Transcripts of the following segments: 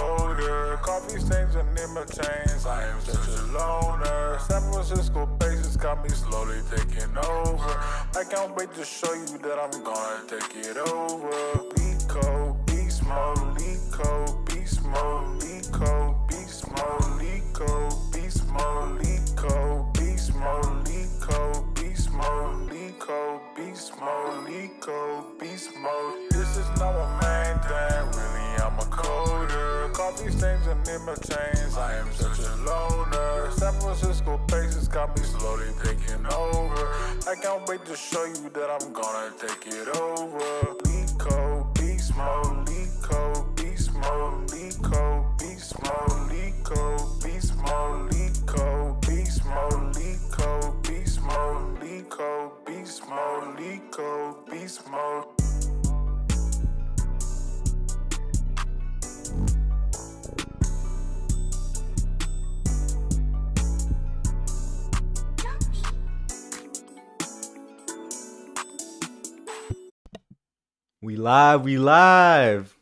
coder. Coffee stains and nipple chains, I am such a loner. San Francisco bases got me slowly taking over. I can't wait to show you that I'm gonna take it over. Lico, beast mode, Lico, beast mode, Lico, beast mode, Lico, beast mode, Lico, beast mode, Lico, beast mode, Lico, beast mode, Lico, beast mode. This is not a main thing, really I'm a coder. Coffee stains and nipple chains, I am such a loner. San Francisco bases got me slowly taking over. I can't wait to show you that I'm gonna take it over. Lico, beast mode, Lico, beast mode, Lico, beast mode, Lico, beast mode, Lico, beast mode, Lico, beast mode, Lico, beast mode, Lico, beast mode. We live.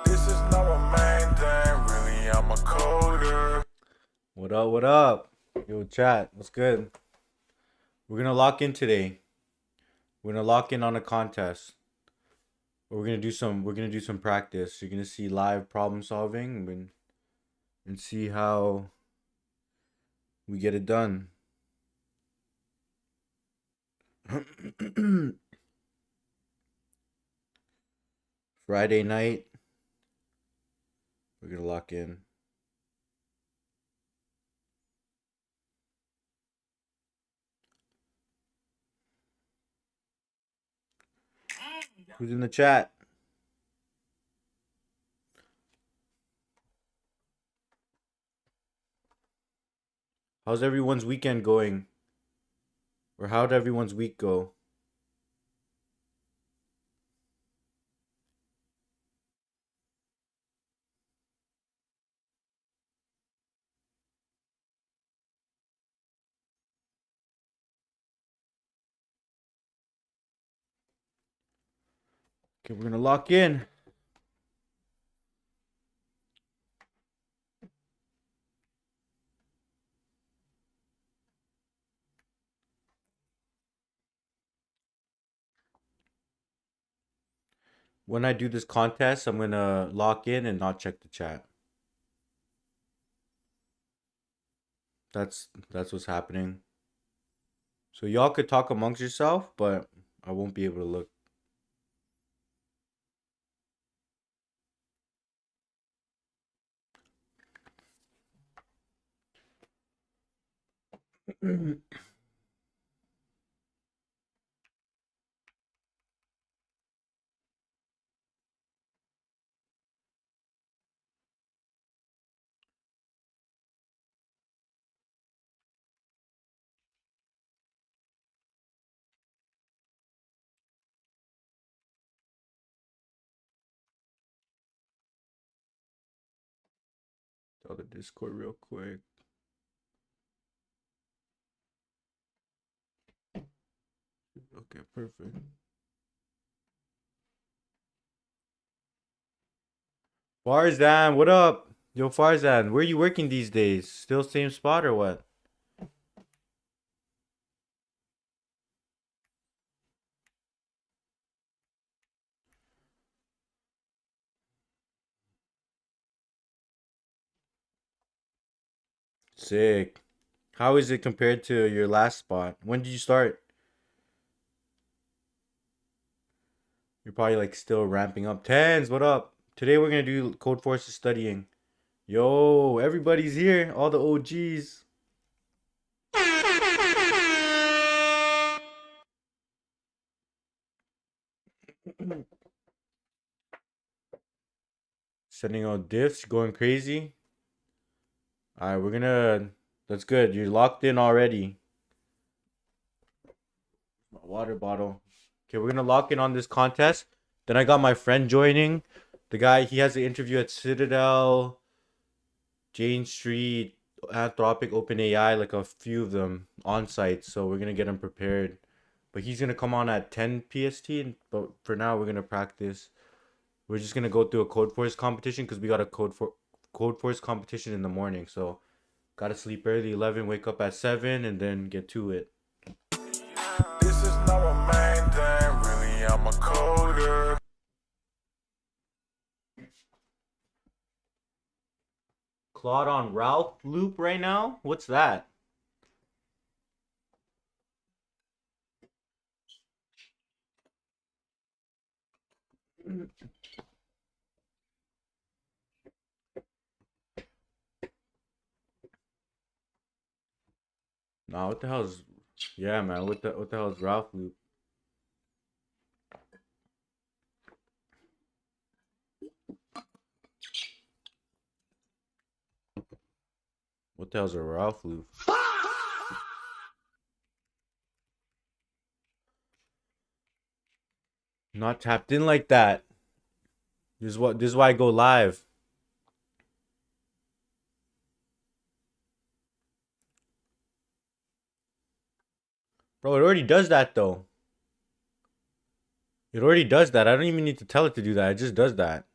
This is not a main thing, really I'm a coder. What up? Yo, chat, what's good? We're gonna lock in today. We're gonna lock in on a contest. We're gonna do some practice. You're gonna see live problem solving and see how we get it done. Friday night. We're gonna lock in. Who's in the chat? How's everyone's weekend going? Or how'd everyone's week go? Okay, we're gonna lock in. When I do this contest, I'm gonna lock in and not check the chat. That's what's happening. So y'all could talk amongst yourself, but I won't be able to look. Tell the Discord real quick. Okay, perfect. Farzan, what up? Yo, Farzan, where you working these days? Still same spot or what? Sick. How is it compared to your last spot? When did you start? You're probably like still ramping up. Tens, what up? Today we're gonna do Codeforces studying. Yo, everybody's here. All the OGs. Sending out diffs, going crazy. Alright, we're gonna. That's good. You're locked in already. My water bottle. Okay, we're gonna lock in on this contest. Then I got my friend joining. The guy, he has an interview at Citadel, Jane Street, Anthropic, OpenAI, like a few of them on site. So we're gonna get him prepared. But he's gonna come on at 10 PST. But for now, we're gonna practice. We're just gonna go through a Codeforce competition because we got a Codeforce competition in the morning. So gotta sleep early, 11, wake up at 7, and then get to it. This is not my main thing, really, I'm a coder. Claude on Ralph loop right now? What's that? Nah, what the hell is... Yeah, man, what the hell is Ralph loop? What the hell's a Ralph loop? Not tapped in like that. This is why I go live. Bro, it already does that though. It already does that. I don't even need to tell it to do that. It just does that.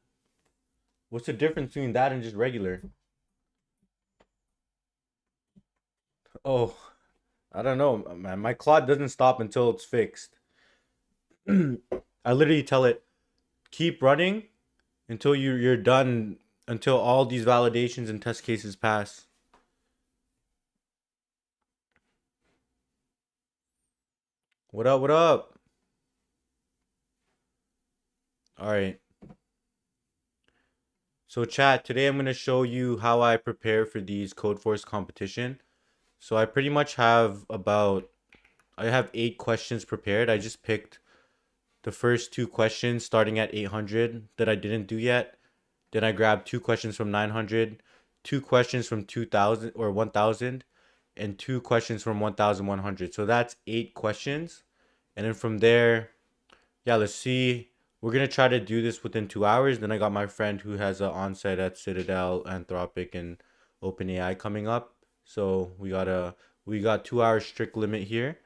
What's the difference between that and just regular? Oh, I don't know, man. My clock doesn't stop until it's fixed. I literally tell it, keep running until you're done, until all these validations and test cases pass. What up? What up? All right. So chat, today I'm going to show you how I prepare for these Codeforce competition. So I pretty much have I have 8 questions prepared. I just picked the first 2 questions starting at 800 that I didn't do yet. Then I grabbed 2 questions from 900, 2 questions from 2000 or 1000, and 2 questions from 1100. So that's 8 questions. And then from there, yeah, let's see. We're going to try to do this within 2 hours. Then I got my friend who has an on-site at Citadel, Anthropic, and OpenAI coming up. So we got 2 hours strict limit here.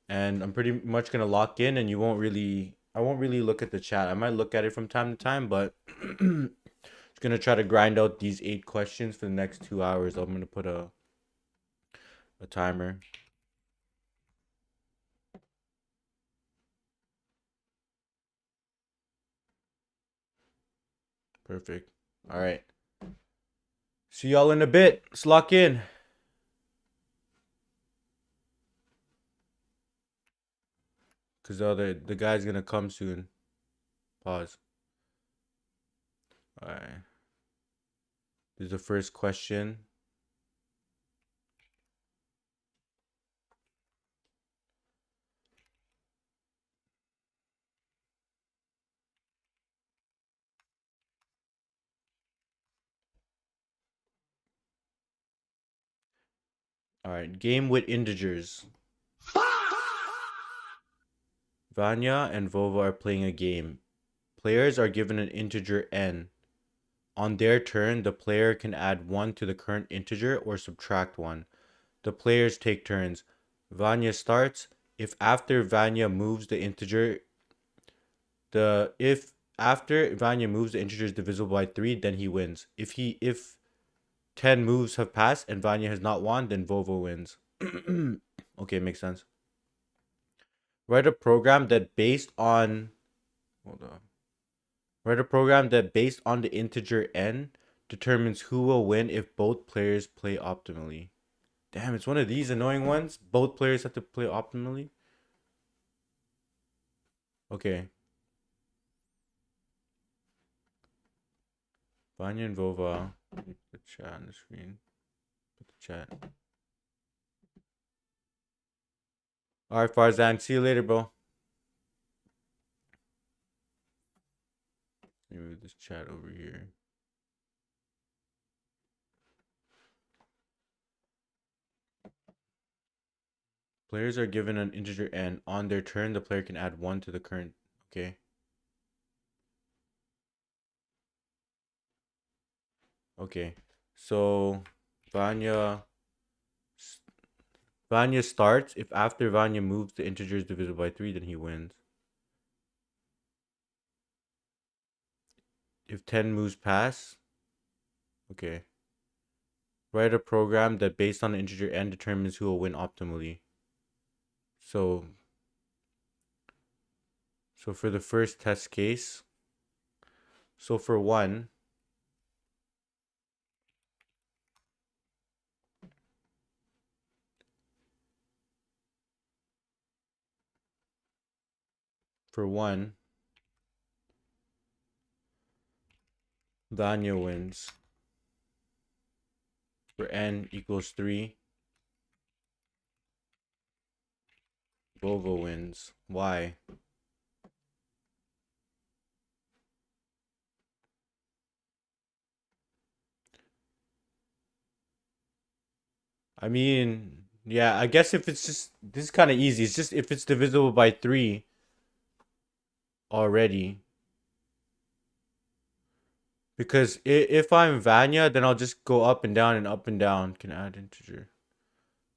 And I'm pretty much going to lock in, and I won't really look at the chat. I might look at it from time to time, but just going to try to grind out these 8 questions for the next 2 hours. I'm going to put a timer. Perfect. All right. See y'all in a bit. Let's lock in. Because the guy's going to come soon. Pause. All right. This is the first question. All right. Game with integers. Vanya and Vova are playing a game. Players are given an integer n. On their turn, the player can add 1 to the current integer or subtract 1. The players take turns. Vanya starts. If after Vanya moves the integer, if after Vanya moves the integer is divisible by 3, then he wins. If 10 moves have passed and Vanya has not won, then Vovo wins. Okay, makes sense. Write a program that based on the integer n determines who will win if both players play optimally. Damn, it's one of these annoying ones. Both players have to play optimally. Okay. Vanya and Vova. Put the chat on the screen. Put the chat. Alright, Farzan. See you later, bro. Let me move this chat over here. Players are given an integer n. On their turn, the player can add 1 to the current. Okay. Okay. So Vanya starts. If after Vanya moves the integer is divisible by 3, then he wins. if 10 moves pass, okay. Write a program that based on the integer n determines who will win optimally. So for the first test case, so for one, Vanya wins. For n equals 3, Volvo wins. Why? I mean, yeah, I guess if it's just, this is kind of easy. It's just if it's divisible by 3 already. Because if I'm Vanya, then I'll just go up and down and up and down. Can add integer.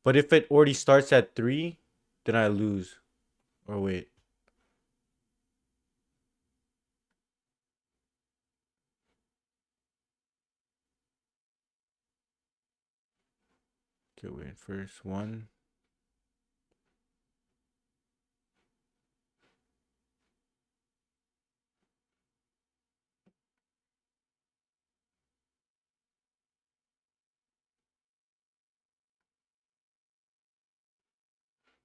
But if it already starts at 3, then I lose. Or wait. Okay, wait. First one.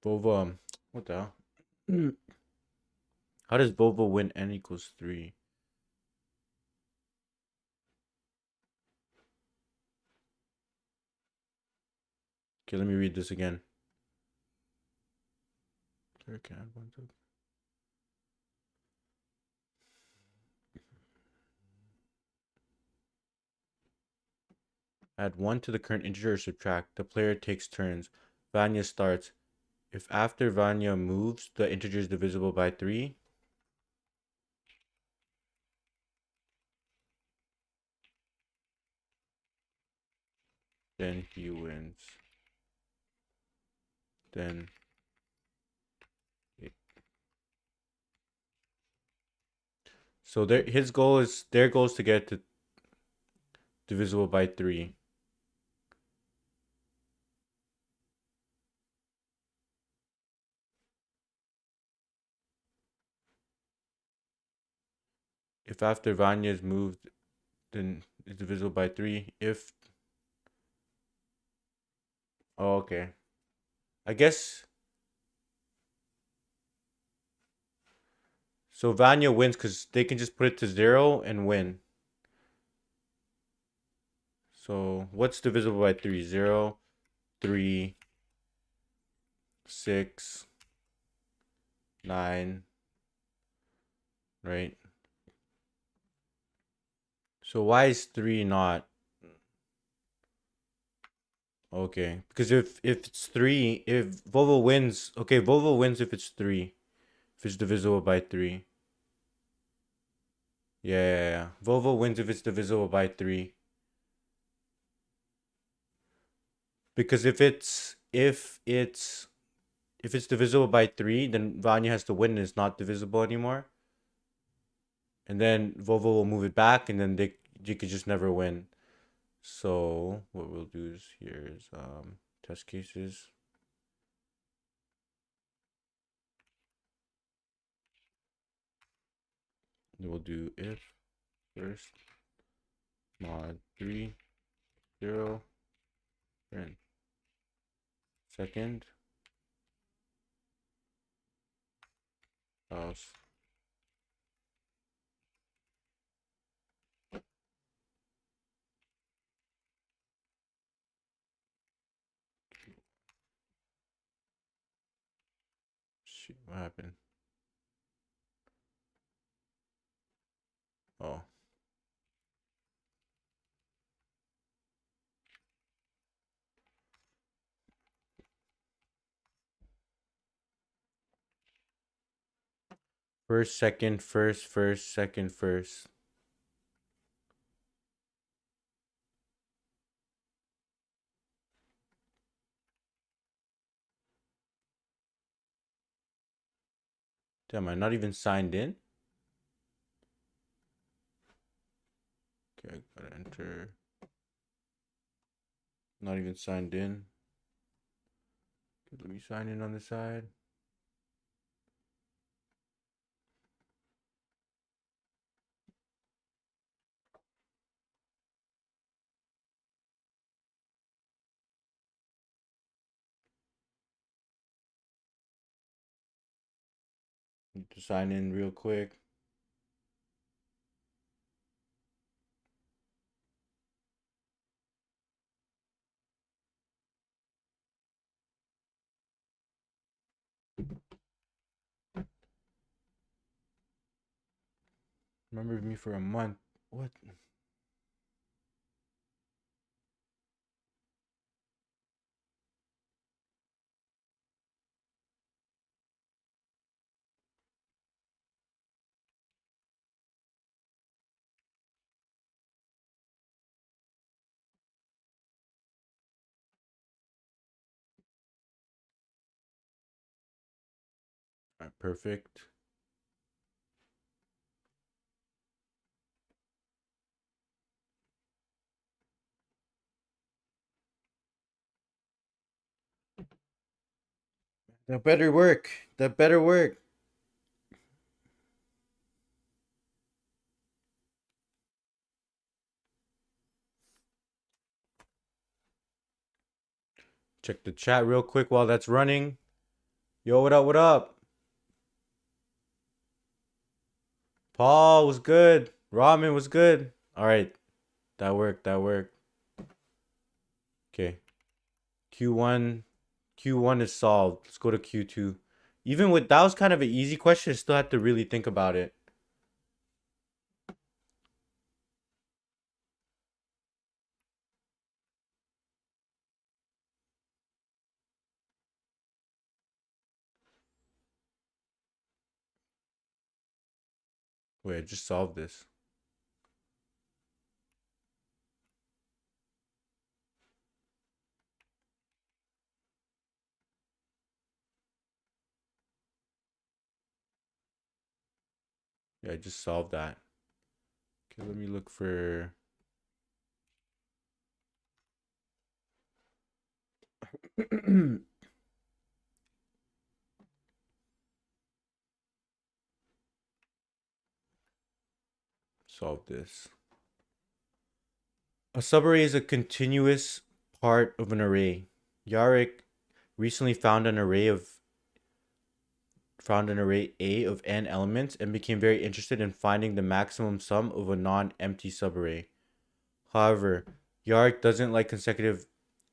Volvo. What the hell? How does Volvo win n equals 3? Okay, let me read this again. Add 1 to the current integer or subtract. The player takes turns. Vanya starts. If after Vanya moves, the integer is divisible by 3, then he wins. Then so their goal is to get to divisible by 3. If after Vanya is moved, then it's divisible by 3. If oh, okay. I guess so Vanya wins because they can just put it to 0 and win. So what's divisible by 3? 0, 3, 6, 9, right? So why is 3 not? Okay, because if it's 3, if Volvo wins, okay, Volvo wins if it's 3, if it's divisible by 3. Yeah. Volvo wins if it's divisible by 3. Because if it's divisible by 3, then Vanya has to win and it's not divisible anymore. And then Volvo will move it back and then they could just never win. So what we'll do is here is test cases. And we'll do if first mod 3 0 print second else shoot, what happened? Oh, first second first first second first. Damn, I'm not even signed in. Okay, I gotta enter. Not even signed in. Okay, let me sign in on the side. Need to sign in real quick. Remember me for a month. What? All right, perfect. That better work. That better work. Check the chat real quick while that's running. Yo, what up? What up? Paul was good. Ramen was good. All right, that worked. That worked. Okay, Q1. Q1 is solved. Let's go to Q2. Even with that was kind of an easy question. I still had to really think about it. Wait, I just solved this. Yeah, I just solved that. Okay, let me look for. Solve this. A subarray is a continuous part of an array. Yarrick recently found an array A of n elements and became very interested in finding the maximum sum of a non-empty subarray. However, Yarrick doesn't like consecutive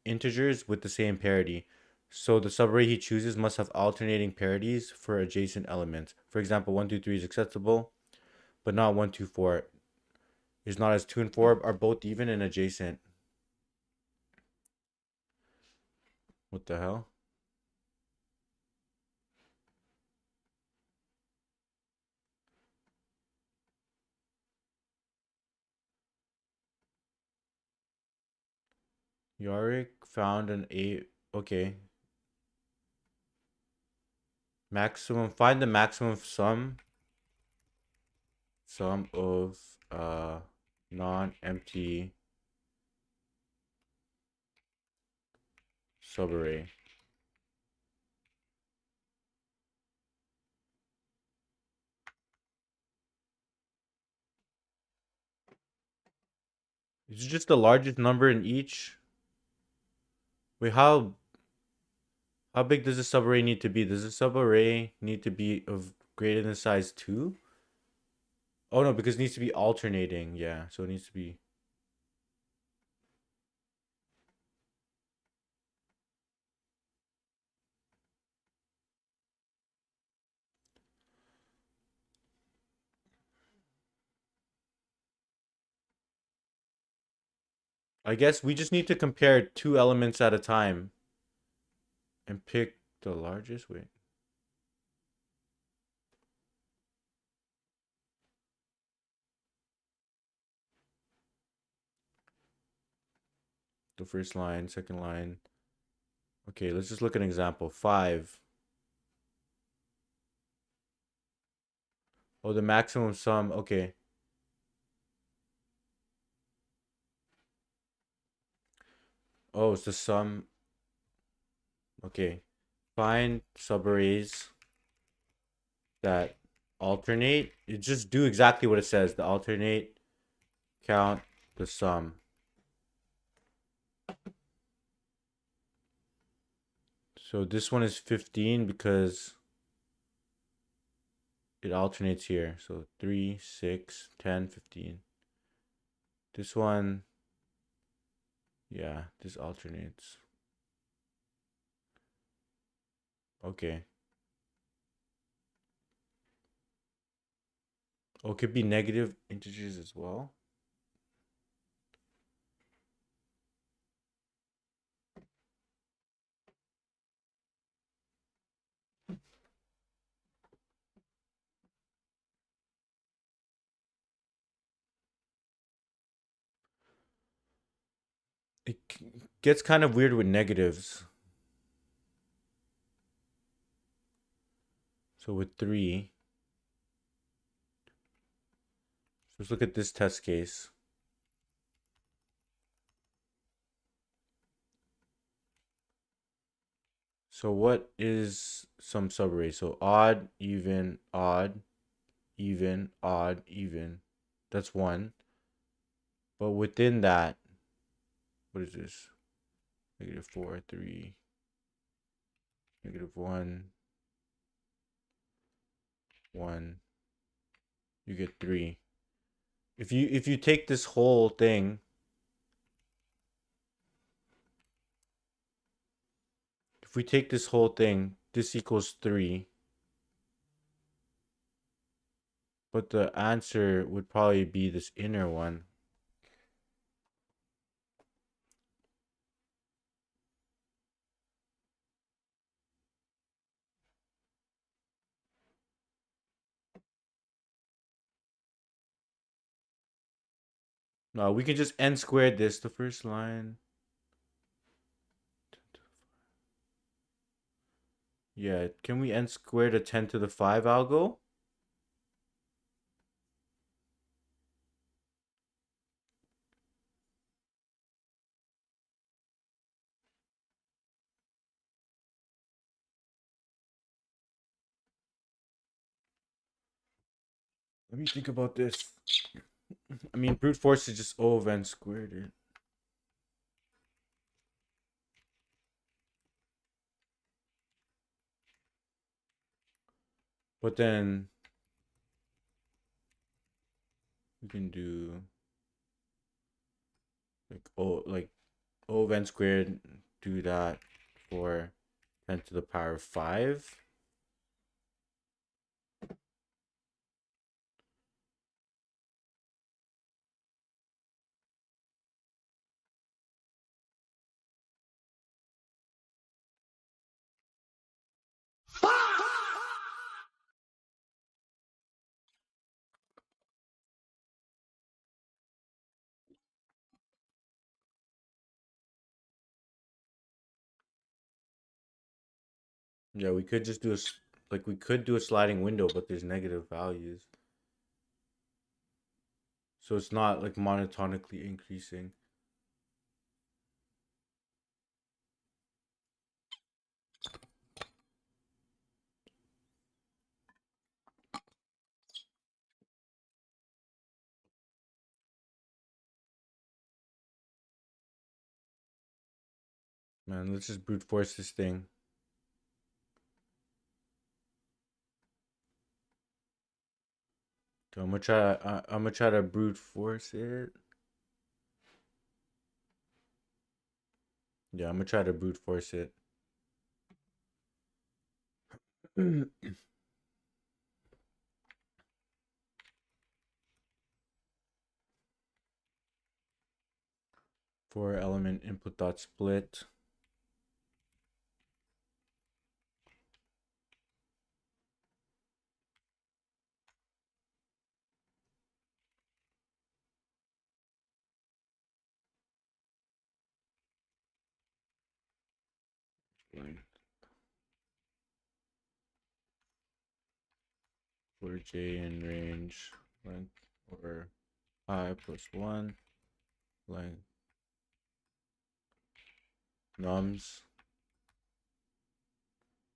integers with the same parity, so the subarray he chooses must have alternating parities for adjacent elements. For example, 1, 2, 3 is acceptable, but not 1, 2, 4 is not, as 2 and 4 are both even and adjacent. What the hell? Yorick found an A. Okay. Maximum. Find the maximum sum of non-empty subarray. Is it just the largest number in each? Wait, how big does the subarray need to be? Does the subarray need to be of greater than size 2? Oh no, because it needs to be alternating. Yeah, so it needs to be. I guess we just need to compare 2 elements at a time and pick the largest. Wait. The first line, second line. Okay, let's just look at an example. 5. Oh, the maximum sum. Okay. Oh, it's the sum. Okay. Find subarrays that alternate. You just do exactly what it says. The alternate, count, the sum. So this one is 15 because it alternates here. So 3, 6, 10, 15. This one, yeah, this alternates. Okay. Oh, it could be negative integers as well. It gets kind of weird with negatives. So with 3, let's look at this test case. So what is some subarray? So odd, even, odd, even, odd, even. That's 1. But within that, what is this? -4, 3, -1, 1. You get 3. If you take this whole thing, if we take this whole thing, this equals 3. But the answer would probably be this inner one. No, we can just n squared this, the first line. Yeah, can we n squared a 10 to the 5 algo? Let me think about this. I mean, brute force is just O of n squared it. But then we can do like O of n squared, do that for 10 to the power of 5. Yeah, we could just do like we could do a sliding window, but there's negative values. So it's not like monotonically increasing. Man, let's just brute force this thing. So I'm gonna try to brute force it. Yeah, I'm gonna try to brute force it. Four element input dot split. For j in range length or I plus 1 length nums.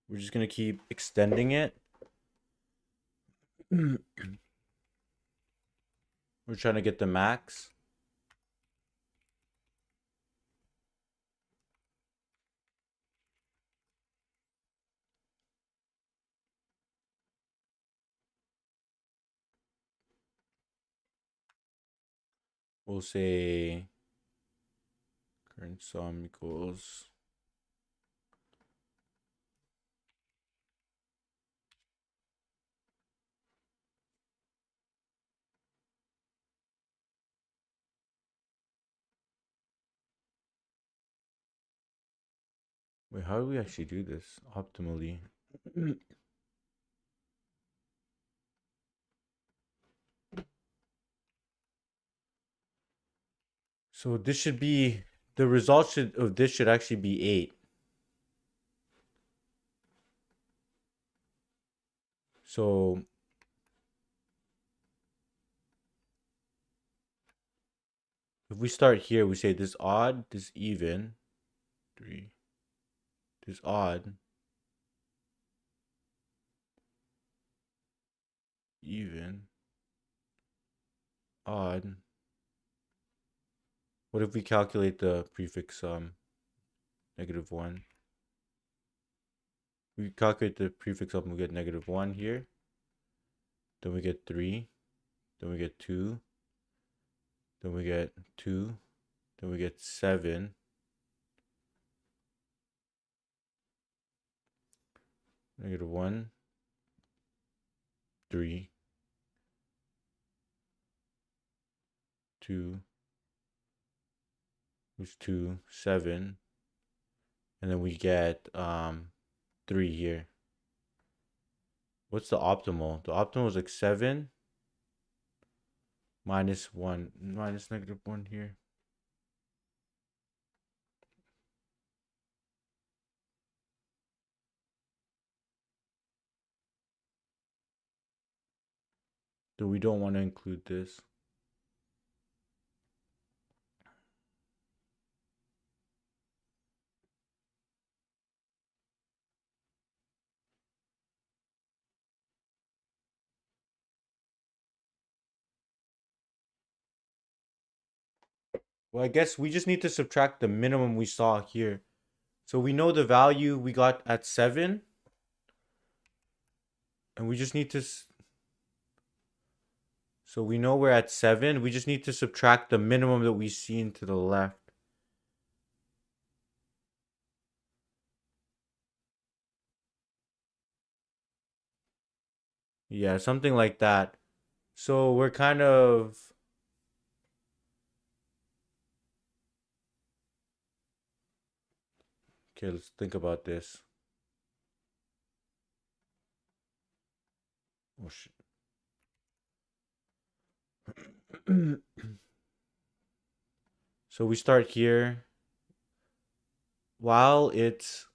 We're just gonna keep extending it. We're trying to get the max. We'll say current sum equals wait, how do we actually do this optimally? So this should be the result of this should actually be 8. So if we start here, we say this odd, this even, 3, this odd, even, odd. What if we calculate the prefix -1? We calculate the prefix sum, we get -1 here. Then we get 3. Then we get 2. Then we get 2. Then we get 7. -1, 3, 2, which 2, 7. And then we get 3 here. What's the optimal? The optimal is like 7 minus 1, minus -1 here. So we don't want to include this. Well, I guess we just need to subtract the minimum we saw here. So we know the value we got at 7. And we just need to... So we know we're at 7. We just need to subtract the minimum that we seen to the left. Yeah, something like that. So we're kind of... Okay, let's think about this. Oh, shit. So we start here. While it's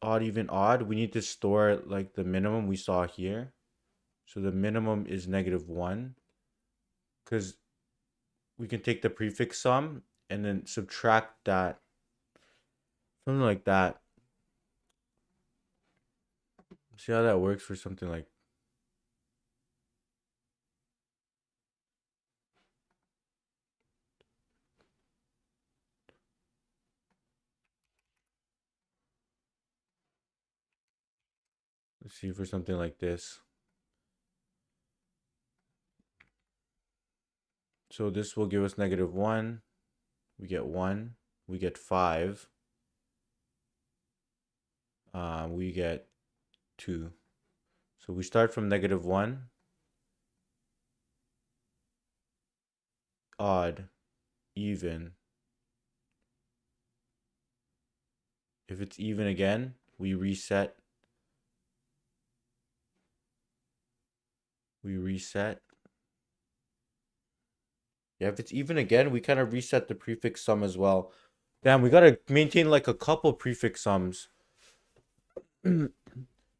odd, even, odd, we need to store like the minimum we saw here. So the minimum is -1. Because we can take the prefix sum and then subtract that. Something like that. See how that works for something like... Let's see for something like this. So this will give us -1. We get 1. We get 5. We get 2. So we start from -1. Odd. Even. If it's even again, we reset. We reset. Yeah, if it's even again, we kind of reset the prefix sum as well. Damn, we gotta maintain like a couple prefix sums.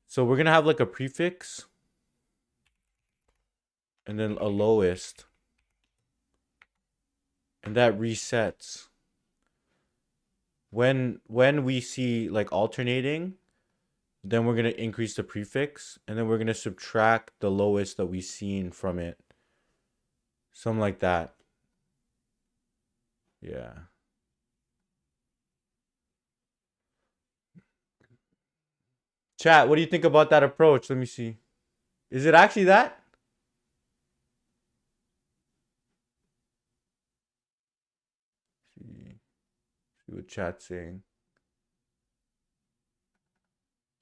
So we're gonna have like a prefix and then a lowest. And that resets. when we see like alternating, then we're gonna increase the prefix, and then we're gonna subtract the lowest that we've seen from it. Something like that. Yeah. Chat, what do you think about that approach? Let me see. Is it actually that? See what chat's saying.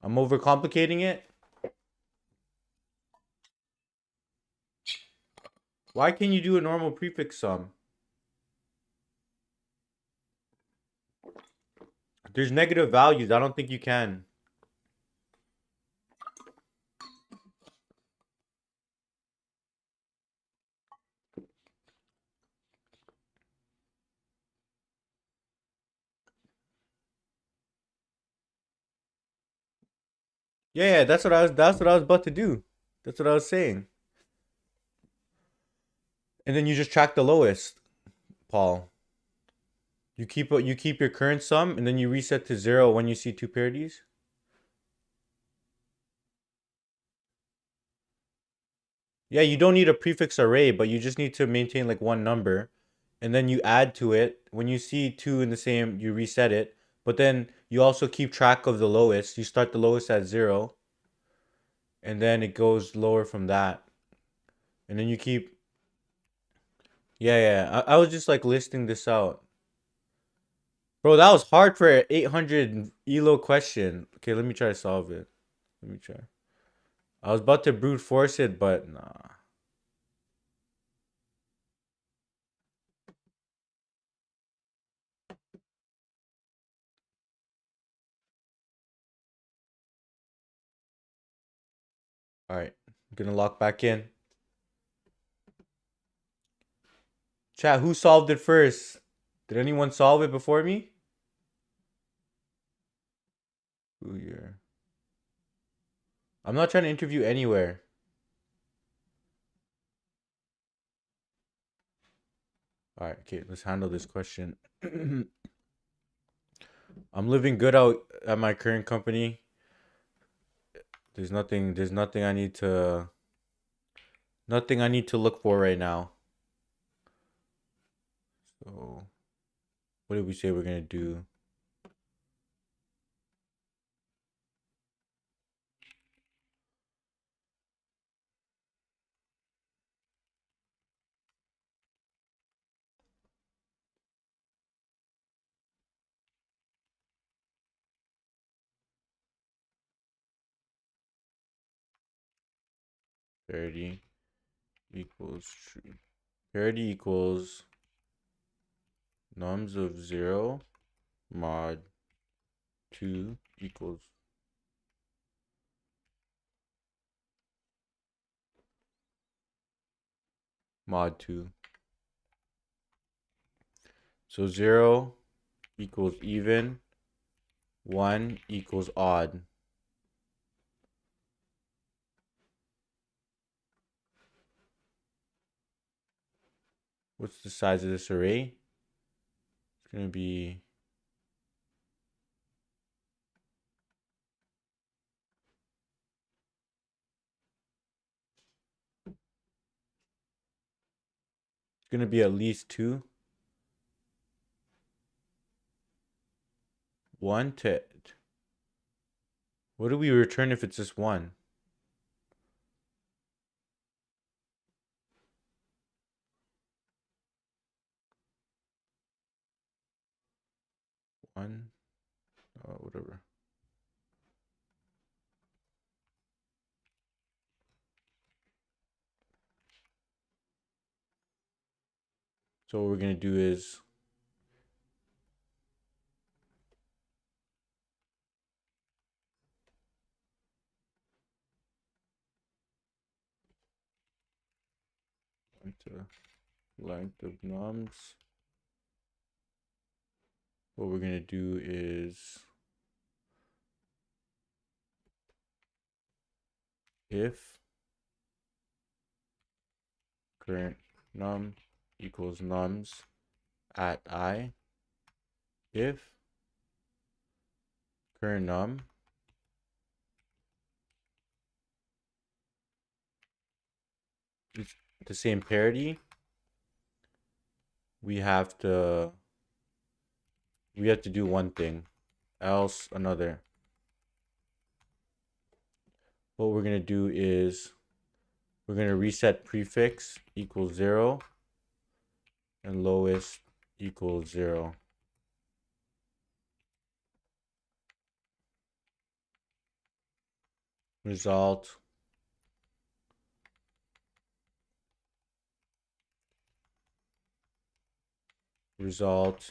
I'm overcomplicating it. Why can't you do a normal prefix sum? There's negative values. I don't think you can. Yeah, that's what I was about to do. That's what I was saying. And then you just track the lowest, Paul. You keep your current sum, and then you reset to 0 when you see two parities. Yeah, you don't need a prefix array, but you just need to maintain like one number, and then you add to it. When you see two in the same, you reset it. But then you also keep track of the lowest. You start the lowest at 0, and then it goes lower from that. And then you keep. Yeah, yeah. I was just like listing this out. Bro, that was hard for an 800 ELO question. Okay, let me try to solve it. Let me try. I was about to brute force it, but nah. All right, I'm gonna lock back in. Chat, who solved it first? Did anyone solve it before me? Ooh, yeah. I'm not trying to interview anywhere. All right, okay, let's handle this question. I'm living good out at my current company. There's nothing I need to look for right now. So, what did we say we're gonna do? Parity equals true. Parity equals nums of 0 mod 2 equals mod 2. So 0 equals even, 1 equals odd. What's the size of this array? It's going to be at least 2. 1 to... What do we return if it's just 1? 1? Whatever. So what we're going to do is... length of nums. What we're going to do is... if current num equals nums at I, if current num. It's the same parity. We have to do one thing, else another. What we're gonna do is we're gonna reset prefix equals 0 and lowest equals 0. Result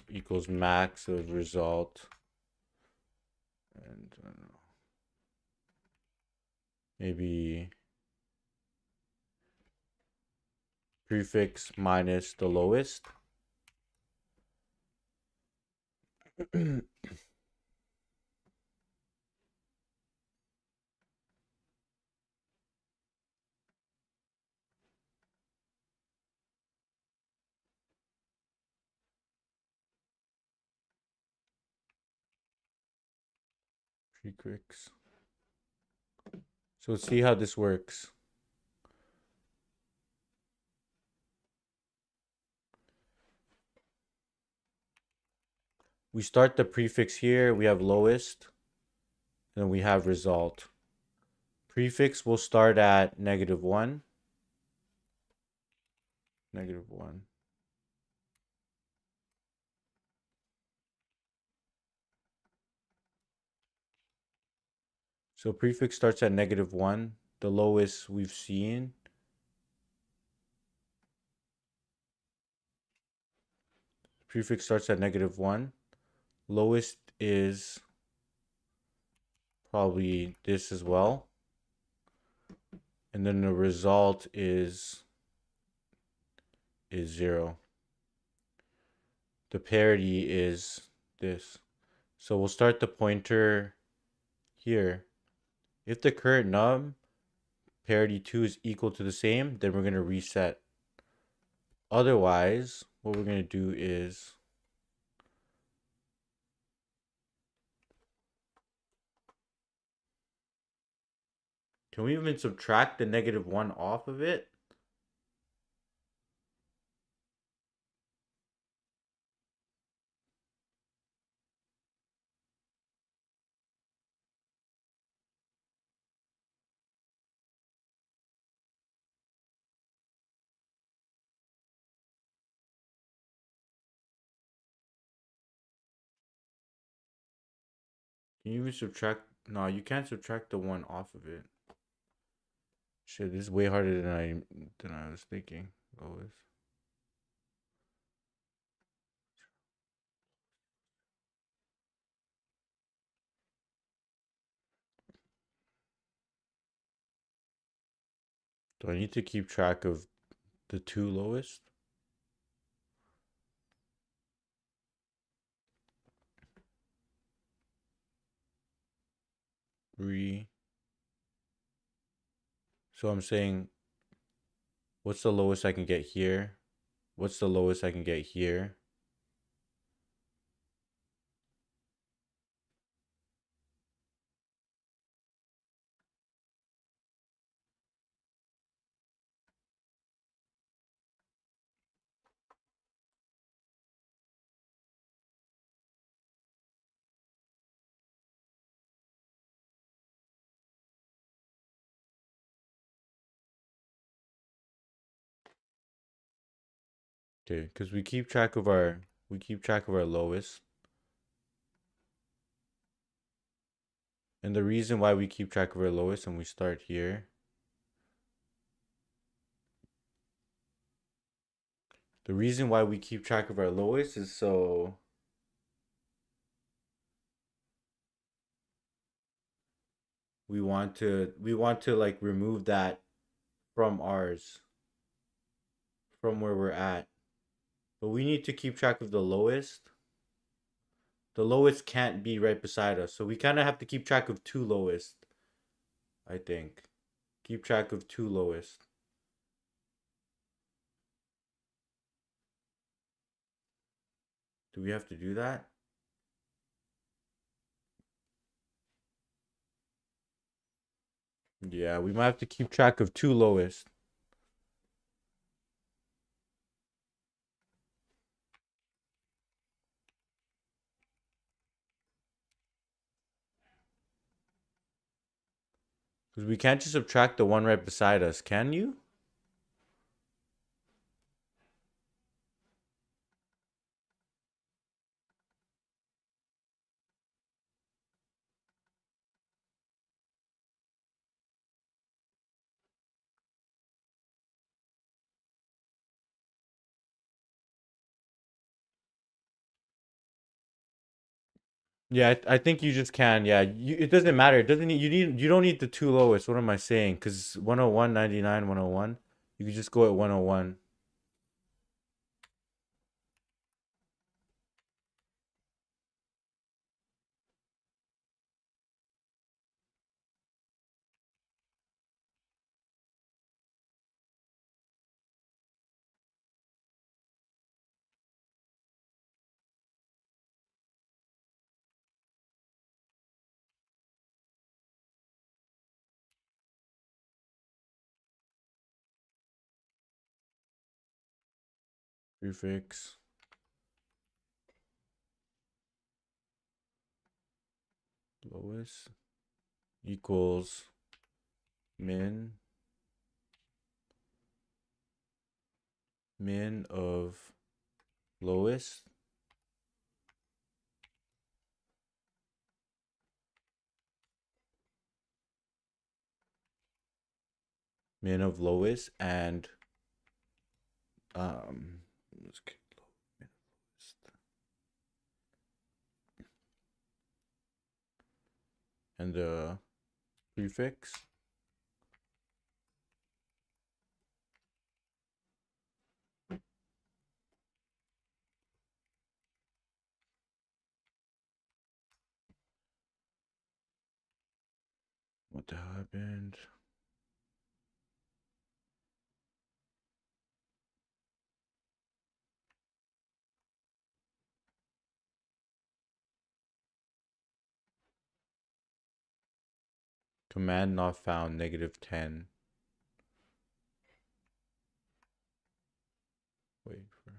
equals max of result, and I don't know, maybe prefix minus the lowest. Prefix. So let's see how this works. We start the prefix here, we have lowest, and then we have result. Prefix will start at -1. -1. So prefix starts at -1, the lowest we've seen. Prefix starts at -1. Lowest is probably this as well. And then the result is 0. The parity is this. So we'll start the pointer here. If the current num parity 2 is equal to the same, then we're going to reset. Otherwise, what we're going to do is can we even subtract the -1 off of it? Can you even subtract? No, you can't subtract the 1 off of it. Shit, this is way harder than I was thinking. Always. Do I need to keep track of the 2 lowest? So I'm saying, what's the lowest I can get here? What's the lowest I can get here? Okay, because we keep track of our lowest. And the reason why we keep track of our lowest and we start here, the reason why we keep track of our lowest is so we want to like remove that from ours, from where we're at. But we need to keep track of the lowest. The lowest can't be right beside us. So we kind of have to keep track of 2 lowest, I think. Keep track of 2 lowest. Do we have to do that? Yeah, we might have to keep track of two lowest. Because we can't just subtract the one right beside us, can you? Yeah, I think you just can. Yeah, it doesn't matter. It doesn't need you don't need the two lowest. What am I saying? Because 101, 99, 101. You could just go at 101. Prefix lowest equals min of lowest, min of lowest, and let's get min of lowest. And the prefix. What the hell happened? Command not found, -10. Wait for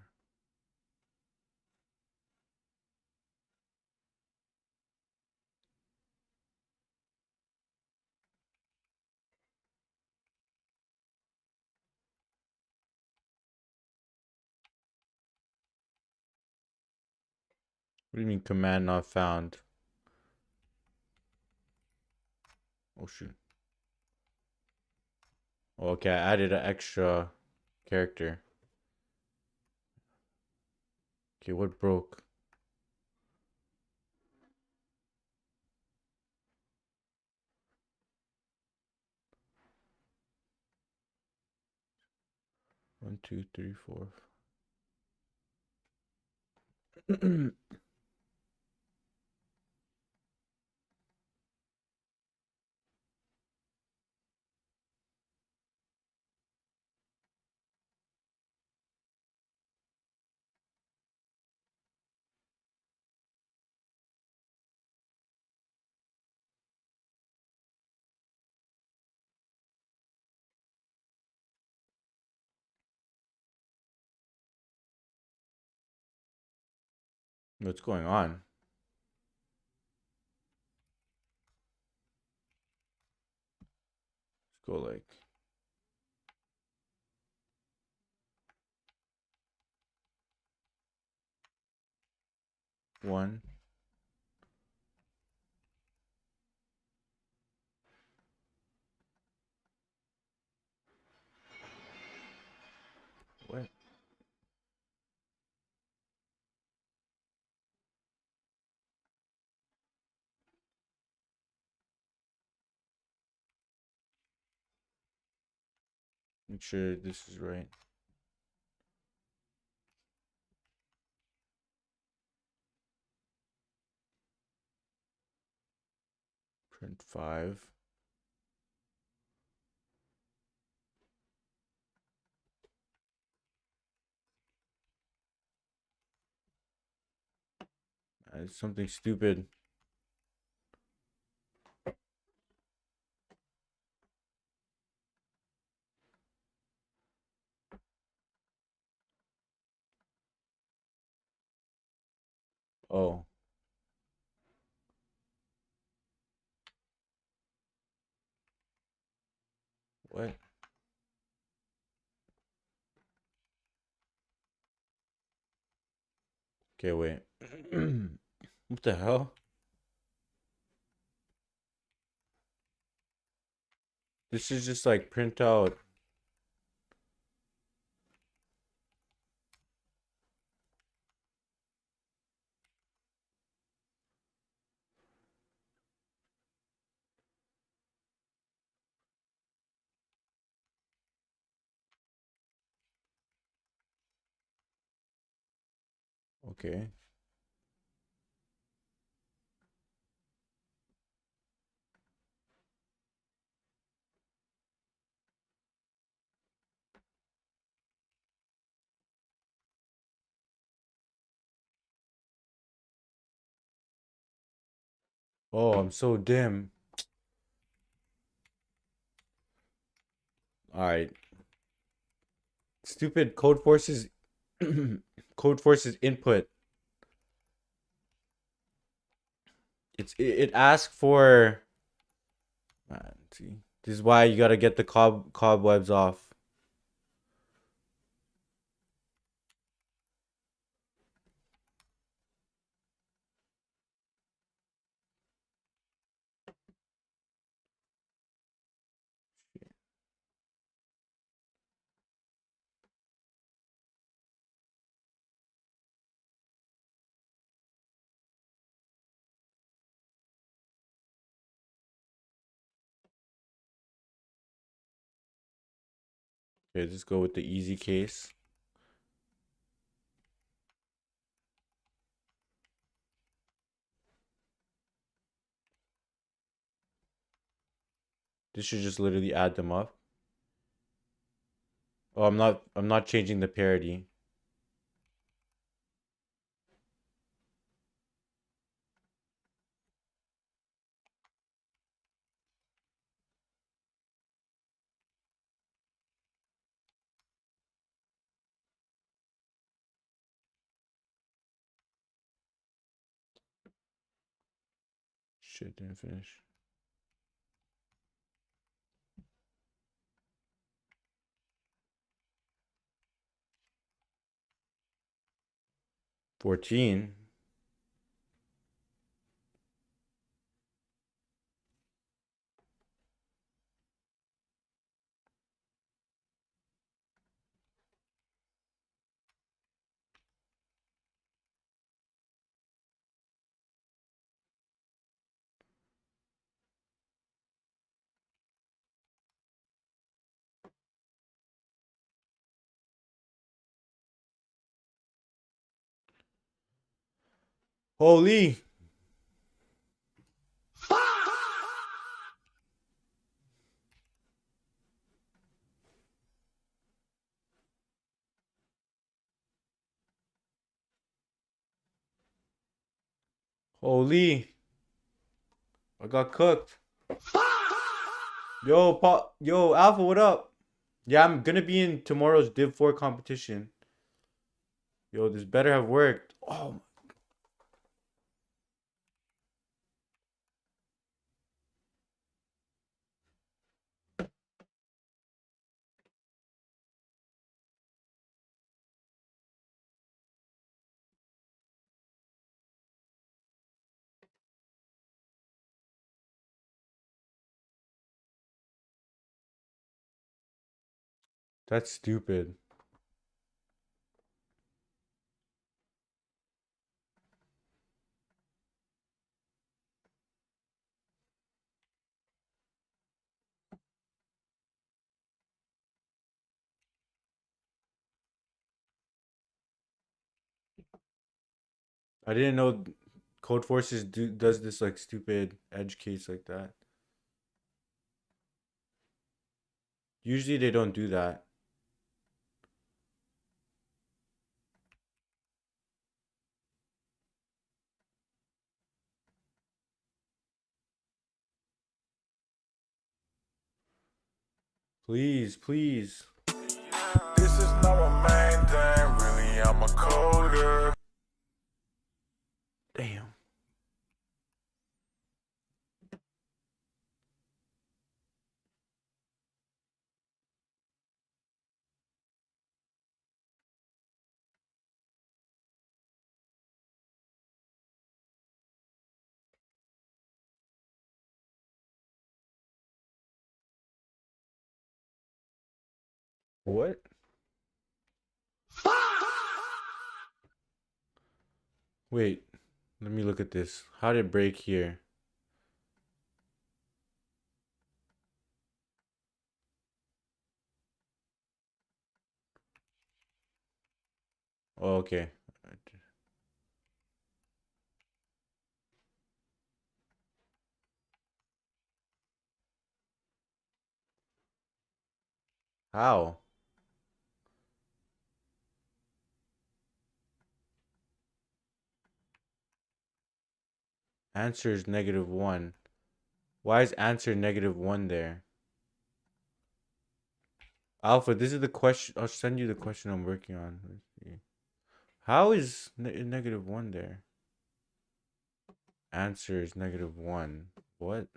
What do you mean command not found? Oh shoot. Oh, okay, I added an extra character. Okay, what broke? One, two, three, four. What's going on? Let's go like one. What? Make sure this is right. Print 5. It's something stupid. Oh. What? Okay, wait. What the hell? This is just like print out. Okay. Oh, I'm so dim. All right. Stupid Codeforces. Codeforces input. It asks for. See, this is why you gotta get the cobwebs off. Okay, just go with the easy case. This should just literally add them up. Oh, I'm not changing the parity. Shit, didn't finish. $14. Holy. Holy. I got cooked. Yo, Alpha, what up? Yeah, I'm gonna be in tomorrow's Div 4 competition. Yo, this better have worked. Oh, that's stupid. I didn't know Codeforces does this like stupid edge case like that. Usually they don't do that. Please, please. This is not my main thing, really, I'm a coder. What? Wait, let me look at this. How did it break here? Oh, okay. How? Answer is -1. Why is answer -1 there? Alpha, this is the question. I'll send you the question I'm working on. Let's see. How is -1 there? Answer is -1. What?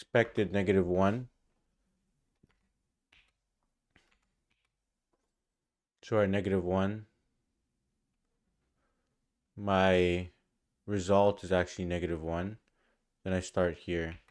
Expected -1. So our -1. My result is actually -1. Then I start here.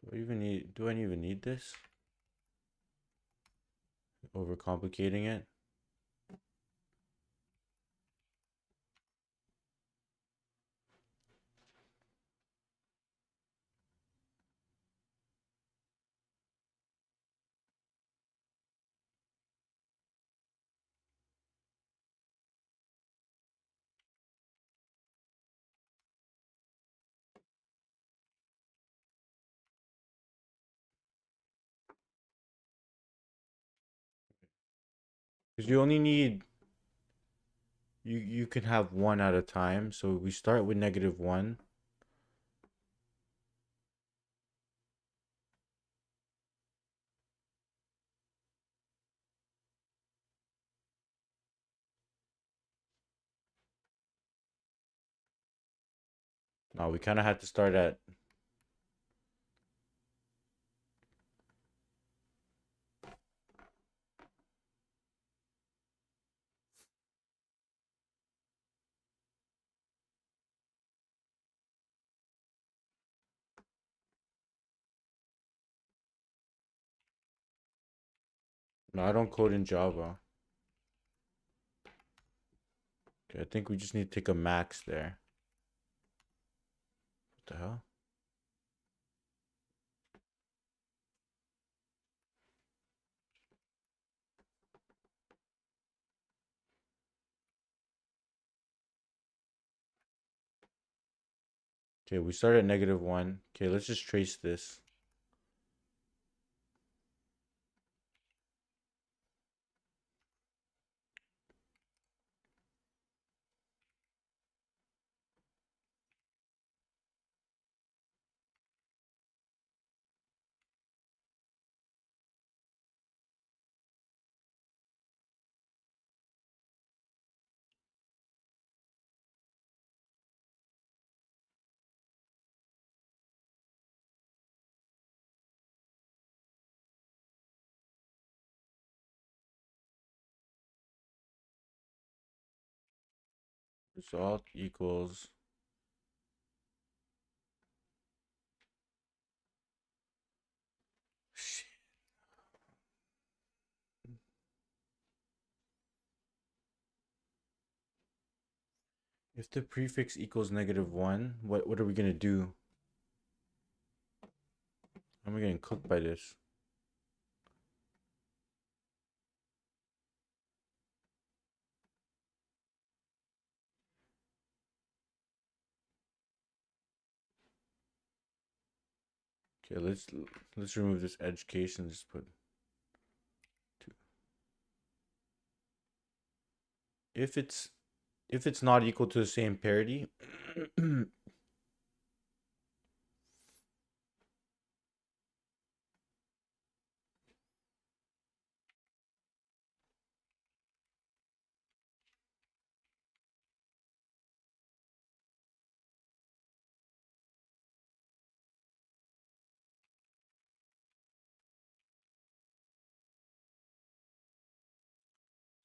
Do I even need this? Overcomplicating it? Because you only need you can have one at a time. So we start with -1. No, we kind of had to start at. No, I don't code in Java. Okay, I think we just need to take a max there. What the hell? Okay, we start at -1. Okay, let's just trace this. Result equals. Shit. If the prefix equals -1, what are we gonna do? I'm getting cooked by this. Okay, let's remove this edge case and just put 2. If it's not equal to the same parity,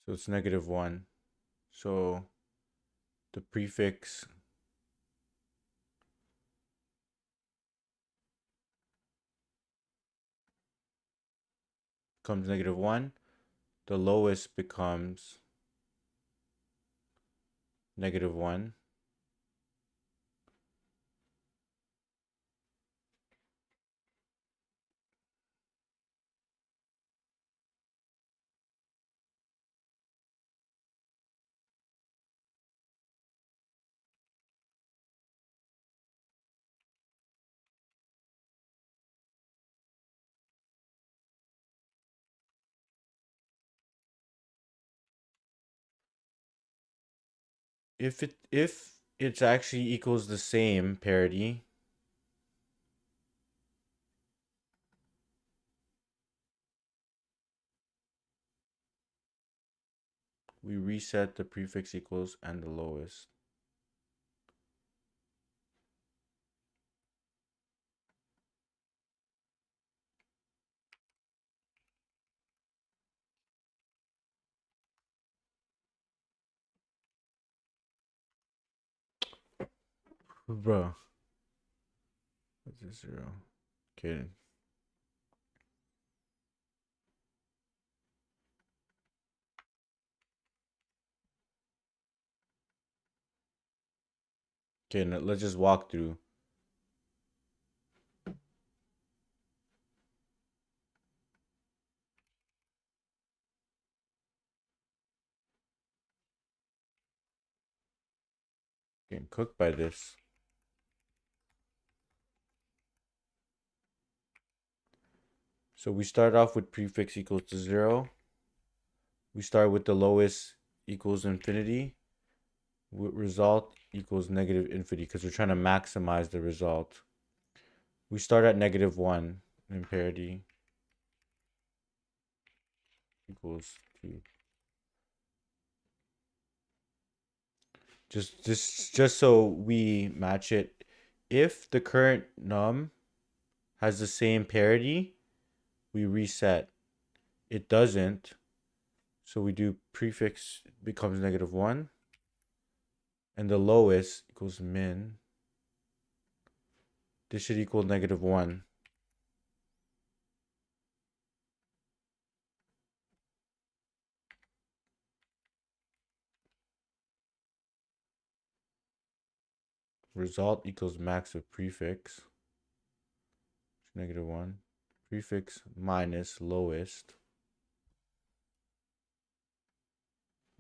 so it's -1. So the prefix becomes -1. The lowest becomes -1. If it's actually equals the same parity, we reset the prefix equals and the lowest. Bro, what's this 0? Okay. Okay, now let's just walk through. Getting cooked by this. So we start off with prefix equals to 0. We start with the lowest equals infinity. Result equals -infinity because we're trying to maximize the result. We start at -1 in parity equals 2. Just so we match it. If the current num has the same parity, we reset. It doesn't, so we do prefix becomes -1, and the lowest equals min. This should equal -1. Result equals max of prefix, -1. Prefix minus lowest.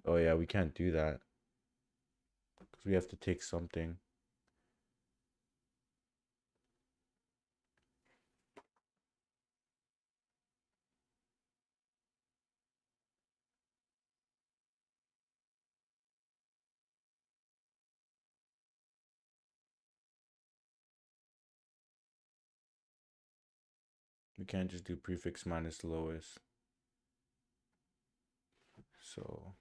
Oh yeah, we can't do that because we have to take something. We can't just do prefix minus lowest. So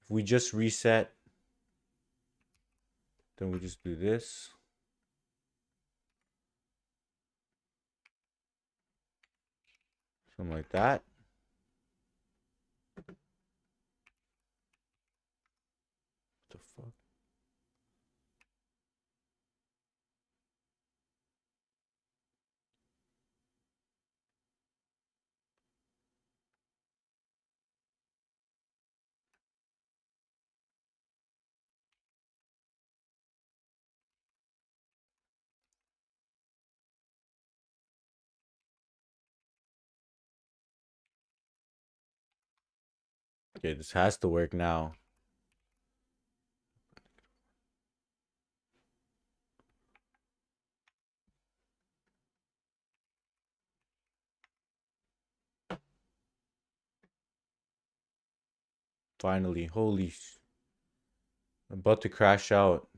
if we just reset, then we just do this. Something like that. What the fuck? Okay, this has to work now. Finally, I'm about to crash out.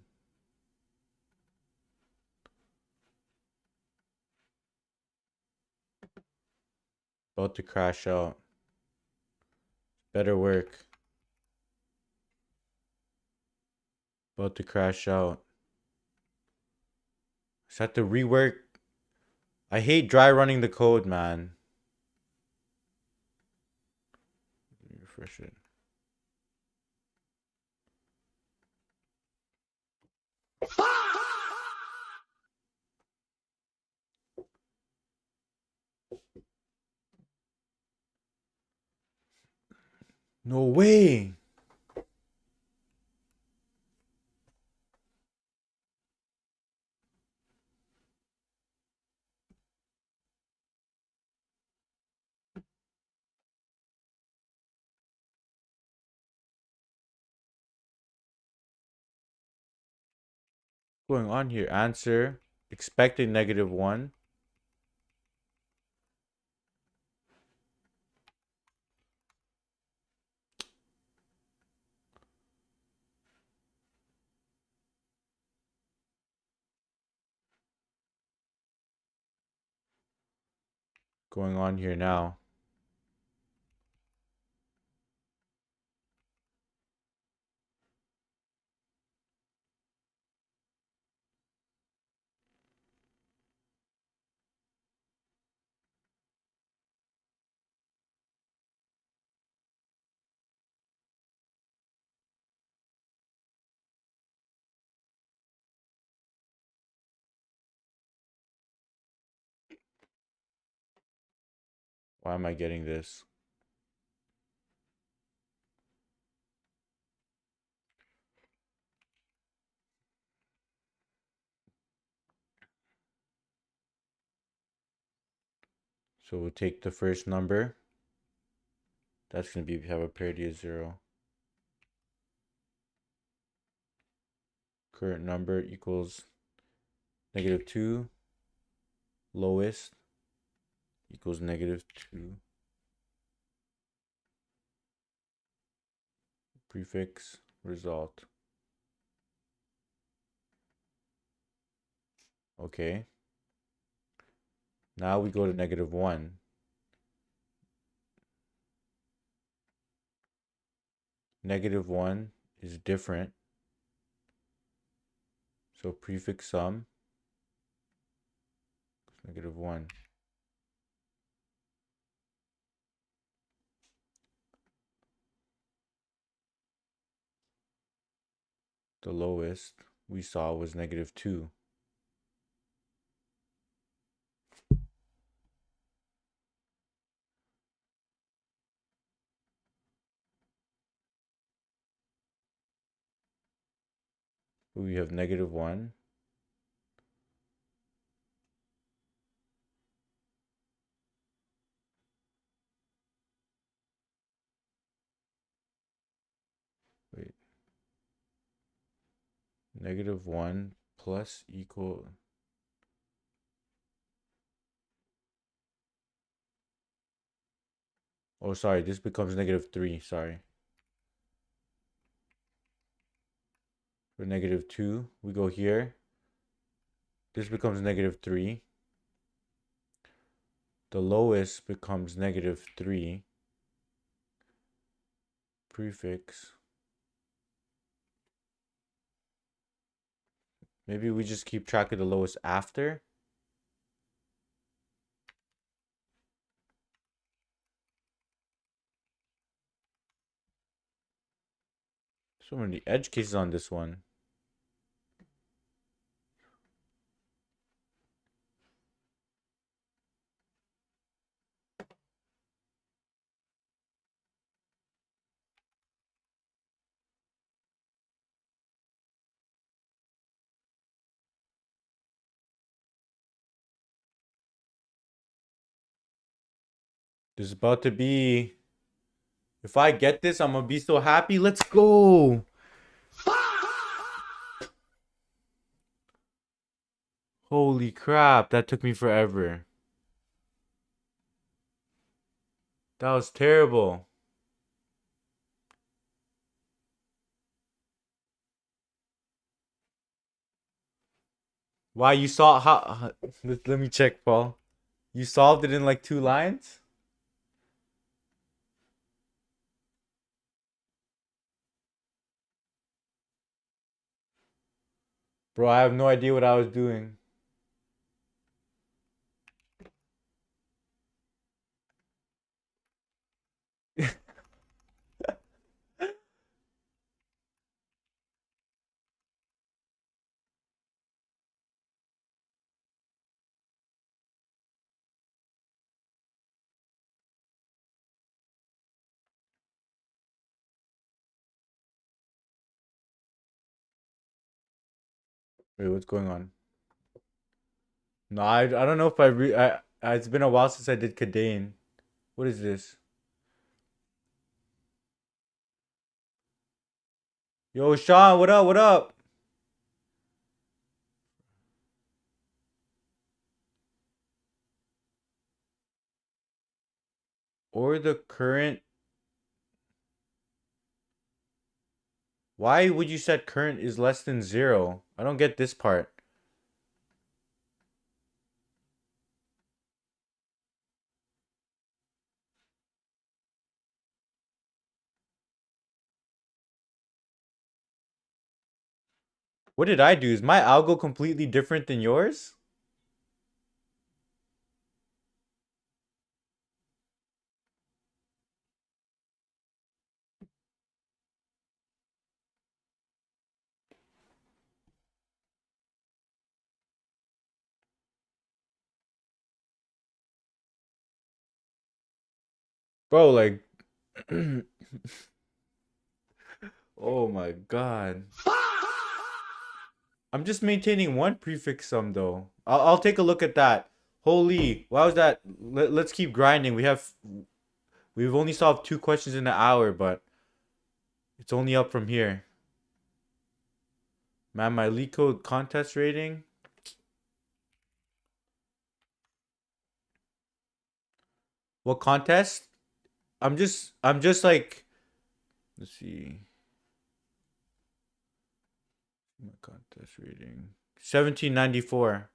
About to crash out. Better work. About to crash out. Just have to rework. I hate dry running the code, man. Refresh it. No way. What's going on here? Answer. Expected -1. Going on here now. Why am I getting this? So we'll take the first number. That's going to be have a parity of 0. Current number equals -2. Lowest equals -2. Prefix result. Okay. Now we go to -1. -1 is different. So prefix sum is -1. The lowest we saw was -2. We have -1. Wait. -1 plus equal. Oh, sorry. This becomes -3. Sorry. For -2, we go here. This becomes -3. The lowest becomes -3. Prefix. Maybe we just keep track of the lowest after. So many edge cases on this one. This is about to be If I get this, I'm gonna be so happy. Let's go. Holy crap, that took me forever. That was terrible. Why you saw how let me check, Paul. You solved it in like 2 lines? Bro, I have no idea what I was doing. Wait, what's going on? No, I don't know if it's been a while since I did Cadane. What is this? Yo, Sean, what up? What up? Or the current. Why would you set current is less than 0? I don't get this part. What did I do? Is my algo completely different than yours? Bro, like oh my god. I'm just maintaining one prefix sum though. I'll take a look at that. Holy, why was that? Let's keep grinding. We've only solved 2 questions in an hour, but it's only up from here. Man, my leak code contest rating. What contest? I'm just like, let's see. My contest rating 1794.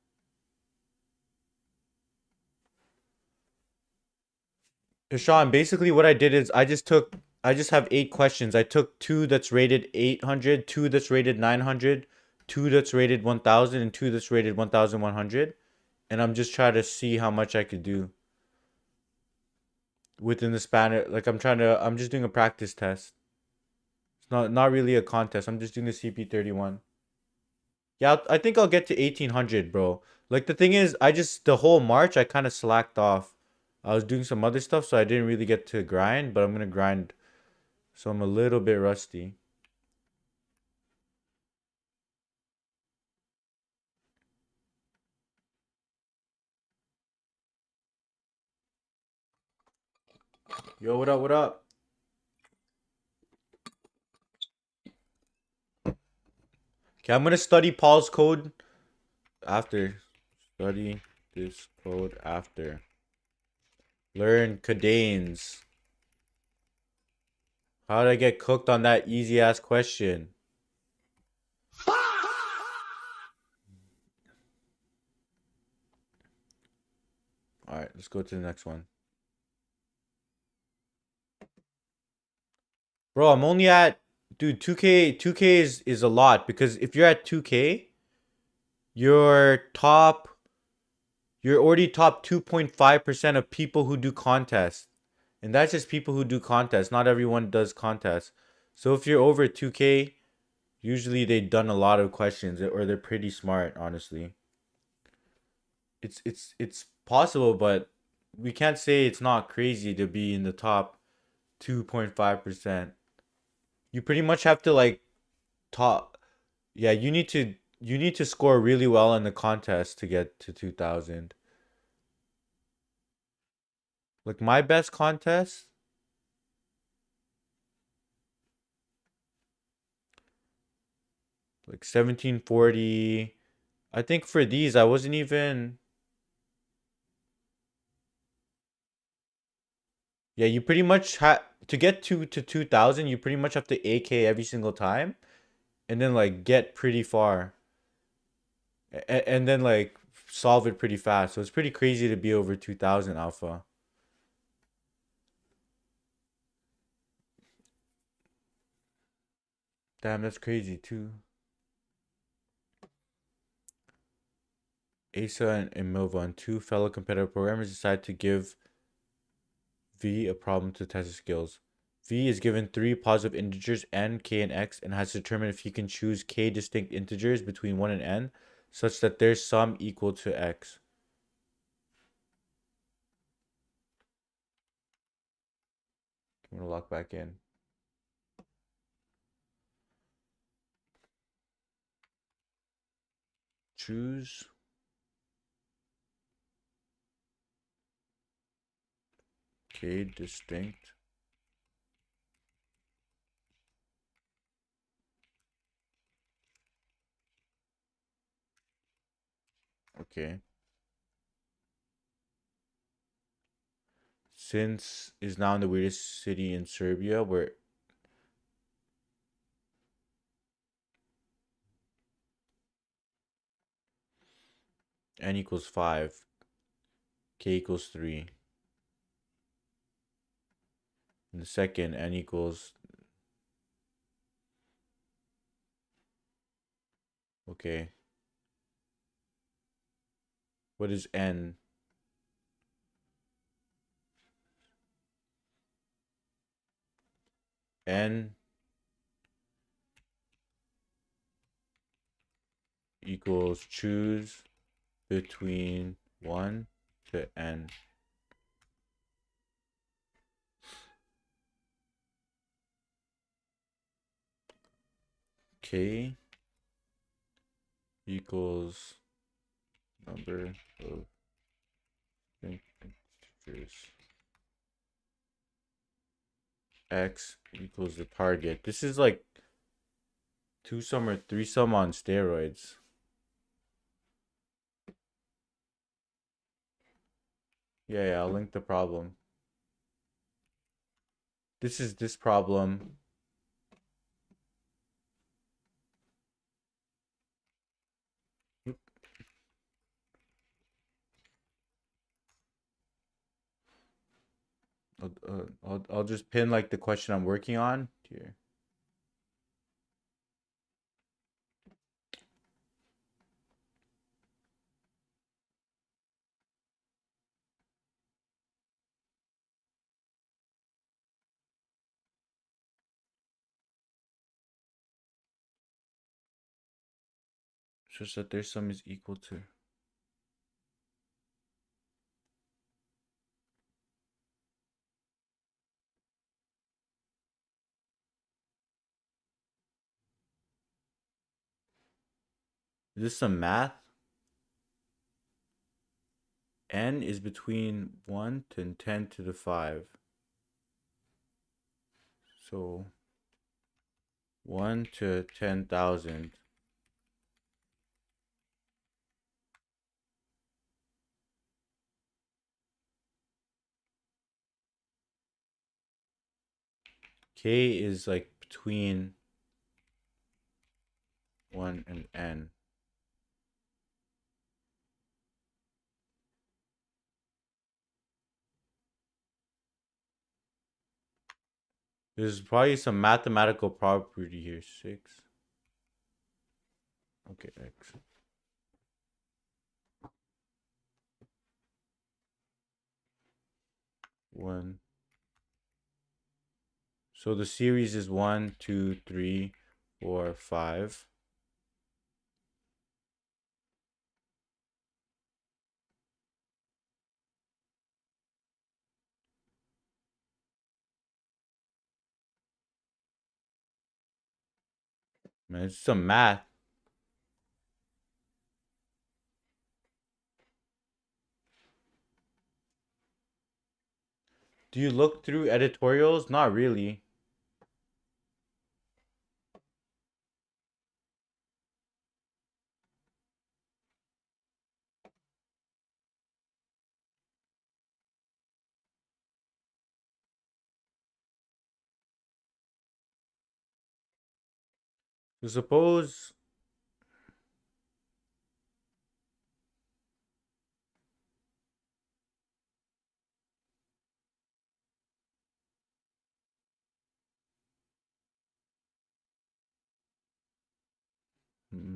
Sean, basically what I did is I just have 8 questions. I took two that's rated 800, two that's rated 900, two that's rated 1000, and two that's rated 1100. And I'm just trying to see how much I could do within the span like I'm just doing a practice test. It's not really a contest. I'm just doing the CP31. Yeah, I think I'll get to 1800, bro. Like the thing is, the whole March I kind of slacked off. I was doing some other stuff, so I didn't really get to grind, but I'm gonna grind, so I'm a little bit rusty. Yo, what up? What up? Okay, I'm gonna study Paul's code after. Study this code after. Learn Cadenes. How did I get cooked on that easy ass question? Alright, let's go to the next one. Bro, I'm only at dude, 2K is a lot because if you're at 2K, you're top you're already top 2.5% of people who do contests. And that's just people who do contests. Not everyone does contests. So if you're over 2K, usually they've done a lot of questions or they're pretty smart, honestly. It's possible, but we can't say it's not crazy to be in the top 2.5%. You pretty much have to like top yeah, you need to score really well in the contest to get to 2000. Like my best contest, like 1740. I think for these, I wasn't even. Yeah, you pretty much have to get to 2000. You pretty much have to AK every single time, and then like get pretty far, and then like solve it pretty fast. So it's pretty crazy to be over 2000 alpha. Damn, that's crazy too. Asa and Milvan, two fellow competitive programmers, decide to give V a problem to test his skills. V is given three positive integers n, k, and x, and has to determine if he can choose k distinct integers between 1 and n, such that their sum equal to x. I'm gonna lock back in. Choose k distinct. Okay. Since is now in the weirdest city in Serbia, where n equals 5, k equals 3. In the second, n equals. Okay. What is n? N equals choose between 1 to n. K equals number of integers. X equals the target. This is like two sum or three sum on steroids. Yeah, I'll link the problem. This is this problem. I'll just pin like the question I'm working on here. Such that their sum is equal to. Is this some math? N is between 1 to 10 to the 5. So 1 to 10,000. K is like between 1 and n. There's probably some mathematical property here. 6. Okay, x. 1. So the series is 1, 2, 3, 4, 5. Man, it's some math. Do you look through editorials? Not really. So suppose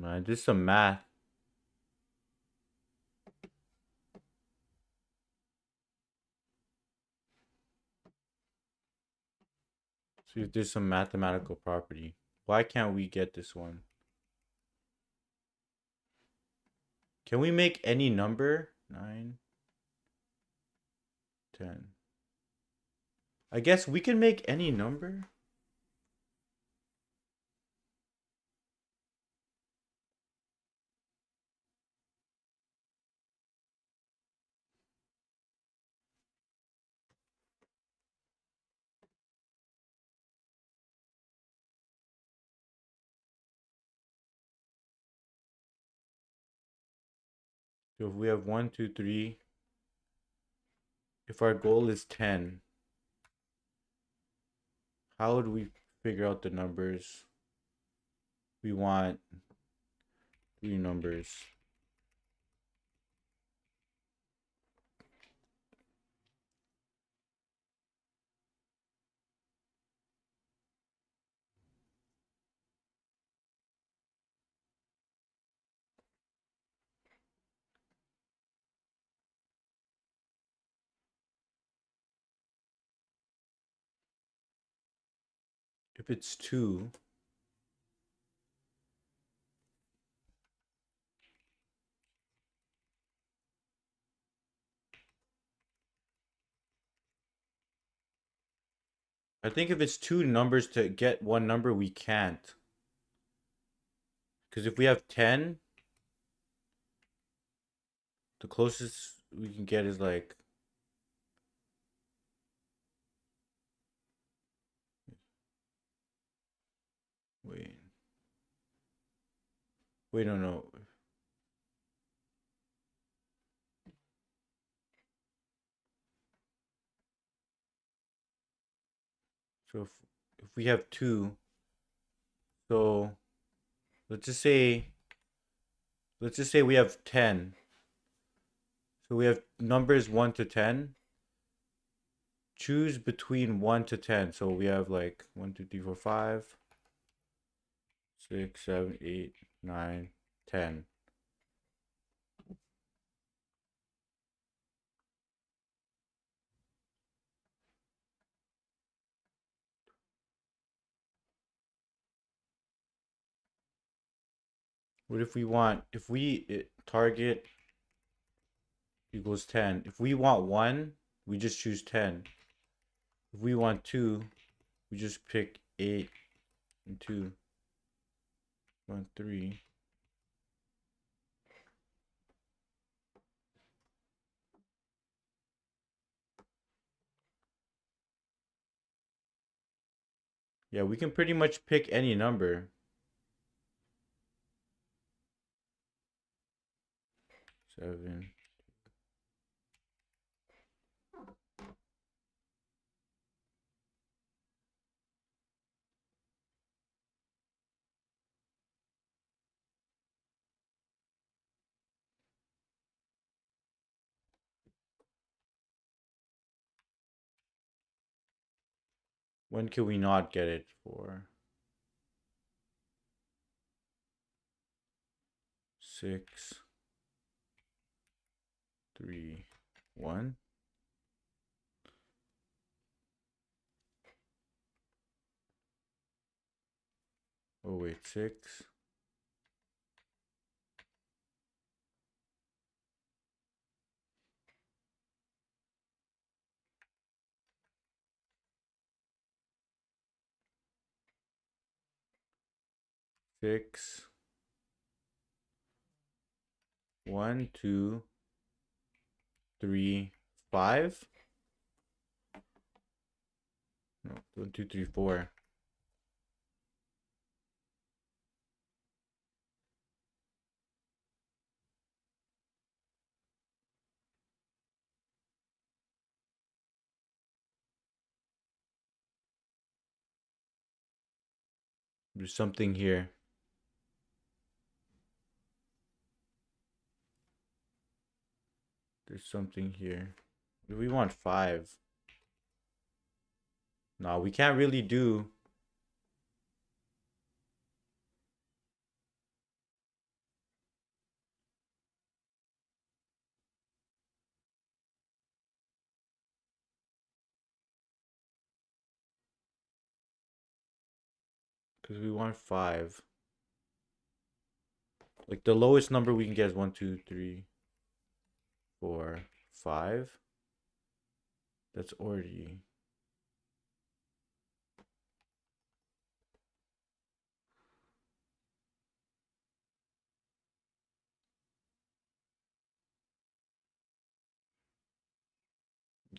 I did some math. See if there's some mathematical property. Why can't we get this one? Can we make any number? 9, 10. I guess we can make any number. So if we have 1, 2, 3, if our goal is 10, how would we figure out the numbers? We want 3 numbers. If it's 2, I think if it's 2 numbers to get one number, we can't. Because if we have 10, the closest we can get is like, wait. Wait, no, no. So if we have 2, so let's just say we have 10. So we have numbers 1 to 10. Choose between 1 to 10. So we have like 1, 2, 3, 4, 5, 6, 7, 8, 9, 10. What if we want, if we target equals 10. If we want 1, we just choose 10. If we want 2, we just pick 8 and 2. 1, 3. Yeah, we can pretty much pick any number. 7. When can we not get it for? 6, 3, 1. Oh wait, 6. 6. 1, 2, 3, 5. No, 1, 2, 3, 4. There's something here. There's something here. Do we want 5? No, we can't really do. Because we want 5. Like the lowest number we can get is 1, 2, 3, 4, 5. That's already.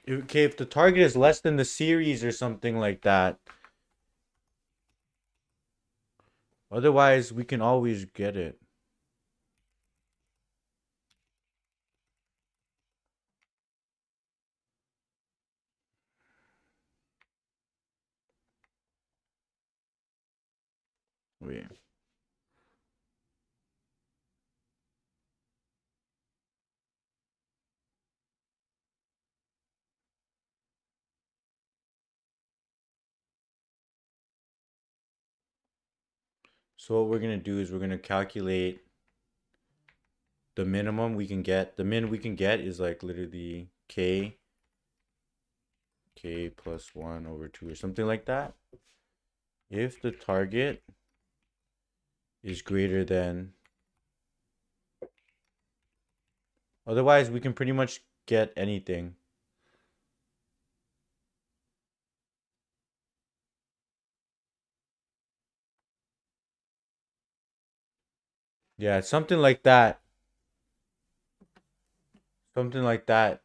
Okay, if the target is less than the series or something like that. Otherwise, we can always get it. Wait. So what we're gonna do is we're gonna calculate the minimum we can get. The min we can get is like literally k plus 1 over 2 or something like that. If the target is greater than. Otherwise, we can pretty much get anything. Yeah, something like that. Something like that.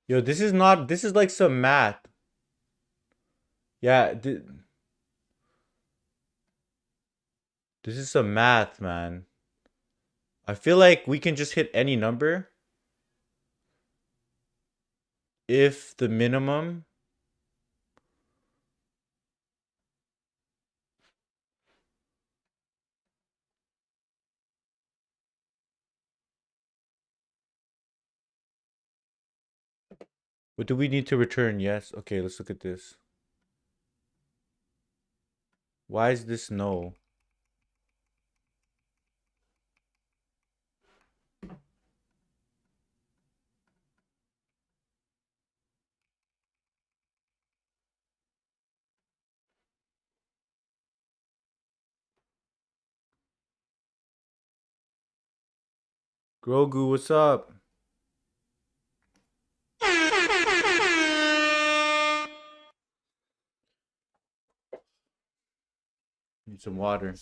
Yo, this is not. This is like some math. Yeah, this is some math, man. I feel like we can just hit any number if the minimum. What do we need to return? Yes. Okay, let's look at this. Why is this no? Grogu, what's up? Need some water.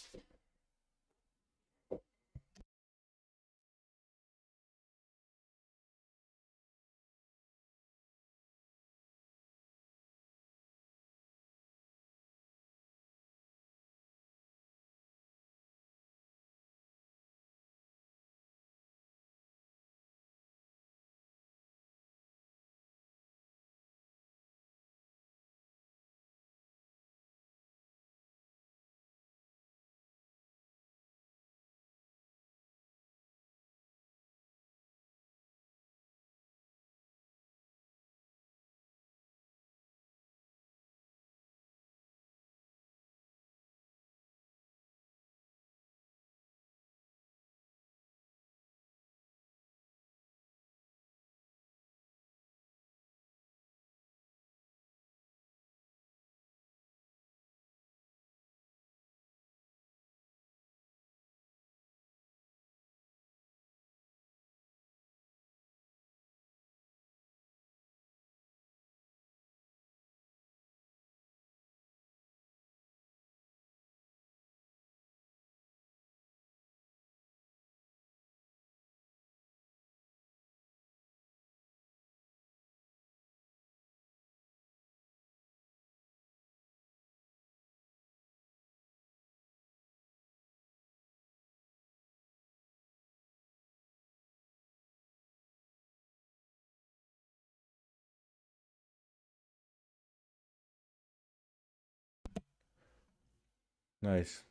Nice.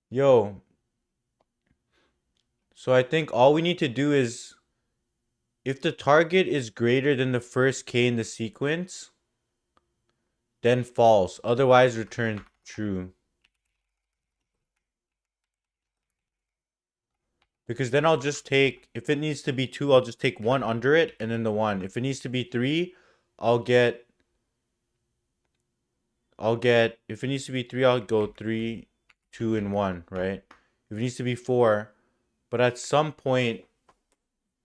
Yo, so I think all we need to do is if the target is greater than the first K in the sequence, then false. Otherwise, return true. Because then I'll just take, if it needs to be 2, I'll just take 1 under it and then the 1. If it needs to be 3, I'll get, if it needs to be 3, I'll go 3, 2, and 1, right? If it needs to be 4, but at some point,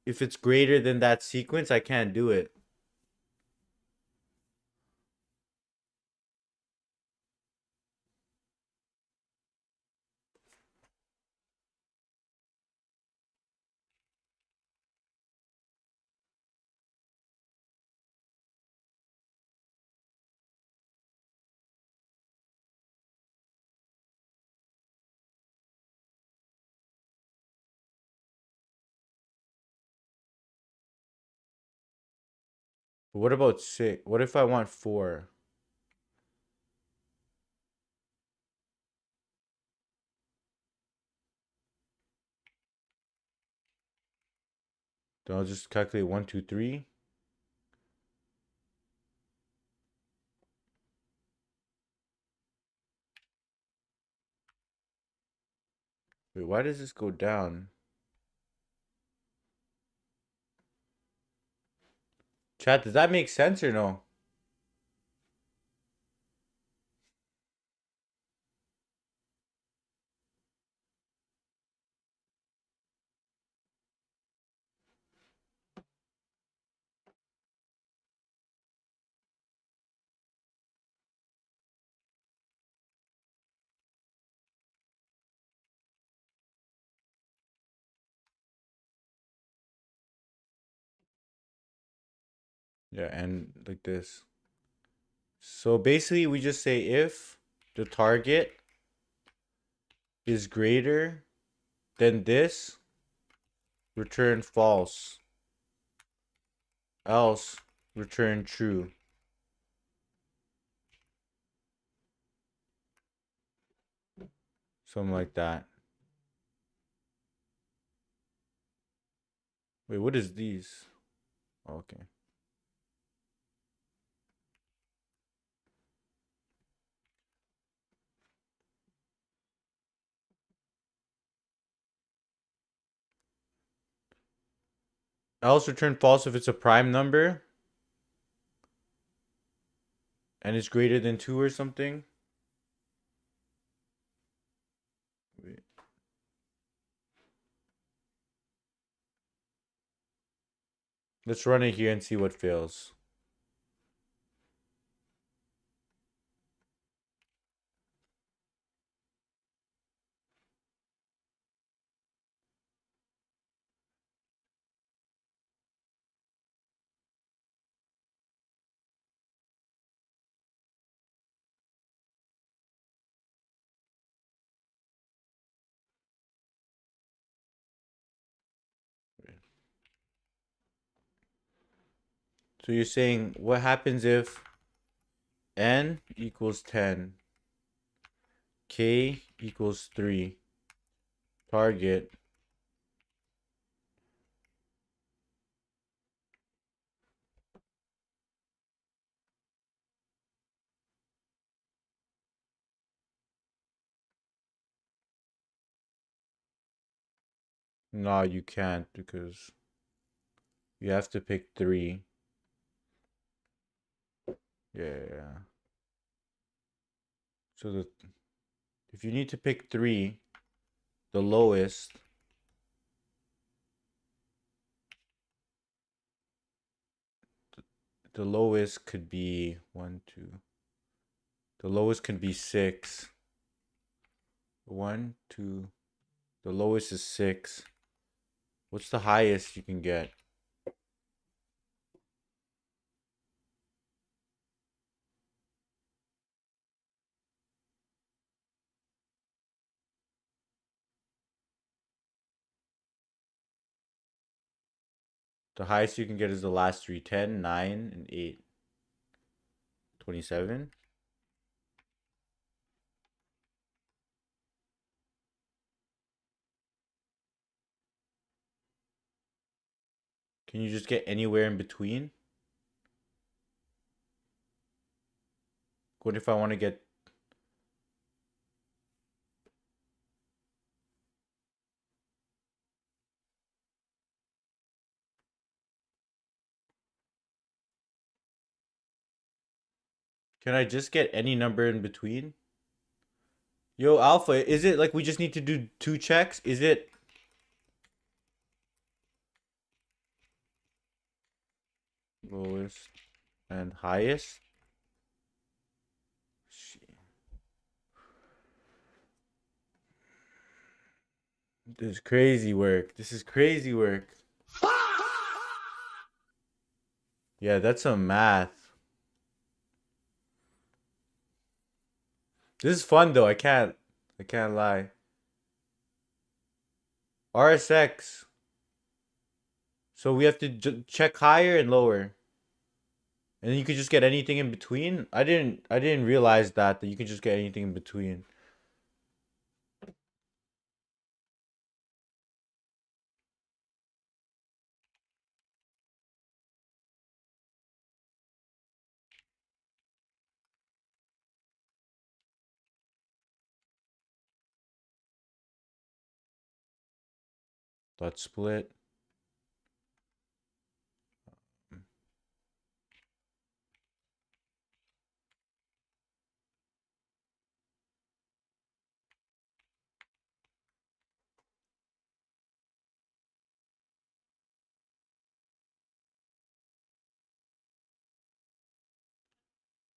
if it's greater than that sequence, I can't do it. But what about 6? What if I want 4? Then I'll just calculate 1, 2, 3. Wait, why does this go down? Chat, does that make sense or no? Yeah, and like this. So basically, we just say if the target is greater than this, return false. Else, return true. Something like that. Wait, what is these? Oh, okay. Else, return false if it's a prime number and it's greater than 2 or something. Wait. Let's run it here and see what fails. So you're saying what happens if n equals 10, k equals 3, target no, you can't because you have to pick 3. Yeah. So if you need to pick 3, the lowest, the lowest could be 1, 2. The lowest could be 6. 1, 2. The lowest is 6. What's the highest you can get? The highest you can get is the last 3, 10, 9, and 8. 27. Can you just get anywhere in between? What if I want to get... Can I just get any number in between? Yo, Alpha, is it like we just need to do 2 checks? Is it... Lowest and highest? Shit. This is crazy work. This is crazy work. Yeah, that's some math. This is fun though. I can't lie. RSX. So we have to check higher and lower. And then you could just get anything in between. I didn't realize that you could just get anything in between. Dot split.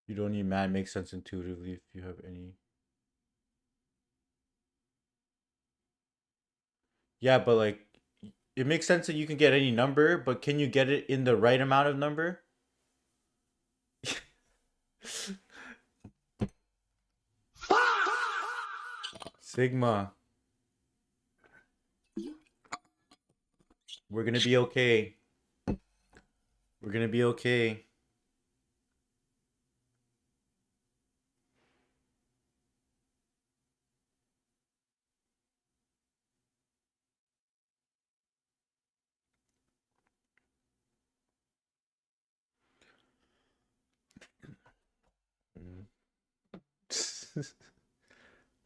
You don't need math. Makes sense intuitively if you have any. Yeah, but like it makes sense that you can get any number, but can you get it in the right amount of number? Sigma. We're gonna be okay. We're gonna be okay.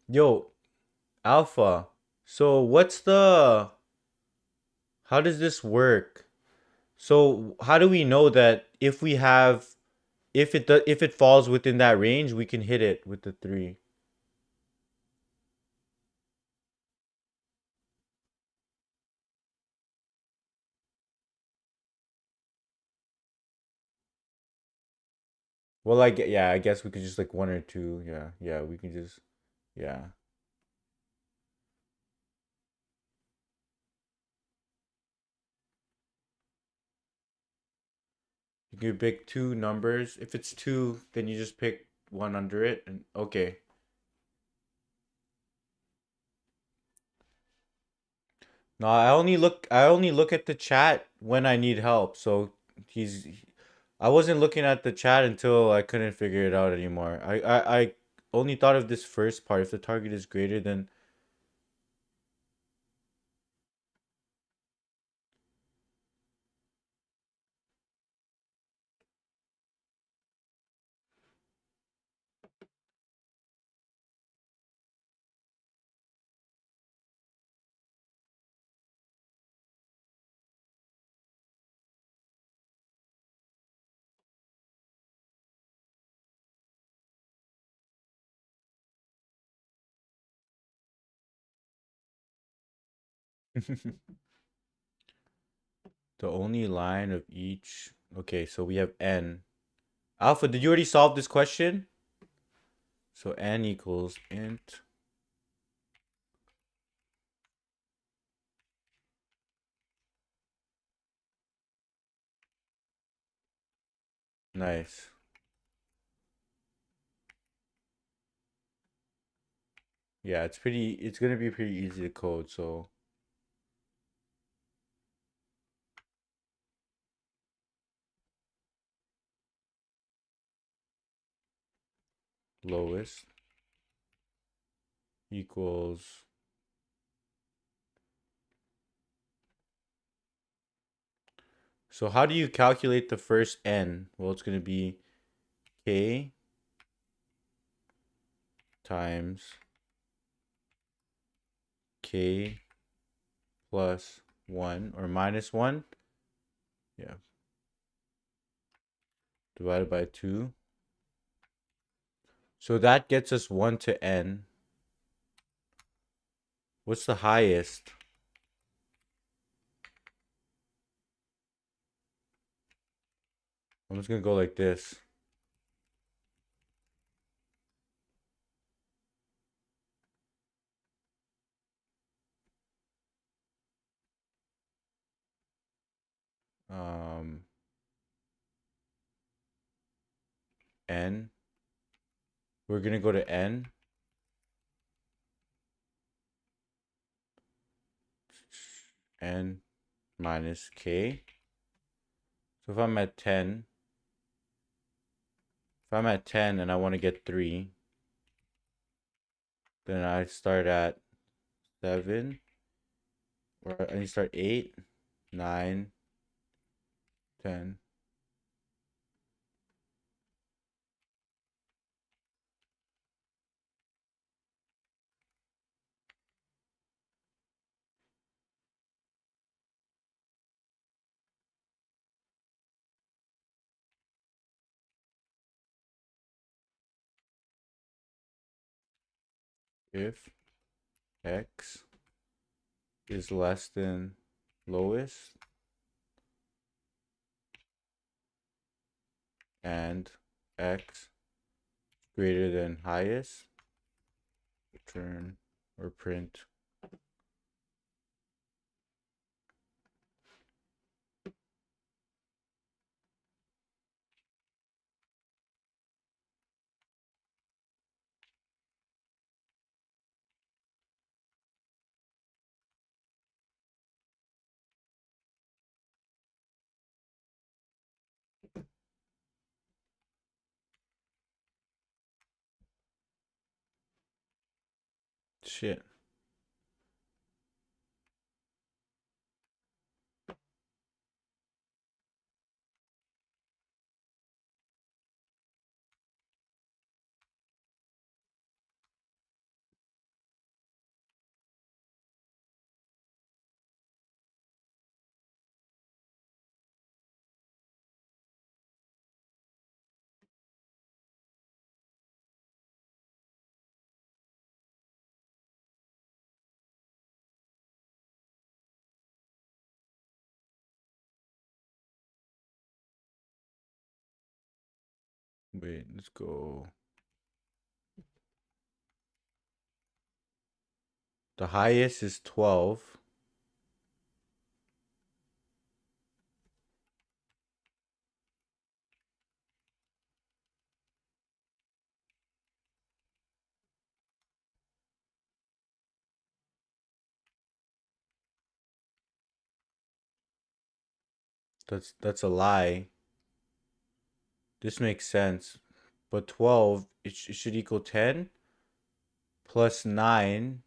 Yo, Alpha. So what's the... How does this work? So how do we know that if we have... if it falls within that range, we can hit it with the 3? Well, yeah, I guess we could just like 1 or 2. Yeah, yeah, we can just... Yeah. You can pick 2 numbers. If it's 2, then you just pick one under it and okay. No, I only look at the chat when I need help. So he's I wasn't looking at the chat until I couldn't figure it out anymore. I only thought of this first part. If the target is greater than... The only line of each. Okay, so we have n. Alpha, did you already solve this question? So n equals int. Nice. Yeah, it's gonna be pretty easy to code, so lowest equals... So how do you calculate the first n? Well, it's going to be k times k plus 1 or minus 1. Yeah. Divided by 2. So that gets us 1 to n. What's the highest? I'm just going to go like this. Um, n. We're going to go to n. N minus k. So if I'm at 10, and I want to get 3, then I start at 7, or I need to start 8, 9, 10. If x is less than lowest and x greater than highest, return or print shit. Wait, let's go. The highest is 12. That's a lie. This makes sense. But 12, it should equal 10 plus 9.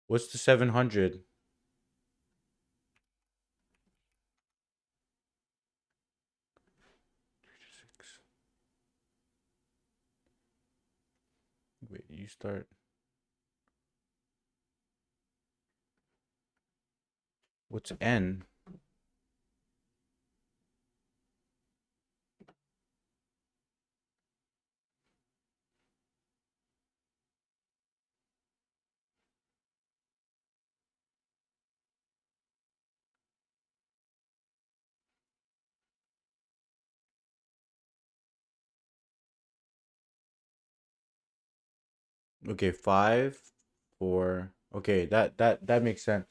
What's the 700? Wait, you start. What's n? Okay, 5, 4. Okay, that makes sense.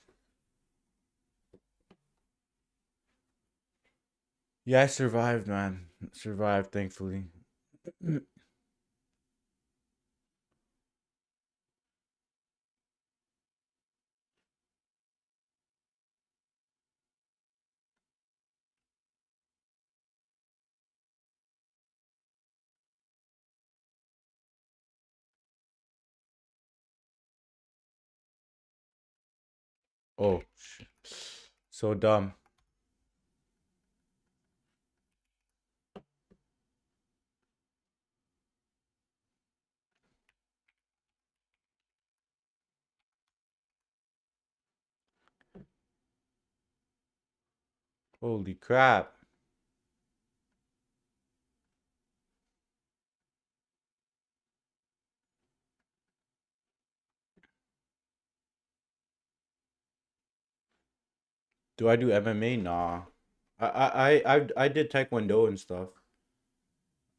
Yeah, I survived, man. Survived, thankfully. Oh, shit. So dumb. Holy crap. Do I do MMA? Nah. I did Taekwondo and stuff.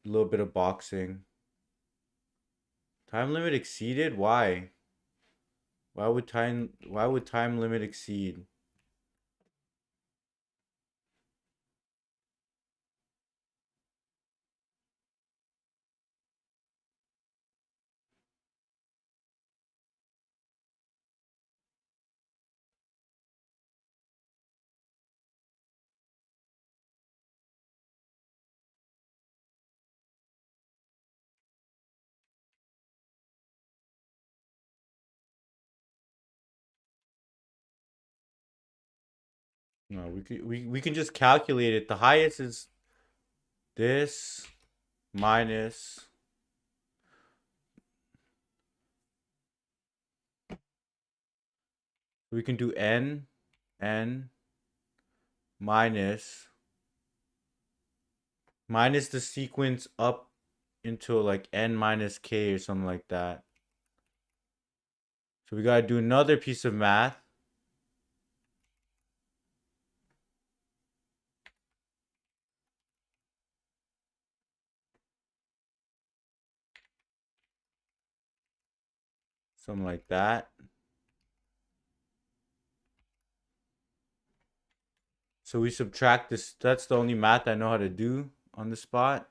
A little bit of boxing. Time limit exceeded? Why? Why would time limit exceed? No, we can just calculate it. The highest is this minus, we can do n minus the sequence up into like n minus k or something like that. So we gotta do another piece of math. Something like that. So we subtract this. That's the only math I know how to do on the spot.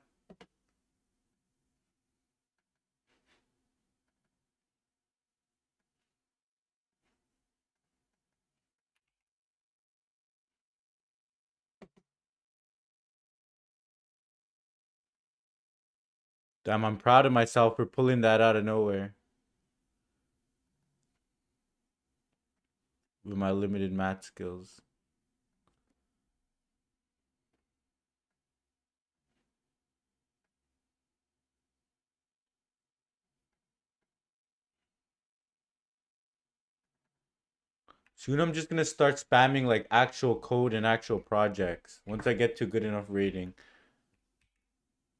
Damn, I'm proud of myself for pulling that out of nowhere with my limited math skills. Soon I'm just gonna start spamming like actual code and actual projects once I get to good enough rating.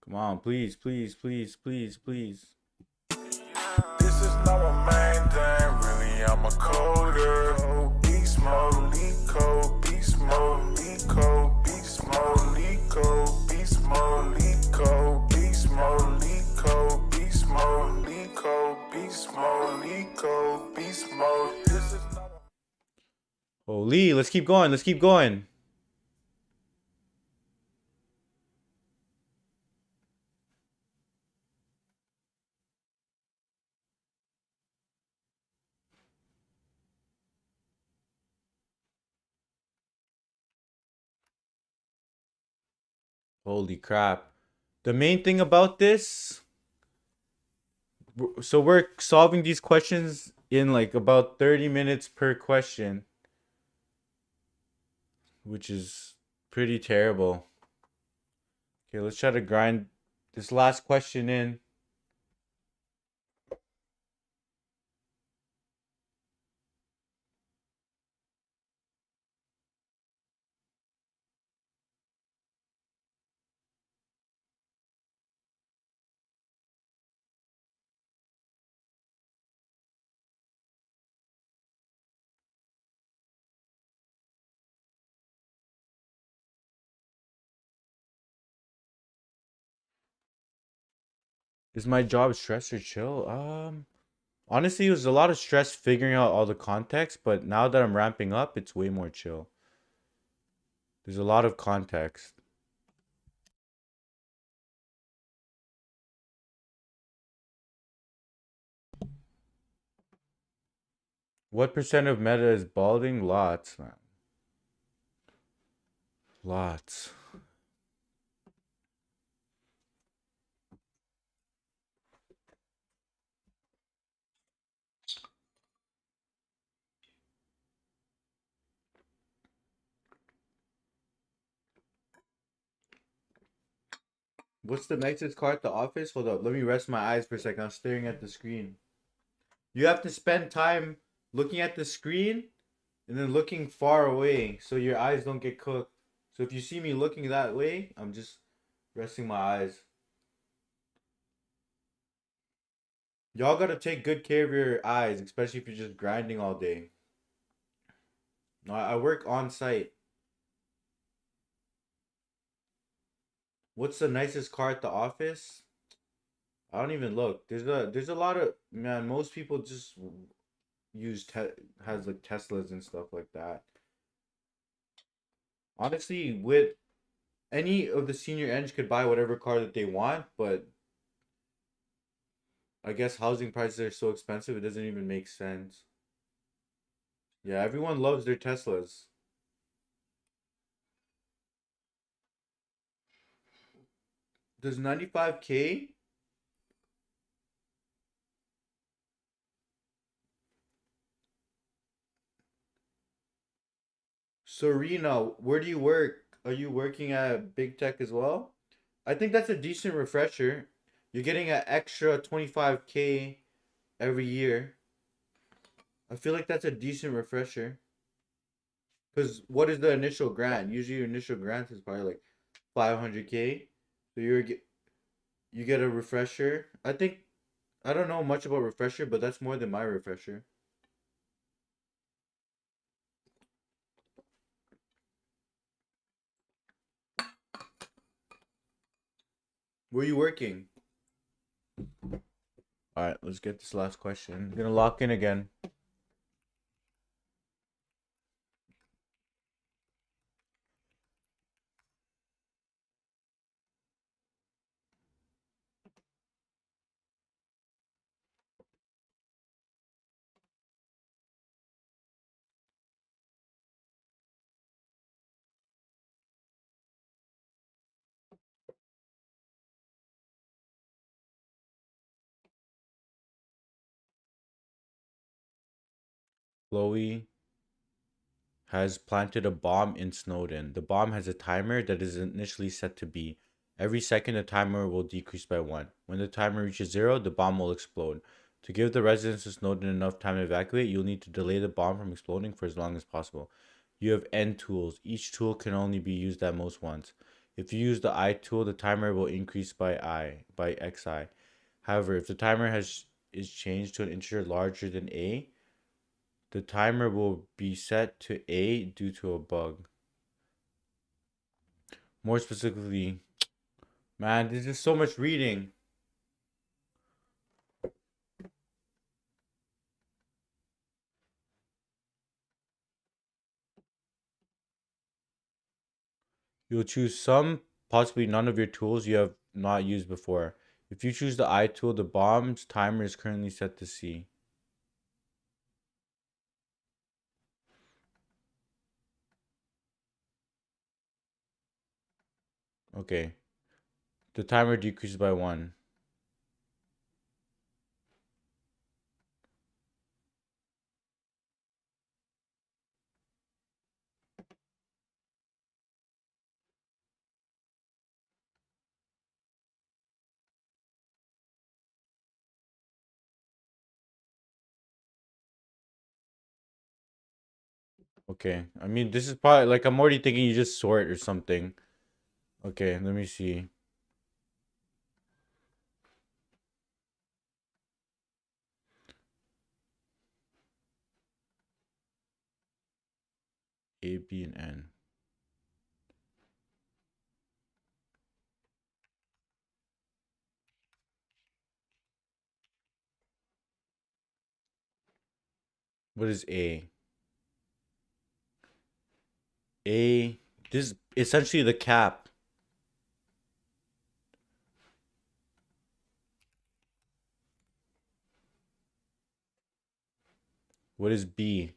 Come on, please, please, please, please, please. This is not my main thing, really, I'm a coder. Beast mode, lead code, beast mode, lead code, beast mode, lead code, beast mode, lead code, beast mode, lead code, beast mode, lead code, beast mode, lead code, beast mode. This is not. Holy, let's keep going, let's keep going. Holy crap. The main thing about this, so we're solving these questions in like about 30 minutes per question, which is pretty terrible. Okay, let's try to grind this last question in. Is my job stress or chill? Honestly, it was a lot of stress figuring out all the context, but now that I'm ramping up, it's way more chill. There's a lot of context. What percent of meta is balding? Lots, man. Lots. What's the nicest car at the office? Hold up. Let me rest my eyes for a second. I'm staring at the screen. You have to spend time looking at the screen and then looking far away so your eyes don't get cooked. So if you see me looking that way, I'm just resting my eyes. Y'all gotta take good care of your eyes, especially if you're just grinding all day. No, I work on site. What's the nicest car at the office? I don't even look. There's a lot of man. Most people just use has like Teslas and stuff like that. Honestly, with any of the senior eng could buy whatever car that they want, but I guess housing prices are so expensive it doesn't even make sense. Yeah, everyone loves their Teslas. Does 95K? Serena, where do you work? Are you working at Big Tech as well? I think that's a decent refresher. You're getting an extra 25K every year. I feel like that's a decent refresher. Because what is the initial grant? Usually your initial grant is probably like 500K. So you get a refresher. I don't know much about refresher, but that's more than my refresher. Where are you working? All right, let's get this last question. I'm gonna lock in again. Chloe has planted a bomb in Snowden. The bomb has a timer that is initially set to B. Every second, the timer will decrease by 1. When the timer reaches 0, the bomb will explode. To give the residents of Snowden enough time to evacuate, you'll need to delay the bomb from exploding for as long as possible. You have N tools. Each tool can only be used at most once. If you use the I tool, the timer will increase by XI. However, if the timer is changed to an integer larger than A, the timer will be set to A due to a bug. More specifically, man, there's just so much reading. You'll choose some, possibly none of your tools you have not used before. If you choose the I tool, the bomb's timer is currently set to C. Okay. The timer decreases by 1. Okay. I mean, this is probably like I'm already thinking you just sort or something. Okay, let me see. A, B, and N. What is A? A. This is essentially the cap. What is B?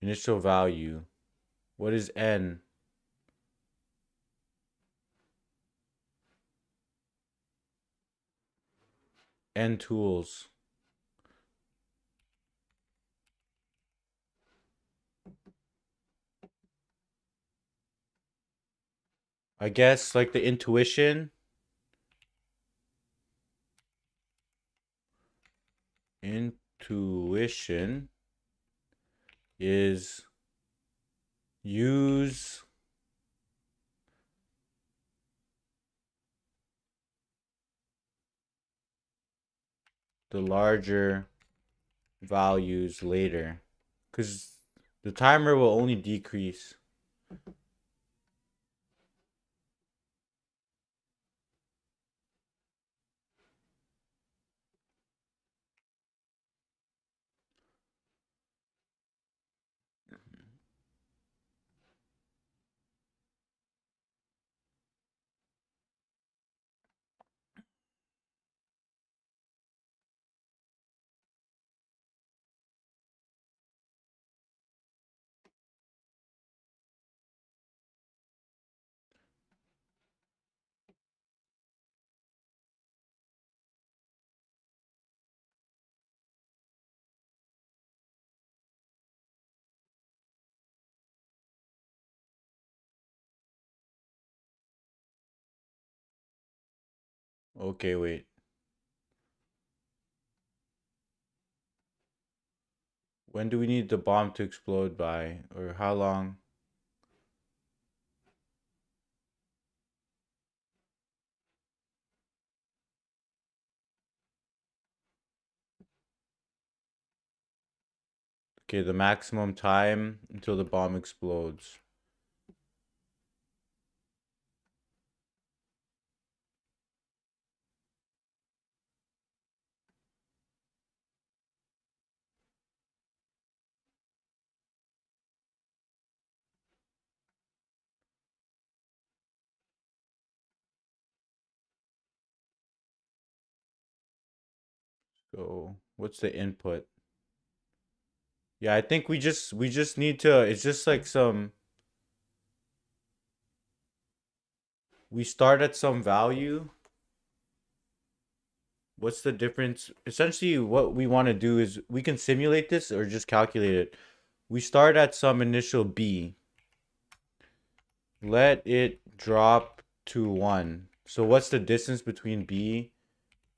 Initial value. What is N? N tools. I guess like the intuition is use the larger values later, because the timer will only decrease. Okay, wait. When do we need the bomb to explode by, or how long? Okay, the maximum time until the bomb explodes. So, what's the input? Yeah, I think we just need to, it's just like some, we start at some value. What's the difference? Essentially, what we want to do is we can simulate this or just calculate it. We start at some initial B. Let it drop to 1. So what's the distance between B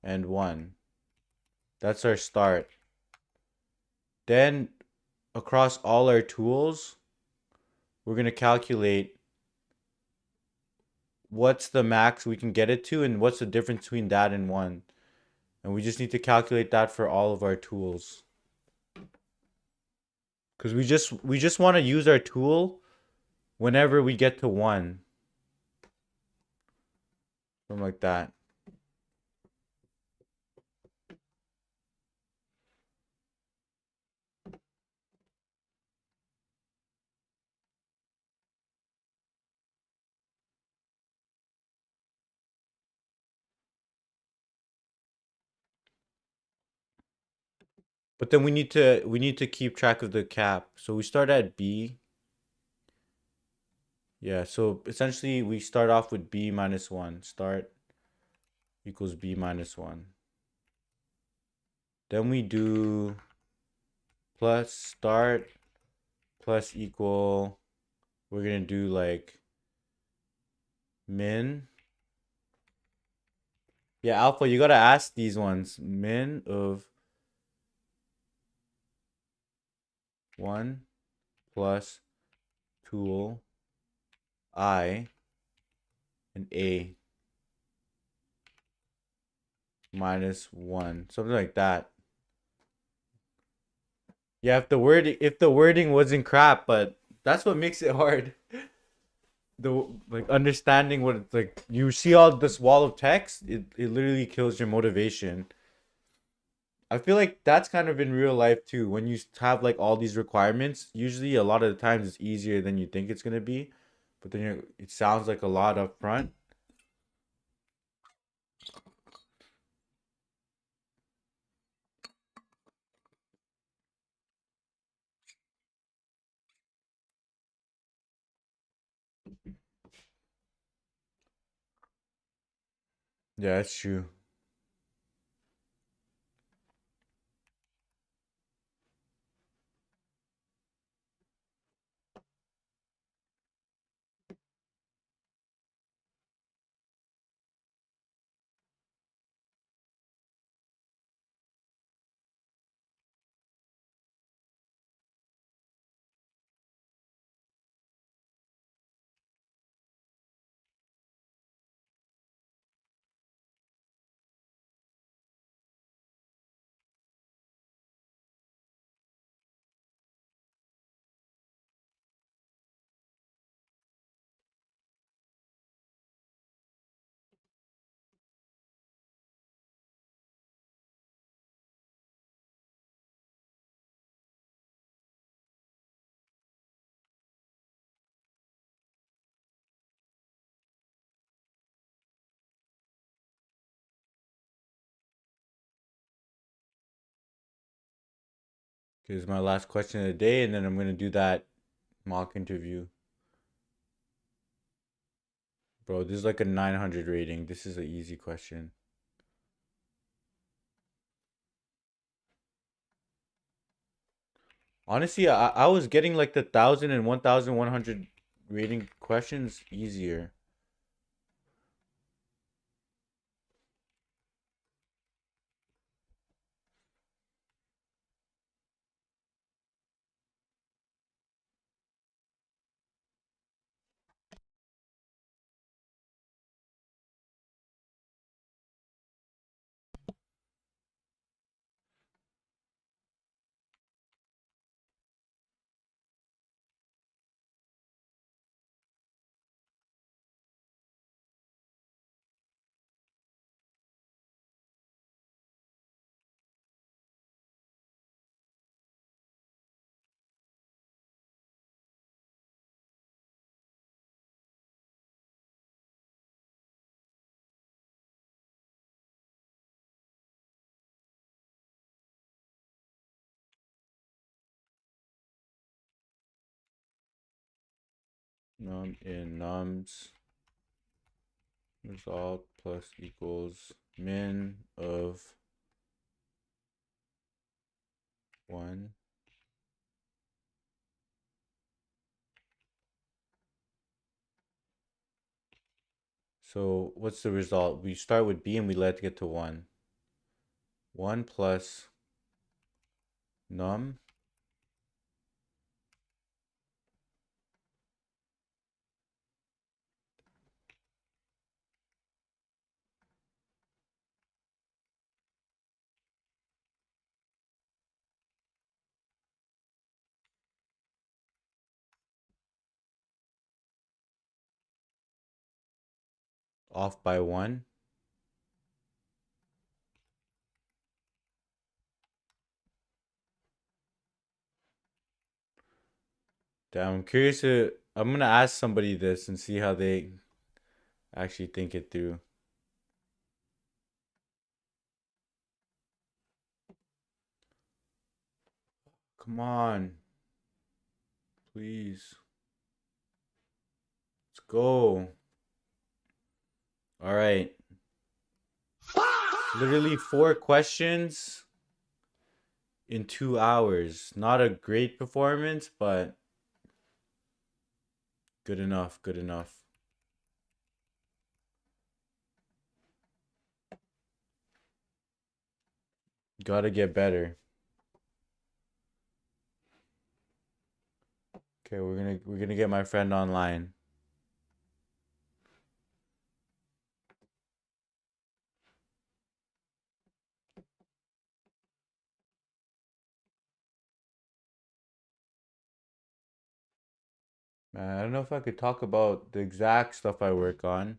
and 1? That's our start. Then across all our tools, we're going to calculate what's the max we can get it to and what's the difference between that and 1. And we just need to calculate that for all of our tools. Cuz we just want to use our tool whenever we get to 1. Something like that. But then we need to keep track of the cap. So we start at B. Yeah, so essentially we start off with B minus 1. Start equals B minus 1. Then we do plus start plus equal. We're going to do like min. Yeah, alpha, you got to ask these ones. Min of 1 plus tool I and A minus 1. Something like that. Yeah, if the wording wasn't crap, but that's what makes it hard. The like understanding what it's like, you see all this wall of text, it literally kills your motivation. I feel like that's kind of in real life too. When you have like all these requirements, usually a lot of the times it's easier than you think it's gonna be, but then it sounds like a lot up front. Yeah, that's true. This is my last question of the day, and then I'm gonna do that mock interview. Bro, this is like a 900 rating. This is an easy question. Honestly, I was getting like the 1,000 and 1,100 rating questions easier. Num in nums result plus equals min of 1. So what's the result? We start with b and we let it get to 1. 1 plus num off by 1. Damn, I'm curious to. I'm gonna ask somebody this and see how they actually think it through. Come on, please. Let's go. All right. Literally 4 questions in 2 hours. Not a great performance, but good enough. Good enough. Gotta get better. Okay, we're gonna get my friend online. Man, I don't know if I could talk about the exact stuff I work on.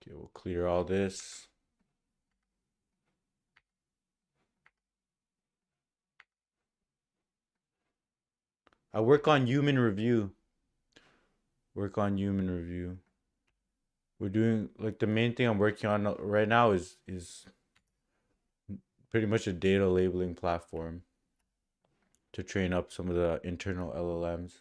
Okay, we'll clear all this. I work on human review. Work on human review. We're doing like the main thing I'm working on right now is pretty much a data labeling platform to train up some of the internal LLMs.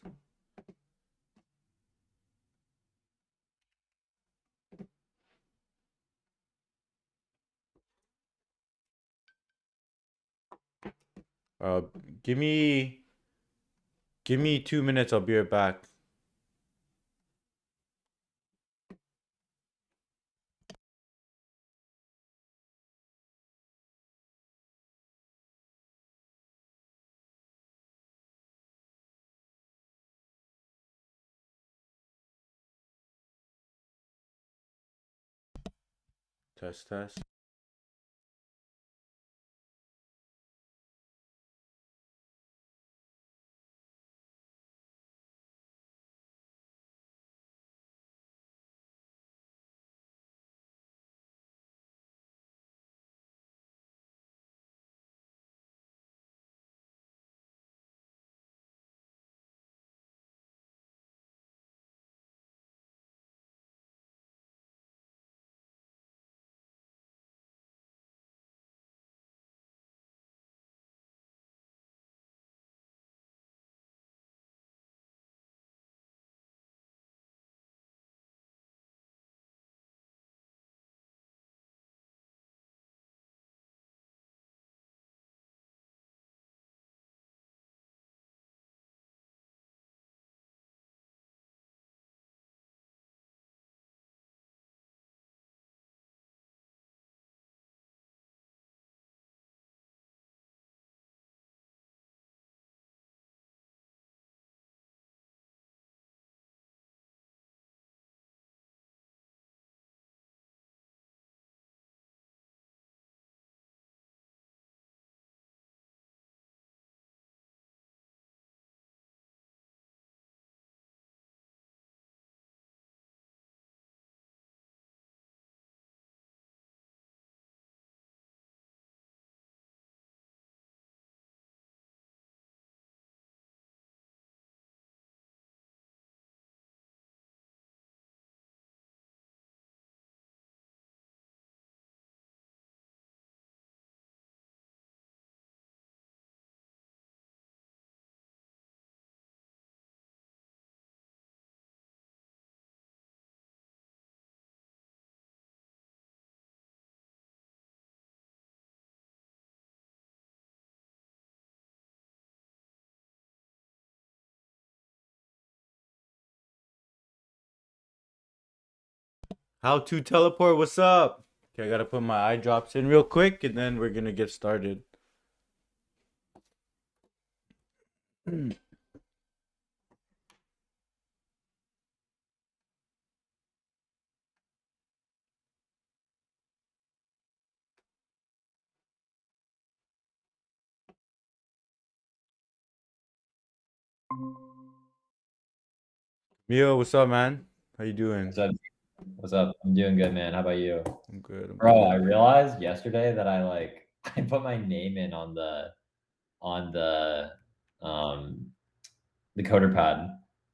Uh, give me give me 2 minutes. I'll be right back. Test test. How to teleport? What's up? Okay, I gotta put my eye drops in real quick, and then we're gonna get started. Mio, what's up, man? How you doing? What's up? What's up? I'm doing good, man. How about you? I'm good. I'm Bro, I good. realized yesterday that I put my name in on the um the coder pad.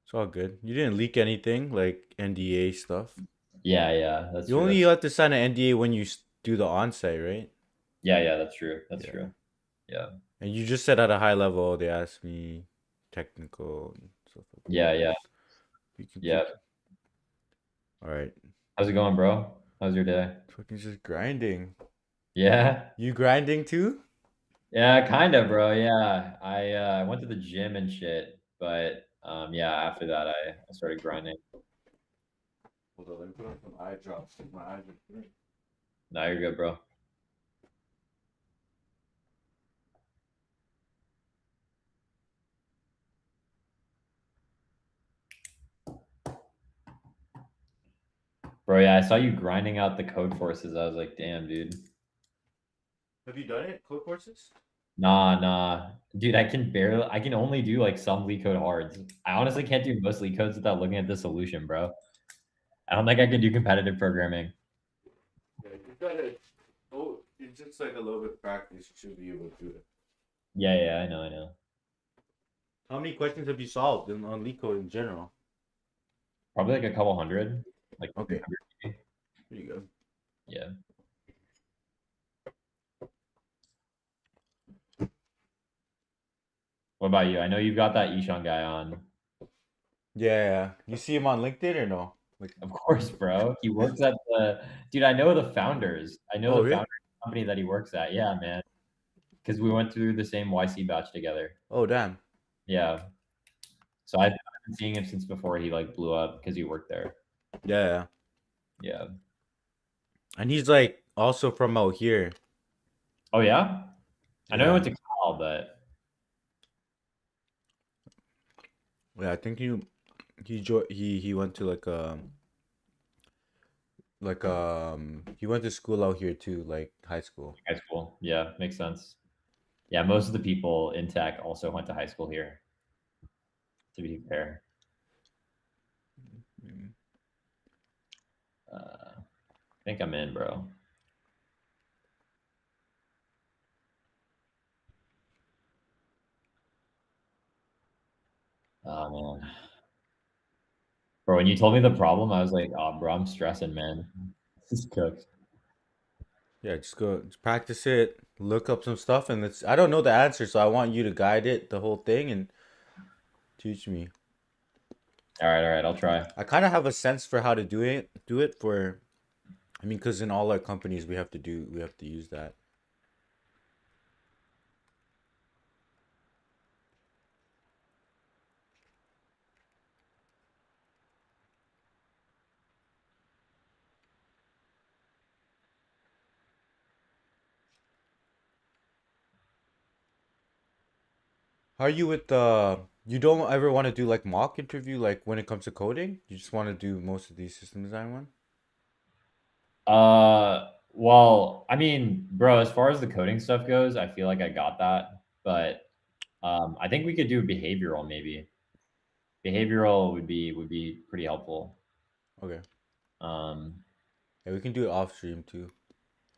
It's all good. You didn't leak anything like NDA stuff. Yeah, yeah, that's You true. only That's have to sign an NDA when you do the onsite, right? yeah, yeah, that's true. That's Yeah. true. Yeah. And you just said at a high level, they asked me technical and stuff like that. Yeah, yeah. You can Yeah. keep. All right. How's it going, bro? How's your day? Fucking just grinding. Yeah. You grinding too? Yeah, kind of, bro. Yeah. I went to the gym and shit, but yeah, after that I started grinding. Hold on, let me put on some eye drops. My eyes are burning. Now you're good, bro. Bro, yeah, I saw you grinding out the Codeforces. I was like, damn, dude. Have you done it? Codeforces? Nah, nah. Dude, I can only do like some leak code hards. I honestly can't do most leak codes without looking at the solution, bro. I don't think I can do competitive programming. Yeah, you gotta. Oh, it's just like a little bit of practice. You should be able to do it. Yeah, yeah, I know, I know. How many questions have you solved on LeetCode in general? Probably like a couple hundred, like Okay, 300 maybe. pretty good. Yeah. What about you? I know you've got that Ishan guy on. Yeah, you see him on LinkedIn or no? Like, Of course, bro. He works at the dude, I know the founders. I know oh the really? founder company that he works at. Yeah, man. Because we went through the same YC batch together. Oh damn. Yeah. So I've been seeing him since before he like blew up because he worked there. Yeah, Yeah. and he's like also from out here. Oh yeah? I know he Yeah, went to Cal, but yeah. I think he went to he went to school out here too, like high school. high school. Yeah, makes sense. Yeah, most of the people in tech also went to high school here, to be fair. Mm. I think I'm in, bro. Oh man. Bro, when you told me the problem, I was like, oh bro, I'm stressing, man. This is cooked. Yeah, just practice it, look up some stuff, and let's. I don't know the answer, so I want you to guide it, the whole thing, and teach me. All right, I'll try. I kind of have a sense for how to do it for. I mean, because in all our companies we have to use that. How are you with the? You don't ever want to do like mock interview, like when it comes to coding. You just want to do most of these system design one. Well, I mean, bro, as far as the coding stuff goes, I feel like I got that, but I think we could do behavioral maybe. Behavioral would be pretty helpful. Okay. Um, Yeah, we can do it off stream too.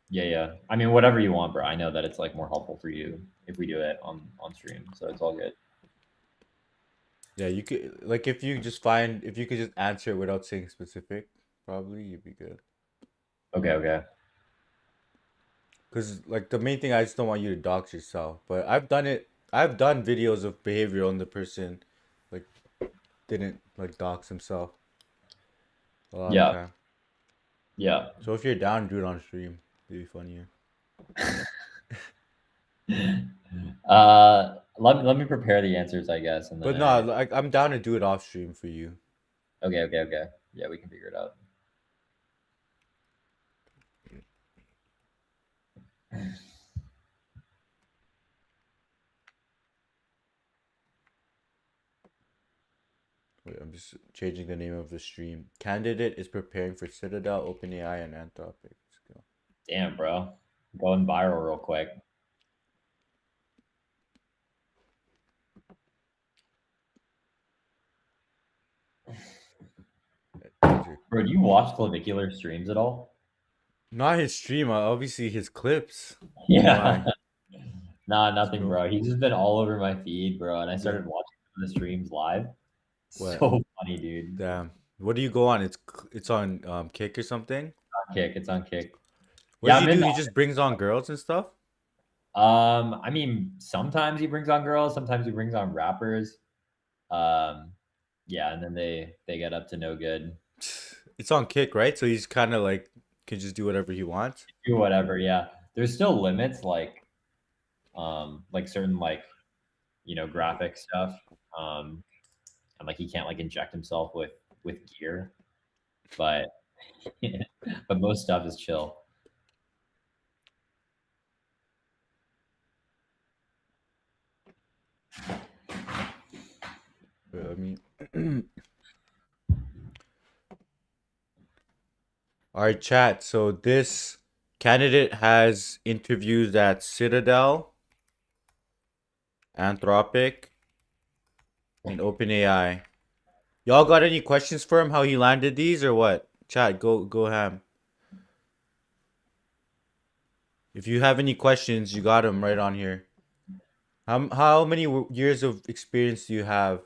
yeah, yeah. I mean, whatever you want, bro. I know that it's like more helpful for you if we do it on stream, so it's all good. Yeah, you could like if you could just answer it without saying specific, probably you'd be good. Okay, okay. Cause like the main thing, I just don't want you to dox yourself. But I've done it. I've done videos of behavioral and the person like didn't like dox himself a lot of the Yeah, time. yeah. So if you're down, do it on stream. It'd be funnier. Let me prepare the answers, I guess, and then But no, I. like I'm down to do it off stream for you. Okay, okay, okay. Yeah, we can figure it out. just changing the name of the stream. Candidate is preparing for Citadel, OpenAI, and Anthropic. Let's go. Damn, bro. Going viral real quick. Bro, do you watch clavicular streams at all? Not his stream, obviously his clips. Yeah. Why? Nah, Let's nothing, go. bro. He's just been all over my feed, bro. And I Yeah. started watching the streams live. What? So funny, dude. Damn. What do you go on? It's on Kick or something. On Kick. It's on Kick. What Yeah, does he I'm do? in. He just brings on girls and stuff. I mean, sometimes he brings on girls, sometimes he brings on rappers. Um, yeah, and then they get up to no good. It's on Kick, right? So he's kind of like can just do whatever he wants. Do whatever, yeah. There's still limits like certain graphic stuff. And like he can't like inject himself with gear. But but most stuff is chill. I mean, all right, chat. So this candidate has interviews at Citadel, Anthropic, and OpenAI. Y'all got any questions for him? How he landed these or what? Chat, go ham. If you have any questions, you got them right on here. How many years of experience do you have?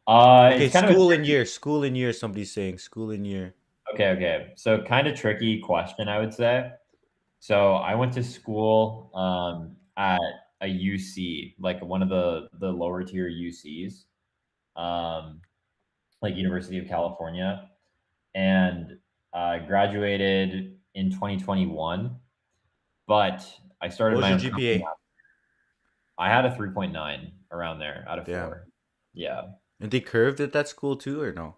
Okay, It's kind of school and year. School and year. Somebody's saying school and year. okay. So kind of tricky question, I would say. So I went to school at a UC, like one of the lower tier UCs, like University of California, and graduated in 2021. But I What started was my your own company. GPA? I had a 3.9 around there out of Damn. 4. Yeah. And they curved at that school too, or no?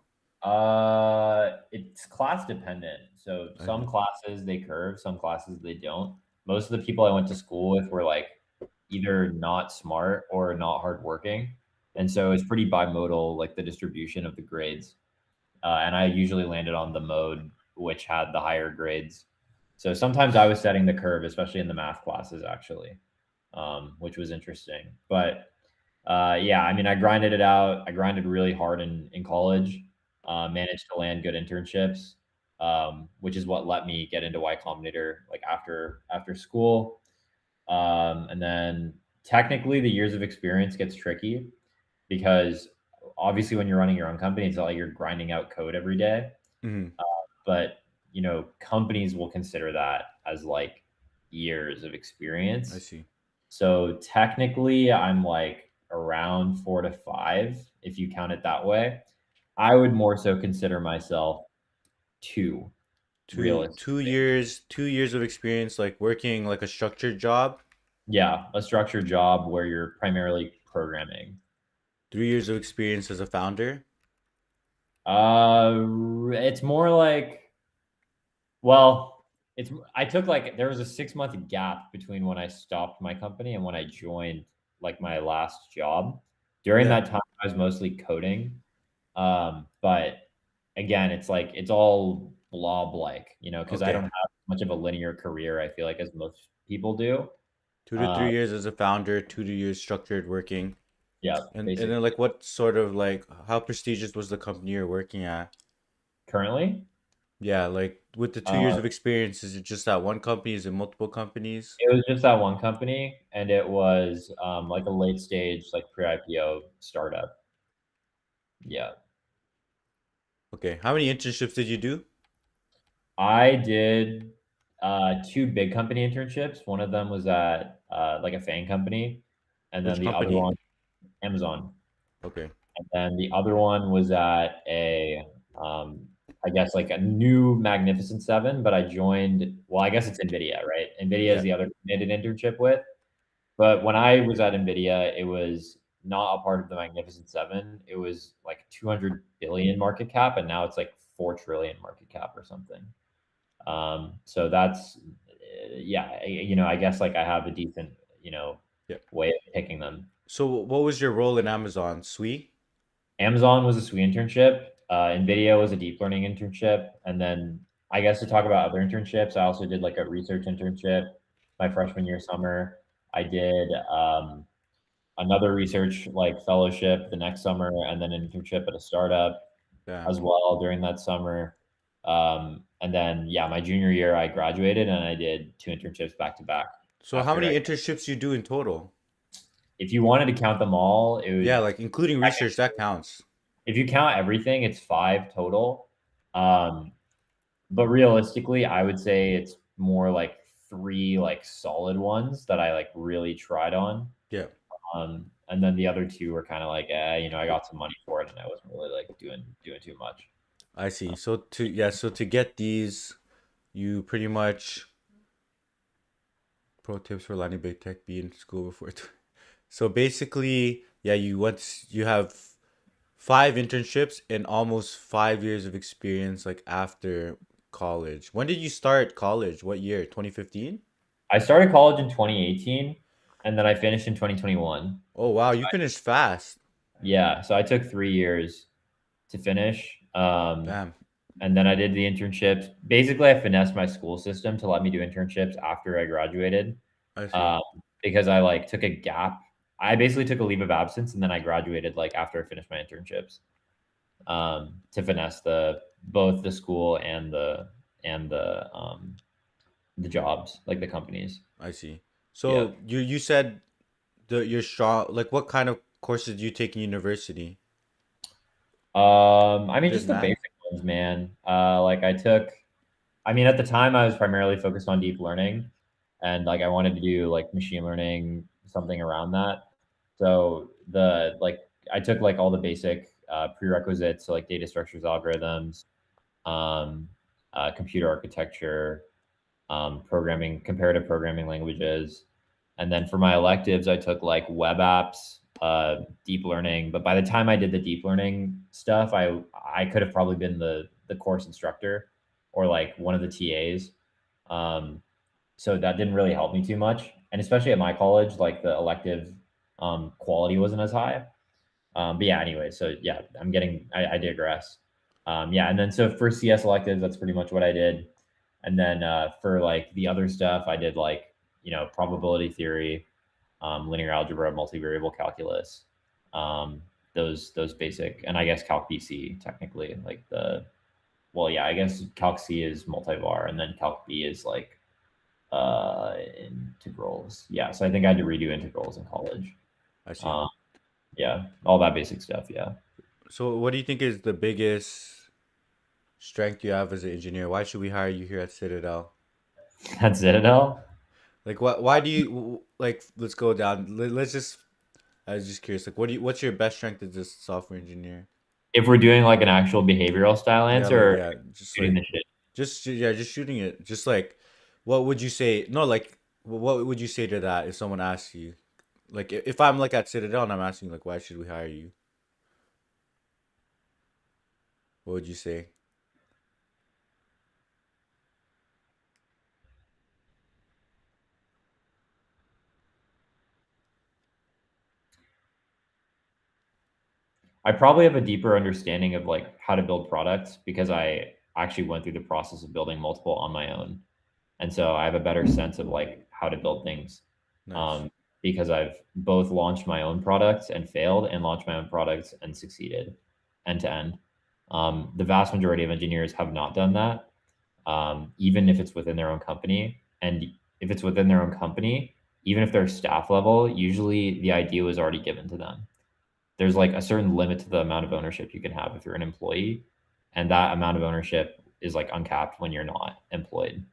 It's class dependent. So some Okay. classes they curve, some classes they don't. Most of the people I went to school with were like either not smart or not hardworking, and so it's pretty bimodal, like the distribution of the grades. And I usually landed on the mode which had the higher grades. So sometimes I was setting the curve, especially in the math classes, actually, which was interesting. But yeah, I mean, I grinded it out. I grinded really hard in college. Managed to land good internships, which is what let me get into Y Combinator like after school. And then technically, the years of experience gets tricky because obviously, when you're running your own company, it's not like you're grinding out code every day. Mm-hmm. But companies will consider that as like years of I experience. see. So technically, I'm like around 4 to 5 if you count it that way. I would more so consider myself 2, Two realistically. years, 2 years of experience, like working like a structured job. Yeah, a structured job where you're primarily programming. 3 years of experience as a founder. It's more like, well, I took like there was a 6 month gap between when I stopped my company and when I joined like my last job. During Yeah. that time, I was mostly coding. But again, it's like it's all blob like, because I don't Okay. have much of a linear career, I feel like, as most people do. 2 to 3 years as a founder, 2 years structured working. Yeah, And then basically. like what sort of like how prestigious was the company you're working at? Currently, Yeah, like with the 2 years uh, of experience, is it just that one company? Is it multiple companies? it was just that one company, and it was like a late stage, like pre-IPO startup. Yeah. Okay. How many internships did you do? I did 2 big company internships. One of them was at like a FANG company, and then Which the other company? one, Amazon. Okay. And then the other one was at um, I guess like a new Magnificent Seven, but I joined, well, I guess it's NVIDIA, right? NVIDIA is Yeah. the other company I did an internship with. But when I was at NVIDIA, it was not a part of the Magnificent Seven. It was like 200 billion market cap, and now it's like 4 trillion market cap or something. So that's, yeah, I guess like I have a decent, Yeah. way of picking them. So what was your role in Amazon? Sui? Amazon was a SWE internship. NVIDIA was a deep learning internship. And then I guess to talk about other internships, I also did like a research internship my freshman year summer. I did another research like fellowship the next summer, and then an internship at a startup Damn. as well during that summer. And then yeah, my junior year I graduated and I did two internships back to back So how after many I. internships you do in total? If you wanted to count them all, it Yeah, would. like including research, that counts. If you count everything, it's five total. Um, but realistically, I would say it's more like three like solid ones that I like really tried on. Yeah, And then the other two were kind of like, I got some money for it, and I wasn't really like doing too much. I see. So to get these, you pretty much pro tips for landing big tech. Be in school before. So basically, yeah, you have 5 internships and almost 5 years of experience like after college. When did you start college? What year? 2015? I started college in 2018, and then I finished in 2021. Oh wow, you finished fast. Yeah, so I took 3 years to finish. Damn. And then I did the internships. Basically, I finessed my school system to let me do internships after I graduated, I see. um, because I like took a gap. I basically took a leave of absence, and then I graduated like after I finished my internships, to finesse the both the school and the jobs, like the companies. I see. Yeah. So you said you're strong. Like what kind of courses do you take in university? I mean, Just just the math? basic ones, man. Like I took I mean, at the time, I was primarily focused on deep learning, and like I wanted to do like machine learning, something around that. So the like I took like all the basic prerequisites, so like data structures, algorithms, um, computer architecture, programming, comparative programming languages. And then for my electives, I took like web apps, deep learning. But by the time I did the deep learning stuff, I could have probably been the course instructor or like one of the TAs. Um, so that didn't really help me too much. And especially at my college, like the elective quality wasn't as high. But yeah, anyway, so yeah, I digress. Yeah, and then so for CS electives, that's pretty much what I did. And then for like the other stuff, I did like, probability theory, linear algebra, multivariable calculus, those basic, and I guess Calc BC technically, like well, yeah, I guess Calc C is multivar, and then Calc B is like integrals. Yeah, so I think I had to redo integrals in college. I see. Um, yeah, all that basic stuff. Yeah. So what do you think is the biggest strength you have as an engineer? Why should we hire you here at Citadel? At Citadel, Like what? Why do you like? Let's go down. Let's just. I was just curious. Like, what's your best strength as a software engineer? if we're doing like an actual behavioral style Yeah, answer, like or yeah, just shooting like the shit. just shooting it. Just like, what would you say? No, like, what would you say to that if someone asks you? Like, if I'm like at Citadel and I'm asking like, why should we hire you? What would you say? I probably have a deeper understanding of like how to build products because I actually went through the process of building multiple on my own. And so I have a better sense of like how to build things. Nice. Um, because I've both launched my own products and failed and launched my own products and succeeded end to end. The vast majority of engineers have not done that, even if it's within their own company. And if it's within their own company, even if they're staff level, usually the idea was already given to them. There's like a certain limit to the amount of ownership you can have if you're an employee, and that amount of ownership is like uncapped when you're not employed.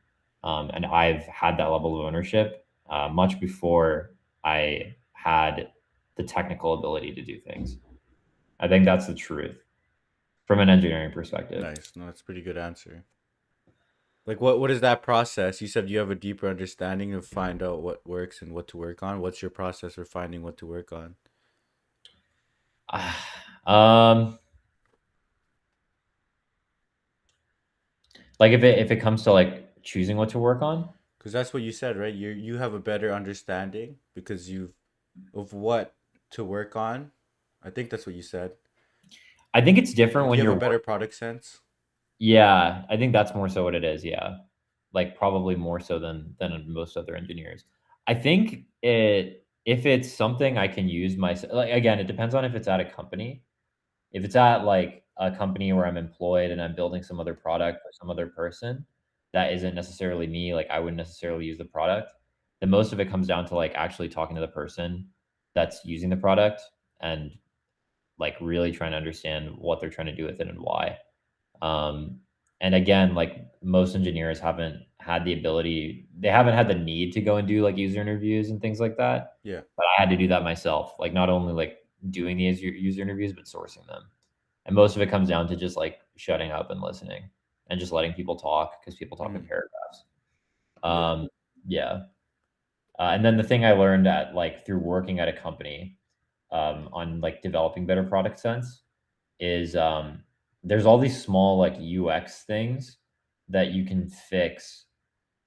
And I've had that level of ownership much before I had the technical ability to do things. I think that's the truth from an engineering perspective. Nice. No, that's a pretty good answer. Like, what is that process? You said you have a deeper understanding of find out what works and what to work on. What's your process for finding what to work on? um, like if it comes to like choosing what to work on, Because that's what you said, right? You have a better understanding because you've of what to work on. I think that's what you said. I think it's different Like, do when you have a you're better product sense? Yeah, I think that's more so what it is, yeah. Like, probably more so than most other engineers. I think if it's something I can use like, again, it depends on if it's at a company. If it's at, like, a company where I'm employed and I'm building some other product for some other person that isn't necessarily me, like, I wouldn't necessarily use the product, then most of it comes down to, like, actually talking to the person that's using the product and, like, really trying to understand what they're trying to do with it and why. Um, and again, like most engineers they haven't had the need to go and do like user interviews and things like that. Yeah. But I had to do that myself, like not only like doing the user interviews, but sourcing them. And most of it comes down to just like shutting up and listening and just letting people talk because people talk in Mm, paragraphs. yeah. Um, yeah. And then the thing I learned at like through working at a company on like developing better product sense is there's all these small like UX things that you can fix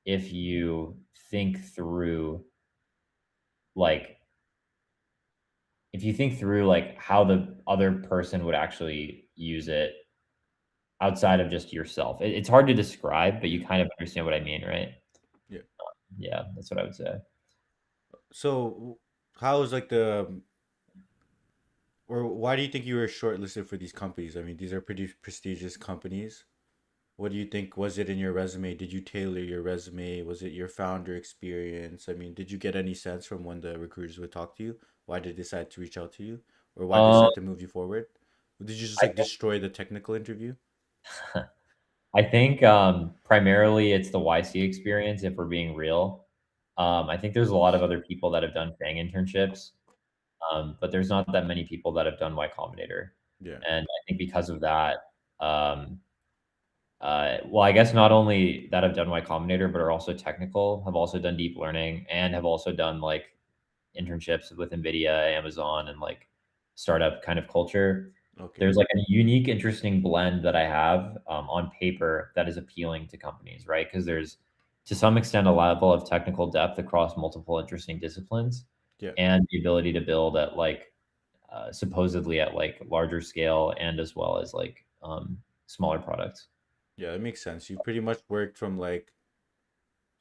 if you think through like like how the other person would actually use it outside of just yourself. It's hard to describe, but you kind of understand what I mean, right? Yeah. Yeah, that's what I would say. So, how is like the or why do you think you were shortlisted for these companies? I mean, these are pretty prestigious companies. What do you think? Was it in your resume? Did you tailor your resume? Was it your founder experience? I mean, did you get any sense from when the recruiters would talk to you? Why they decide to reach out to you? Or why they Um, decide to move you forward? Or did you just I like destroy the technical interview? I think primarily it's the YC experience, if we're being real. I think there's a lot of other people that have done FANG internships, but there's not that many people that have done Y Combinator. Yeah. And I think because of that, um, well, I guess not only that have done Y Combinator, but are also technical, have also done deep learning, and have also done like internships with NVIDIA, Amazon, and like startup kind of culture. Okay. There's like a unique, interesting blend that I have on paper that is appealing to companies, right? Because there's to some extent a level of technical depth across multiple interesting disciplines Yeah. and the ability to build at like supposedly at like larger scale and as well as like smaller products. Yeah, that makes sense. You pretty much worked from like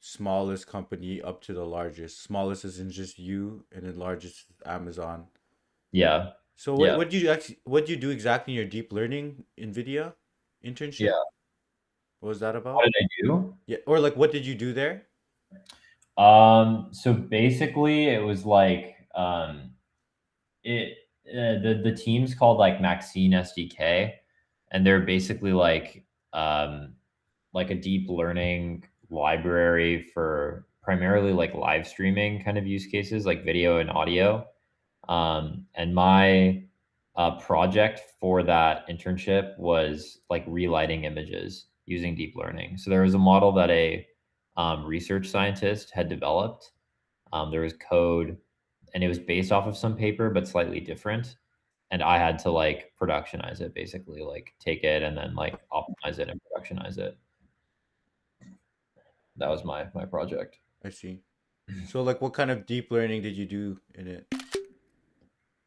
smallest company up to the largest. Smallest isn't just you, and then largest is Amazon. Yeah. So Yeah. what do you do exactly in your deep learning NVIDIA Yeah. internship? What was that What about? did I do? Yeah, or like what did you do there? So basically it was like it the team's called like Maxine SDK, and they're basically like a deep learning library for primarily like live streaming kind of use cases, like video and audio. And my project for that internship was like relighting images using deep learning. So there was a model that a research scientist had developed. There was code, and it was based off of some paper, but slightly different. And I had to like productionize it, basically, like take it and then like optimize it and productionize it. That was my project. I see. So like what kind of deep learning did you do in it?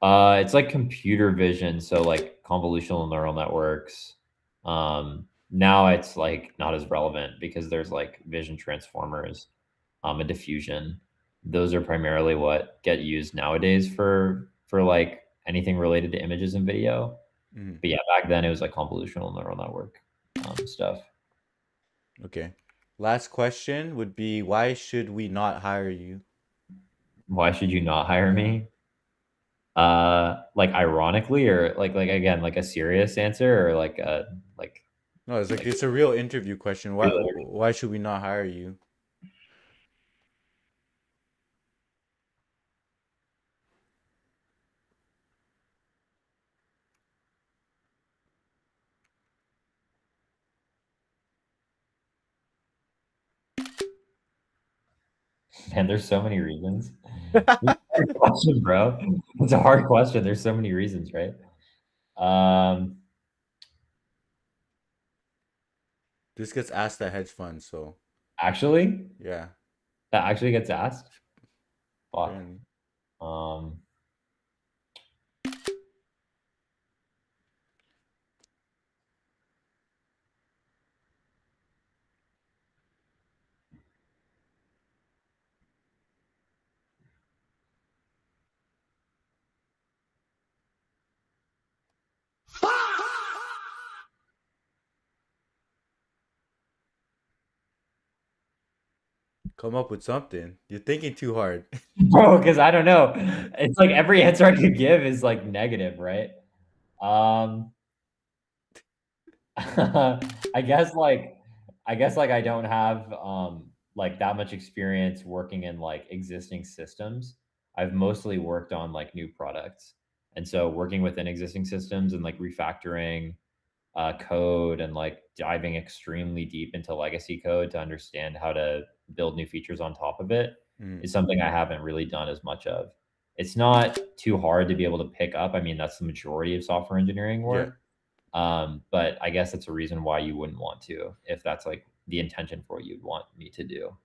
It's like computer vision, so like convolutional neural networks. Now it's like not as relevant because there's like vision transformers, and diffusion. Those are primarily what get used nowadays for like anything related to images and video. Mhm. But yeah, back then it was like convolutional neural network stuff. Okay. Last question would be why should we not hire you? Why should you not hire Yeah. me? Like ironically, or like again, like a serious answer, or like a No, it's like like it's a real interview question. really. Why should we not hire you? Man, there's so many reasons. It's a hard question, bro. It's a hard question. There's so many reasons, right? Um, This gets asked at hedge funds, so actually, yeah, that actually gets asked. Fuck. apparently. Um, Come up with something. You're thinking too hard. Bro, because I don't know. It's like every answer I could give is like negative, right? Um, I guess like I don't have like that much experience working in like existing systems. I've mostly worked on like new products. And so working within existing systems and like refactoring code and like diving extremely deep into legacy code to understand how to build new features on top of it Mm, is something I haven't really done as much of. It's not too hard to be able to pick up. I mean, that's the majority of software engineering yeah. work. But I guess that's a reason why you wouldn't want to, if that's like the intention for what you'd want me to do.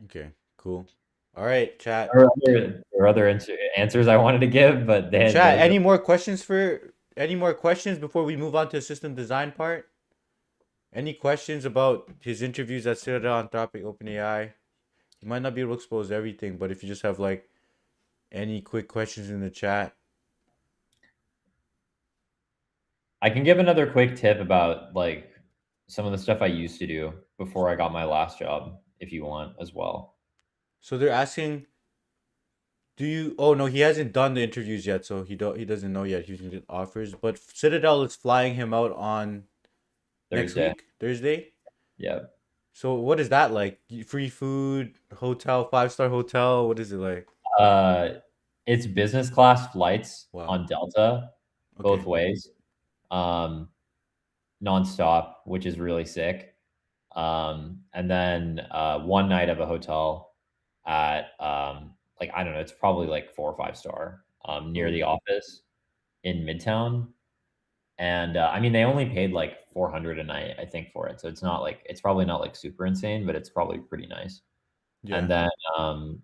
Okay. Cool. All right, chat. There are other answers I wanted to give, but Chat. those are. Any more questions before we move on to the system design part? Any questions about his interviews at Citadel, Anthropic, OpenAI? You might not be able to expose everything, but if you just have like any quick questions in the chat. I can give another quick tip about like some of the stuff I used to do before I got my last job, if you want as well. So they're asking, do you? Oh no, he hasn't done the interviews yet, so he doesn't know yet. He's gonna get offers, but Citadel is flying him out on next Thursday. week, Thursday. Yeah. So what is that like? Free food, hotel, 5-star hotel. What is it like? Uh, it's business class flights Wow. on Delta both Okay. ways, um, nonstop, which is really sick. And then one night of a hotel at like I don't know, it's probably like 4 or 5 star near the Ooh. office in Midtown. And I mean, they only paid like 400 a night, I think, for it. So it's not like it's probably not like super insane, but it's probably pretty nice. And Yeah. then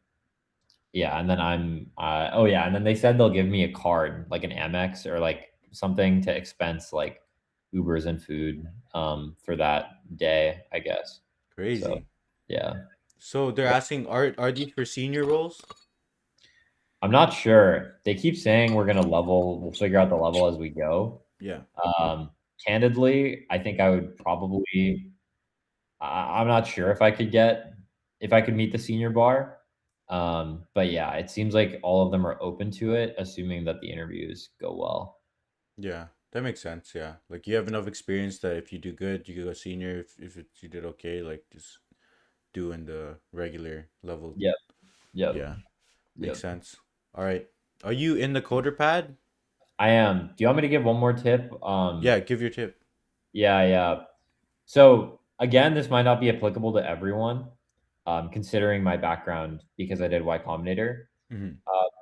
yeah, and then I'm oh yeah, and then they said they'll give me a card, like an Amex or like something to expense like Ubers and food for that day, I guess. So Crazy. yeah. So they're asking, are these for senior roles? I'm not sure. They keep saying we'll figure out the level as we go. Yeah. Um, Candidly, I think I would probably I'm not sure if I could meet the senior bar. But yeah, it seems like all of them are open to it, assuming that the interviews go well. Yeah. That makes sense. Yeah. Like you have enough experience that if you do good, you could go senior. You did okay, like just doing the regular level. Yep, yep, Yeah. Makes yep. sense. All right. Are you in the coder pad? I am. Do you want me to give one more tip? Yeah, give your tip. Yeah, yeah. So again, this might not be applicable to everyone, considering my background because I did Y Combinator. Hmm.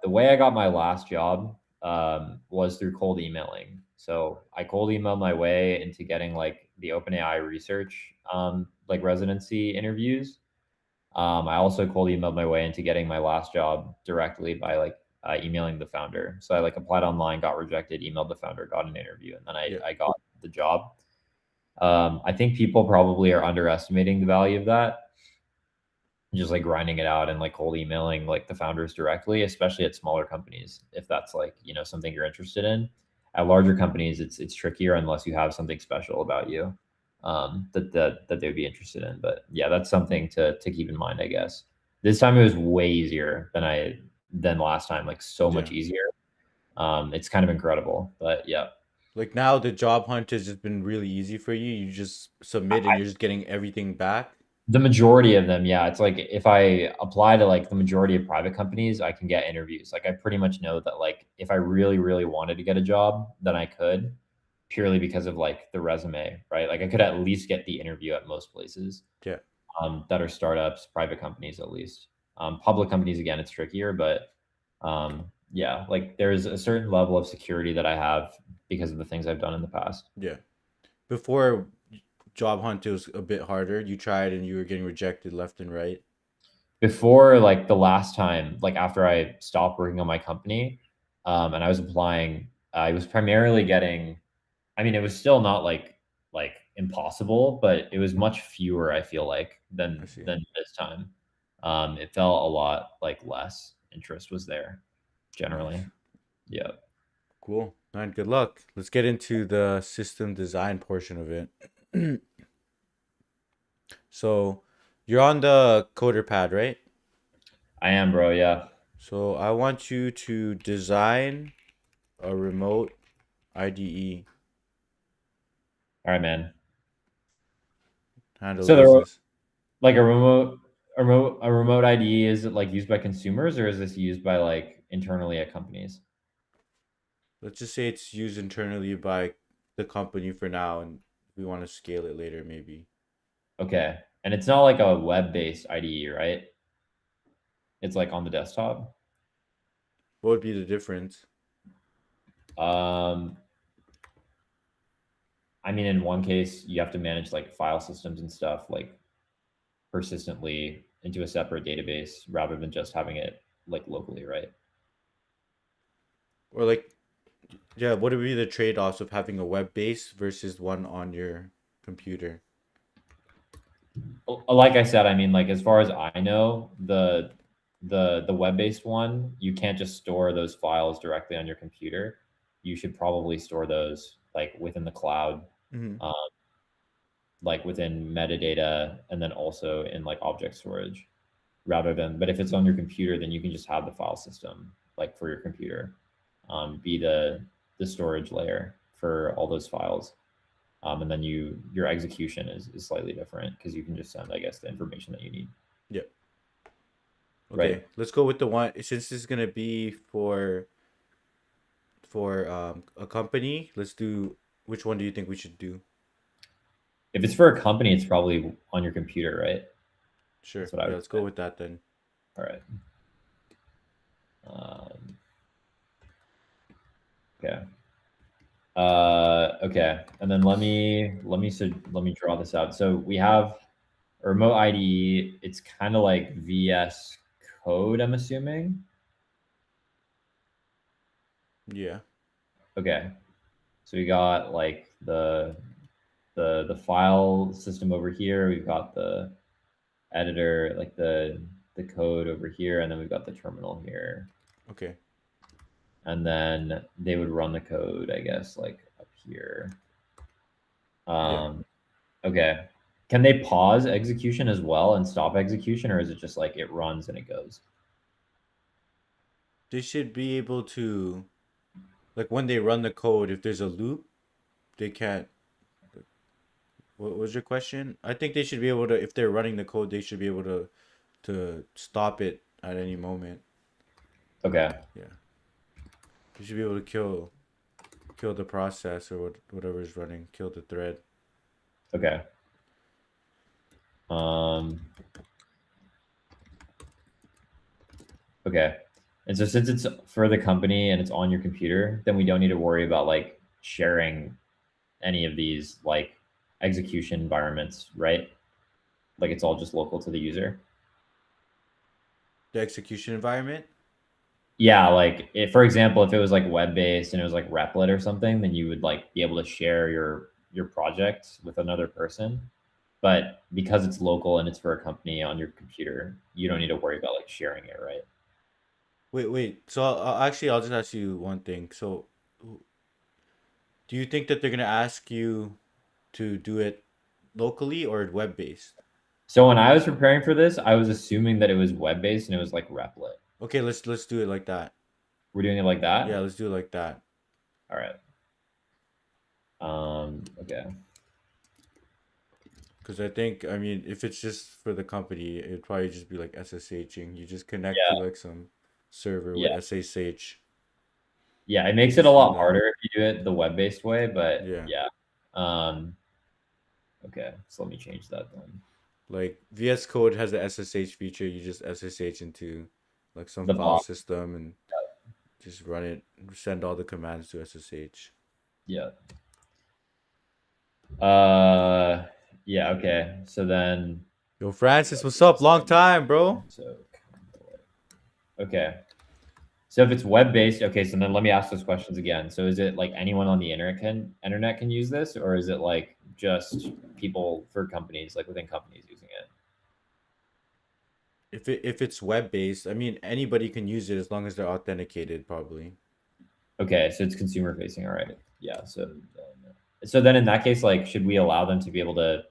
The way I got my last job was through cold emailing. So I cold emailed my way into getting like the OpenAI research like residency interviews. I also cold emailed my way into getting my last job directly by like emailing the founder. So I like applied online, got rejected, emailed the founder, got an interview, and then Yeah. I got the job. I think people probably are underestimating the value of that, just like grinding it out and like cold emailing like the founders directly, especially at smaller companies, if that's like, you know, something you're interested in. At larger companies, it's trickier unless you have something special about you that they would be interested in. But yeah, that's something to keep in mind, I guess. This time it was way easier than last time, like so much Yeah. easier. It's kind of incredible. But yeah. Like now the job hunt has just been really easy for you. You just submit and you're just getting everything back. The majority of them, yeah. It's like if I apply to like the majority of private companies, I can get interviews. Like I pretty much know that like if I really, really wanted to get a job, then I could purely because of like the resume, right? Like I could at least get the interview at most places Yeah. that are startups, private companies at least. Public companies, again, it's trickier, but yeah, like there's a certain level of security that I have because of the things I've done in the past. Yeah. Before job hunt it was a bit harder. You tried and you were getting rejected left and right. Before like the last time, like after I stopped working on my company, and I was applying, I was primarily getting. I mean, it was still not like impossible, but it was much fewer. I feel like I see. than this time. It felt a lot like less interest was there generally. Nice. Yeah. Cool. All right, good luck. Let's get into the system design portion of it. So You're on the coder pad, right? I am, bro. Yeah. So I want you to design a remote IDE. All right, man. Handle So the business. like a remote IDE, is it like used by consumers, or is this used by like internally at companies? Let's just say it's used internally by the company for now, and we want to scale it later, maybe. Okay. And it's not like a web-based IDE, right? It's like on the desktop. What would be the difference? Um, I mean, in one case, you have to manage like file systems and stuff like persistently into a separate database rather than just having it like locally, right? Or like, yeah, what would be the trade-offs of having a web base versus one on your computer? Like I said, I mean, like as far as I know, the web-based one, you can't just store those files directly on your computer. You should probably store those like within the cloud, Mm-hmm. um, like within metadata, and then also in like object storage. Rather than, but if it's on your computer, then you can just have the file system like for your computer, be the storage layer for all those files. And then your execution is slightly different because you can just send, I guess, the information that you need, Yep. right? Okay, let's go with the one since this is gonna be for a company. Let's do which one do you think we should do? If it's for a company, it's probably on your computer, right? Sure. That's what I Yeah, would let's say. go with that then. All right. Um, okay. Okay. And then let me draw this out. So we have a remote IDE. It's kind of like VS Code, I'm assuming. Yeah. Okay. So we got like the file system over here. We've got the editor, like the code over here, and then we've got the terminal here. Okay. And then they would run the code, I guess, like up here. Yeah. Okay. Can they pause execution as well and stop execution, or is it just like it runs and it goes? They should be able to like when they run the code, if there's a loop, they can't. What was your question? I think they should be able to if they're running the code, they should be able to stop it at any moment. Okay. Yeah. They should be able to kill the process or whatever is running, kill the thread. Okay. Um, okay. And so since it's for the company and it's on your computer, then we don't need to worry about like sharing any of these like execution environments, right? Like it's all just local to the user. The execution environment. Yeah, like if, for example, if it was like web based and it was like Replit or something, then you would like be able to share your project with another person. But because it's local and it's for a company on your computer, you don't need to worry about like sharing it, right? Wait. So actually, I'll just ask you one thing. So, do you think that they're gonna ask you to do it locally or web based? So when I was preparing for this, I was assuming that it was web based and it was like Replit. Okay, let's do it like that. We're doing it like Yeah, that. let's do it like that. All right. Okay. Because I think, I mean, if it's just for the company, it'd probably just be like SSHing. You just connect to Yeah. like some server with Yeah. SSH. Yeah. It makes it a Just from lot that. harder if you do it the web based way, but Yeah. yeah. Um, okay. So let me change that then. Like VS Code has the SSH feature. You just SSH into like some The file box. system and just run it, send all the commands to SSH. Yeah. Uh, yeah. Okay. So then, Yo, Francis, what's up? Long time, bro. so okay. So if it's web based, okay. So then let me ask those questions again. So is it like anyone on the internet can use this, or is it like just people for companies, like within companies using it? If it's web based, I mean anybody can use it as long as they're authenticated, probably. Okay, so it's consumer facing. All right. Yeah. So then in that case, like, should we allow them to be able to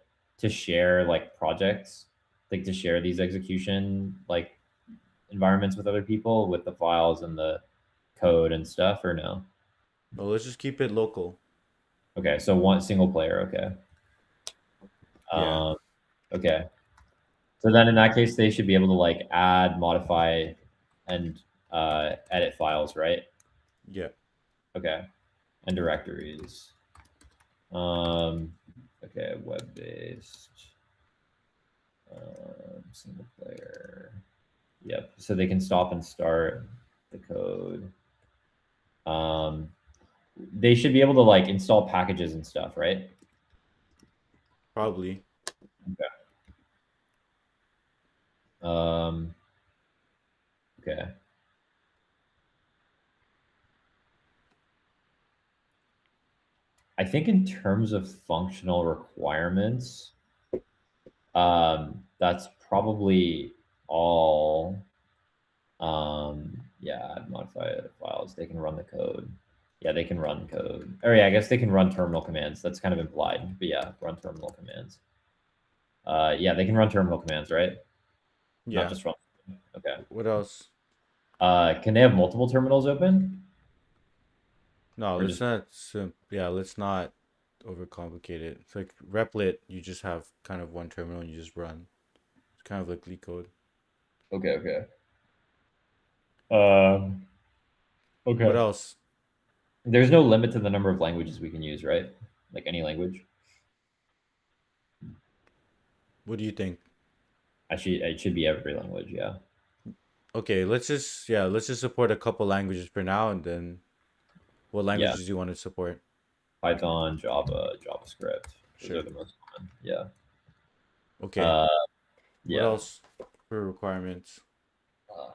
share like projects? like to share these execution like environments with other people with the files and the code and stuff, or no? Well, let's just keep it local. Okay, so one single player. Okay. Yeah. Um, okay. So then in that case, they should be able to like add, modify, and edit files, right? Yeah. Okay. And directories. Um, okay, web-based, single player. Yep. So they can stop and start the code. They should be able to like install packages and stuff, right? Probably. Okay. Um, okay. I think in terms of functional requirements, that's probably all. Yeah, modify files. They can run the code. Yeah, they can run code. Or yeah, I guess they can run terminal commands. That's kind of implied, but yeah, run terminal commands. Yeah, they can run terminal commands, right? Not Yeah. just run. Okay. What else? Can they have multiple terminals open, No, or let's just not. Yeah, let's not overcomplicate it. It's like Replit. You just have kind of one terminal and you just run. It's kind of like LeetCode. okay? Okay. Um. What Okay. else? There's no limit to the number of languages we can use, right? Like any language. What do you think? Actually, it should be every language. Yeah. Okay, let's just support a couple languages for now, and then what Yeah. languages do you want to support? Python, Java, JavaScript. Those are Sure. the most common. Yeah. Okay. Uh, What yeah. else for requirements? Uh,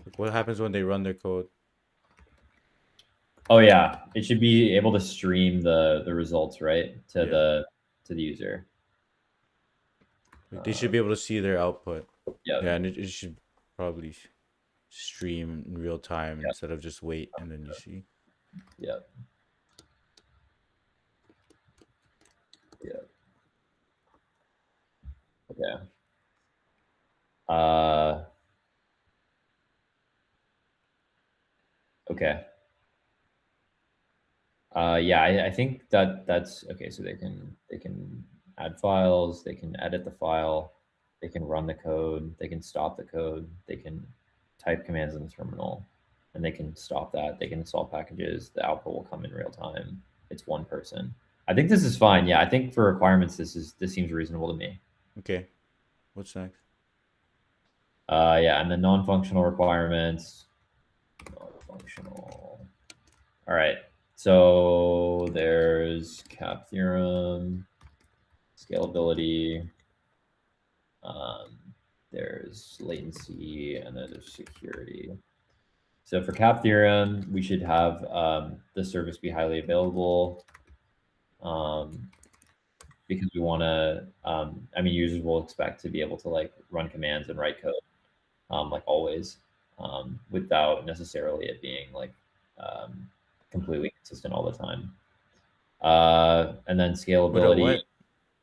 Like what happens when they run their code? oh yeah, it should be able to stream the results right to Yeah. the user. Like they should be able to see their output. Yeah. Yeah, and it should probably stream in real time Yeah. instead of just wait and then you see. Yeah. Yeah. Okay. Uh, okay. Yeah, I think that's okay. So they can add files, they can edit the file, they can run the code, they can stop the code, they can type commands in the terminal, and they can stop that. They can install packages. The output will come in real time. It's one person. I think this is fine. Yeah, I think for requirements, this seems reasonable to me. Okay. What's next? Yeah, and the non-functional requirements. Non-functional. All right. So there's cap theorem, scalability, um, there's latency, and then there's security. So for cap theorem, we should have the service be highly available um, because we want to, I mean, users will expect to be able to like run commands and write code like always without necessarily it being like um, completely consistent all the time. And then scalability. What?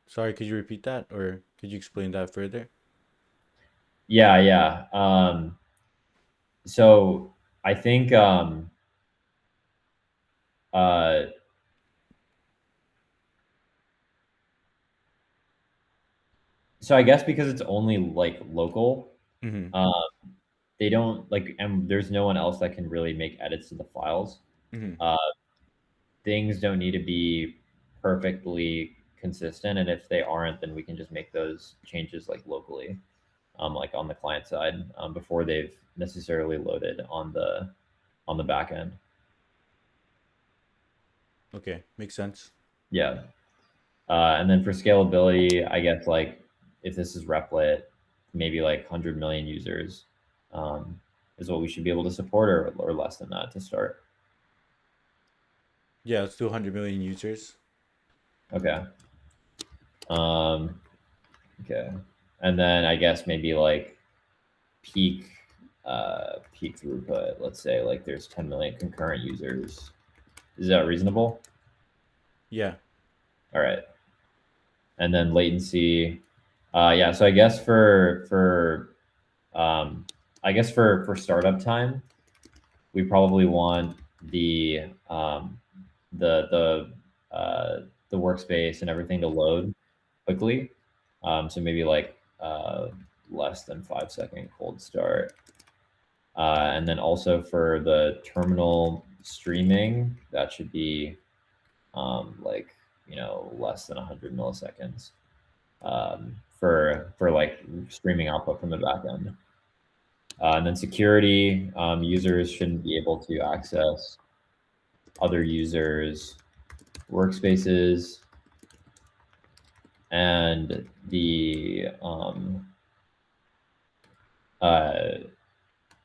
Sorry, could you repeat that or could you explain that further? Yeah, yeah. So I think uh, so I guess because it's only like local, Mm-hmm. uh, they don't like, and there's no one else that can really make edits to the files. Mm-hmm. Uh, Things don't need to be perfectly consistent, and if they aren't, then we can just make those changes like locally, like on the client side, before they've necessarily loaded on the back end. Okay, makes sense. Yeah. And then for scalability, I guess like if this is Replit, maybe like 100 million users is what we should be able to support, or less than that to start. Yeah, let's do 100 million users. Okay. Okay. And then I guess maybe like peak peak throughput. Let's say like there's 10 million concurrent users. Is that reasonable? Yeah. All right. And then latency. Yeah. So I guess for startup time, we probably want the the workspace and everything to load quickly. So maybe like less than 5-second cold start. And then also for the terminal streaming, that should be like less than 100 milliseconds for like streaming output from the back end. And then security, users shouldn't be able to access other users' workspaces, and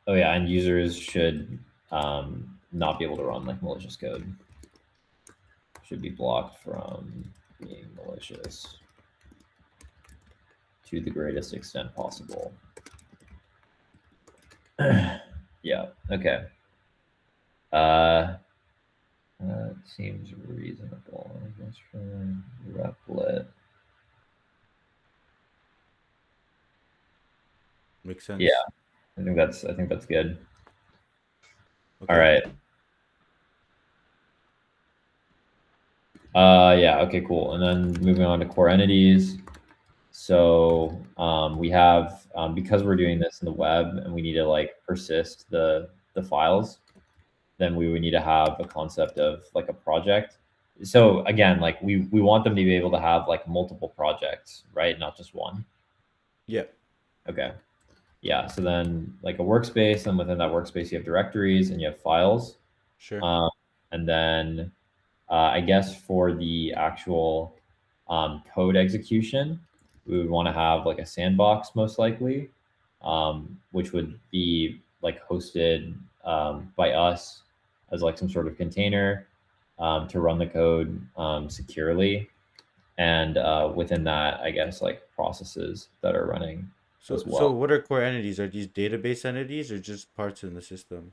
and users should not be able to run like malicious code. Should be blocked from being malicious to the greatest extent possible. Yeah. Okay. That seems reasonable. I guess for replit. Makes sense. Yeah, I think that's good. Okay. All right. Yeah. Okay. Cool. And then moving on to core entities. So we have because we're doing this in the web and we need to like persist the files, then we would need to have a concept of like a project. So again, like we want them to be able to have like multiple projects, right? Not just one. Yeah. Okay. Yeah. So then like a workspace, and within that workspace, you have directories and you have files. Sure. And then I guess for the actual code execution, we would want to have like a sandbox most likely, which would be like hosted by us as like some sort of container to run the code securely. And within that, I guess like processes that are running as well. So what are core entities? Are these database entities or just parts in the system?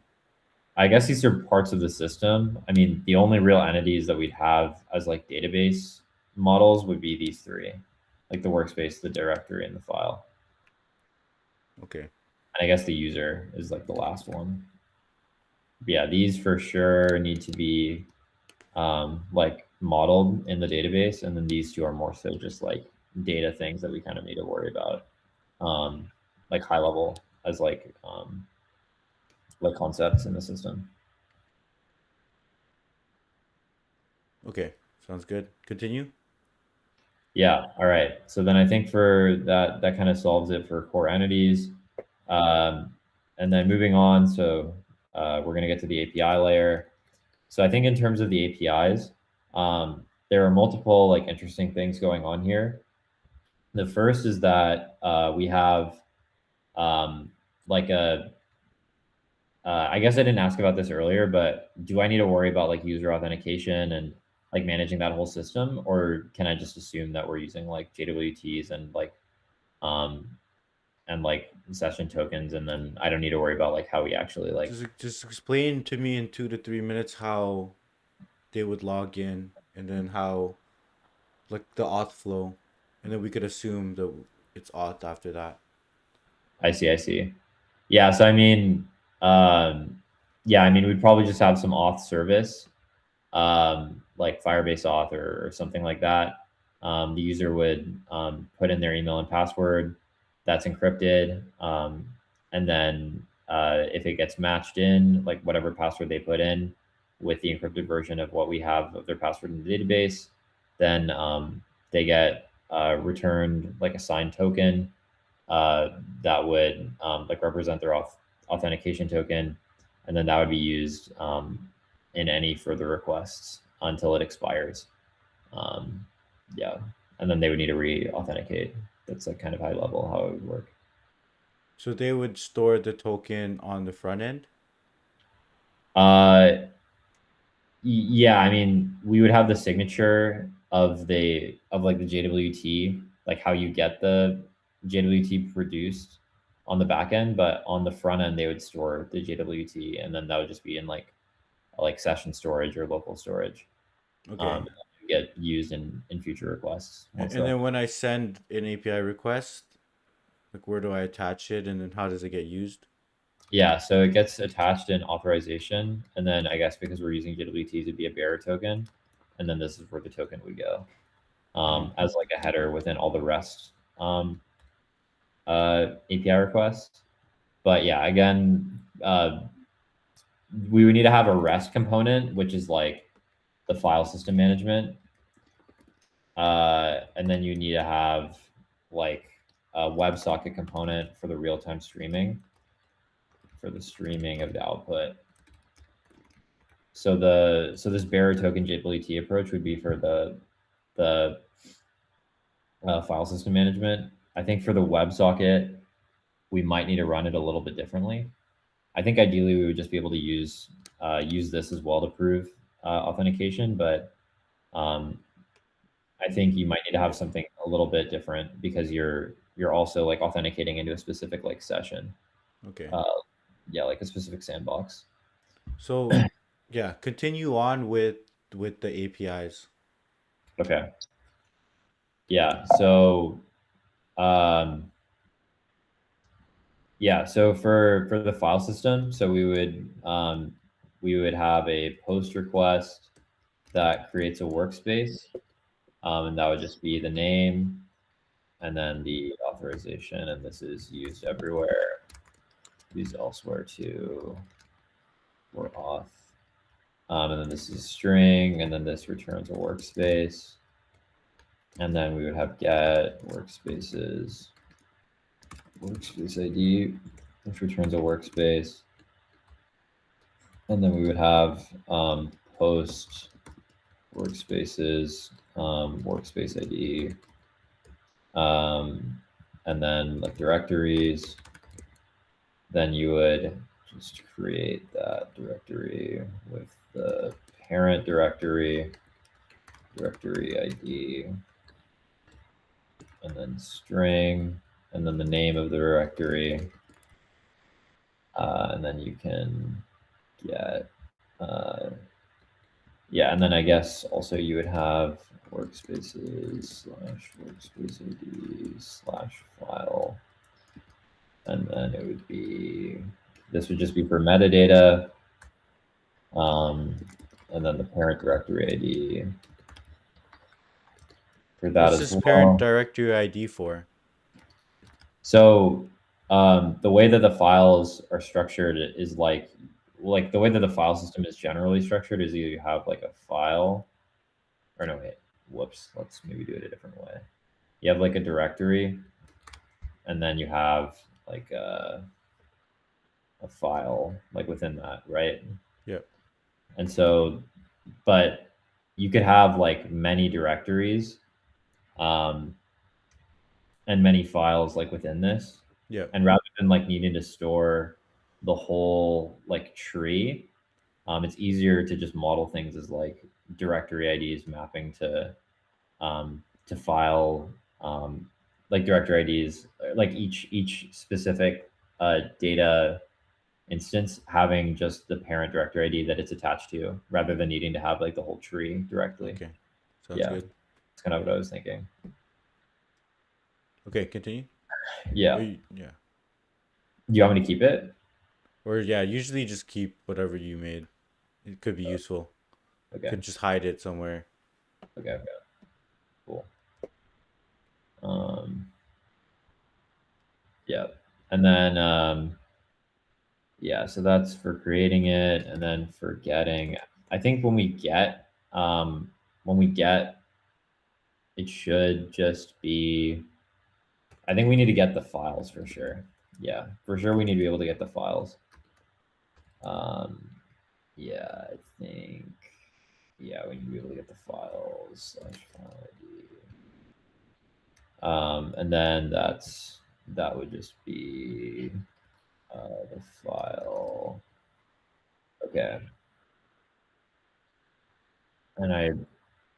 I guess these are parts of the system. I mean, the only real entities that we'd have as like database models would be these three, like the workspace, the directory, and the file. Okay. And I guess the user is like the last one. But yeah, these for sure need to be like modeled in the database, and then these two are more so just like data things that we kind of need to worry about, like high level as like concepts in the system. Okay. Sounds good. Continue. Yeah. All right. So then I think for that kind of solves it for core entities. And then moving on, so we're going to get to the API layer. So I think in terms of the APIs, there are multiple like interesting things going on here. The first is that we have like a I guess I didn't ask about this earlier, but do I need to worry about like user authentication and like managing that whole system, or can I just assume that we're using like JWTs um and like session tokens, and then I don't need to worry about like how we actually like. Just explain to me in 2 to 3 minutes how they would log in, and then how like the auth flow, and then we could assume that it's auth after that. I see. Yeah, so I mean, yeah, I mean, we'd probably just have some auth service, like Firebase auth or something like that. The user would put in their email and password that's encrypted. And then if it gets matched in, like whatever password they put in with the encrypted version of what we have of their password in the database, then they get returned like a signed token that would like represent their authentication token, and then that would be used in any further requests until it expires. Yeah, and then they would need to re-authenticate. That's like kind of high level how it would work. So they would store the token on the front end? Yeah, I mean, we would have the signature of like the JWT, like how you get the JWT produced on the back end, but on the front end they would store the JWT, and then that would just be in like session storage or local storage. Okay. Get used in future requests. And then when I send an API request, like where do I attach it, and then how does it get used? Yeah, so it gets attached in authorization, and then I guess because we're using JWT to be a bearer token, and then this is where the token would go as like a header within all the REST API requests. But yeah, again, we would need to have a REST component, which is like the file system management. And then you need to have like a WebSocket component for the real-time streaming, for the streaming of the output. So this bearer token JWT approach would be for the file system management. I think for the WebSocket, we might need to run it a little bit differently. I think ideally we would just be able to use this as well to prove authentication, but I think you might need to have something a little bit different because you're also like authenticating into a specific like session. Okay. Yeah, like a specific sandbox. So, yeah, continue on with the APIs. Okay. Yeah. So, yeah. So for the file system, so we would have a post request that creates a workspace, and that would just be the name, and then the authorization, and this is used everywhere, used elsewhere too, for auth. And then this is string, and then this returns a workspace. And then we would have get workspaces, workspace ID, which returns a workspace. And then we would have post workspaces, workspace ID, and then like directories. Then you would just create that directory with the parent directory, directory ID, and then string, and then the name of the directory. And then you can get, yeah, and then I guess also you would have workspaces / workspace ID / file. And then it would be, this would just be for metadata. And then the parent directory ID for that What's as this well. parent directory ID for? So the way that the files are structured is like the way that the file system is generally structured is you have like a file, or no, wait, whoops, let's maybe do it a different way. You have like a directory, and then you have like a file like within that, right? Yep. And so, but you could have like many directories and many files like within this. Yep. And rather than like needing to store the whole like tree, it's easier to just model things as like directory IDs mapping to file like directory IDs, like each specific data instance having just the parent directory ID that it's attached to, rather than needing to have like the whole tree directly. Okay. Sounds Yeah, good. that's kind of what I was thinking. Okay, continue. Yeah. Yeah. Do you want me to keep it? Or yeah, usually just keep whatever you made. It could be useful. Okay. Could just hide it somewhere. Okay. Cool. Yeah. And then yeah, so that's for creating it, and then for getting. I think when we get it should just be, I think we need to get the files for sure. Yeah, for sure we need to be able to get the files. Yeah, I think, yeah, we need to be able to get the files / file ID. And then that would just be the file. Okay. And I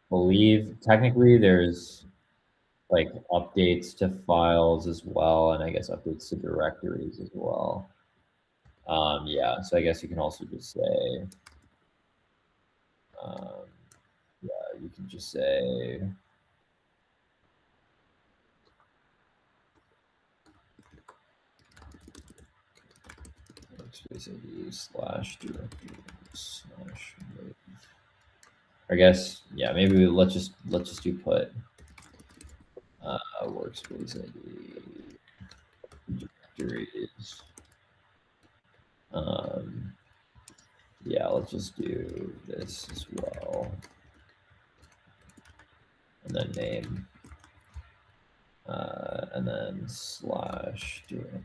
believe technically there's like updates to files as well, and I guess updates to directories as well. Yeah, so I guess you can also just say, um, yeah, you can just say, workspace ID slash directory slash move. I guess, yeah, maybe let's just do put workspace ID directories. Yeah, let's just do this as well. And then name. And then slash directory.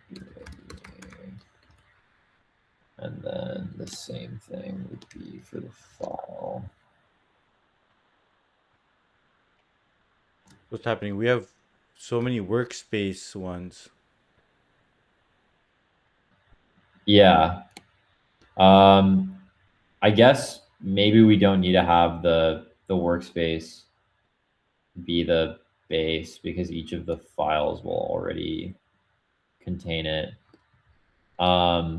And then the same thing would be for the file. What's happening? We have so many workspace ones. Yeah. I guess maybe we don't need to have the workspace be the base because each of the files will already contain it. Yeah,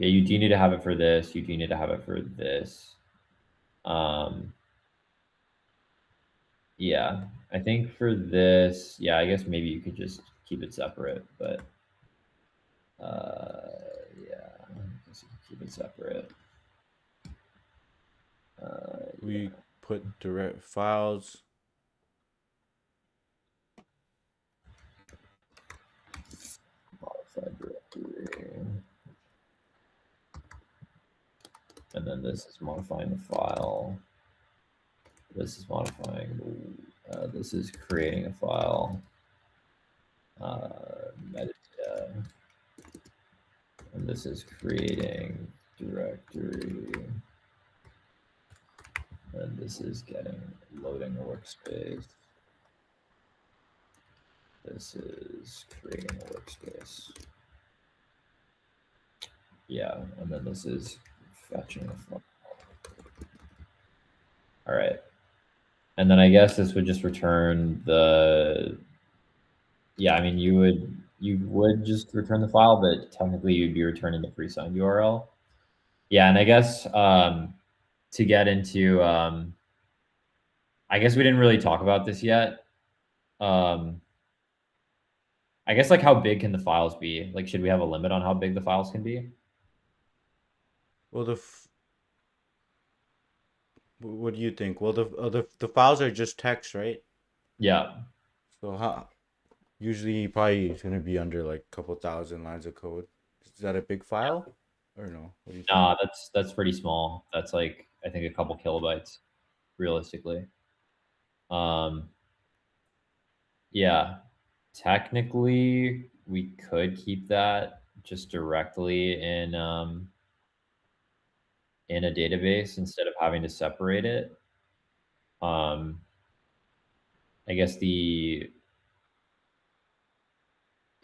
you do need to have it for this. You do need to have it for this. Yeah, I think for this, yeah, I guess maybe you could just keep it separate, but yeah, I guess you could keep it separate. We put direct files. Modified directory. And then this is modifying the file. This is modifying, this is creating a file. Metadata. And this is creating directory. And this is loading a workspace. This is creating a workspace. Yeah, and then this is fetching a file. All right. And then I guess this would just return the, yeah, I mean, you would just return the file, but technically you'd be returning the pre-signed URL. Yeah, and I guess to get into, I guess we didn't really talk about this yet. I guess like how big can the files be? Like, should we have a limit on how big the files can be? Well, what do you think? Well, the files are just text, right? Yeah. So how usually probably it's gonna be under like a couple thousand lines of code. Is that a big file or no? What do you think? Nah, that's pretty small. That's like I think a couple kilobytes, realistically. Um, yeah, technically we could keep that just directly in a database instead of having to separate it. Um, I guess it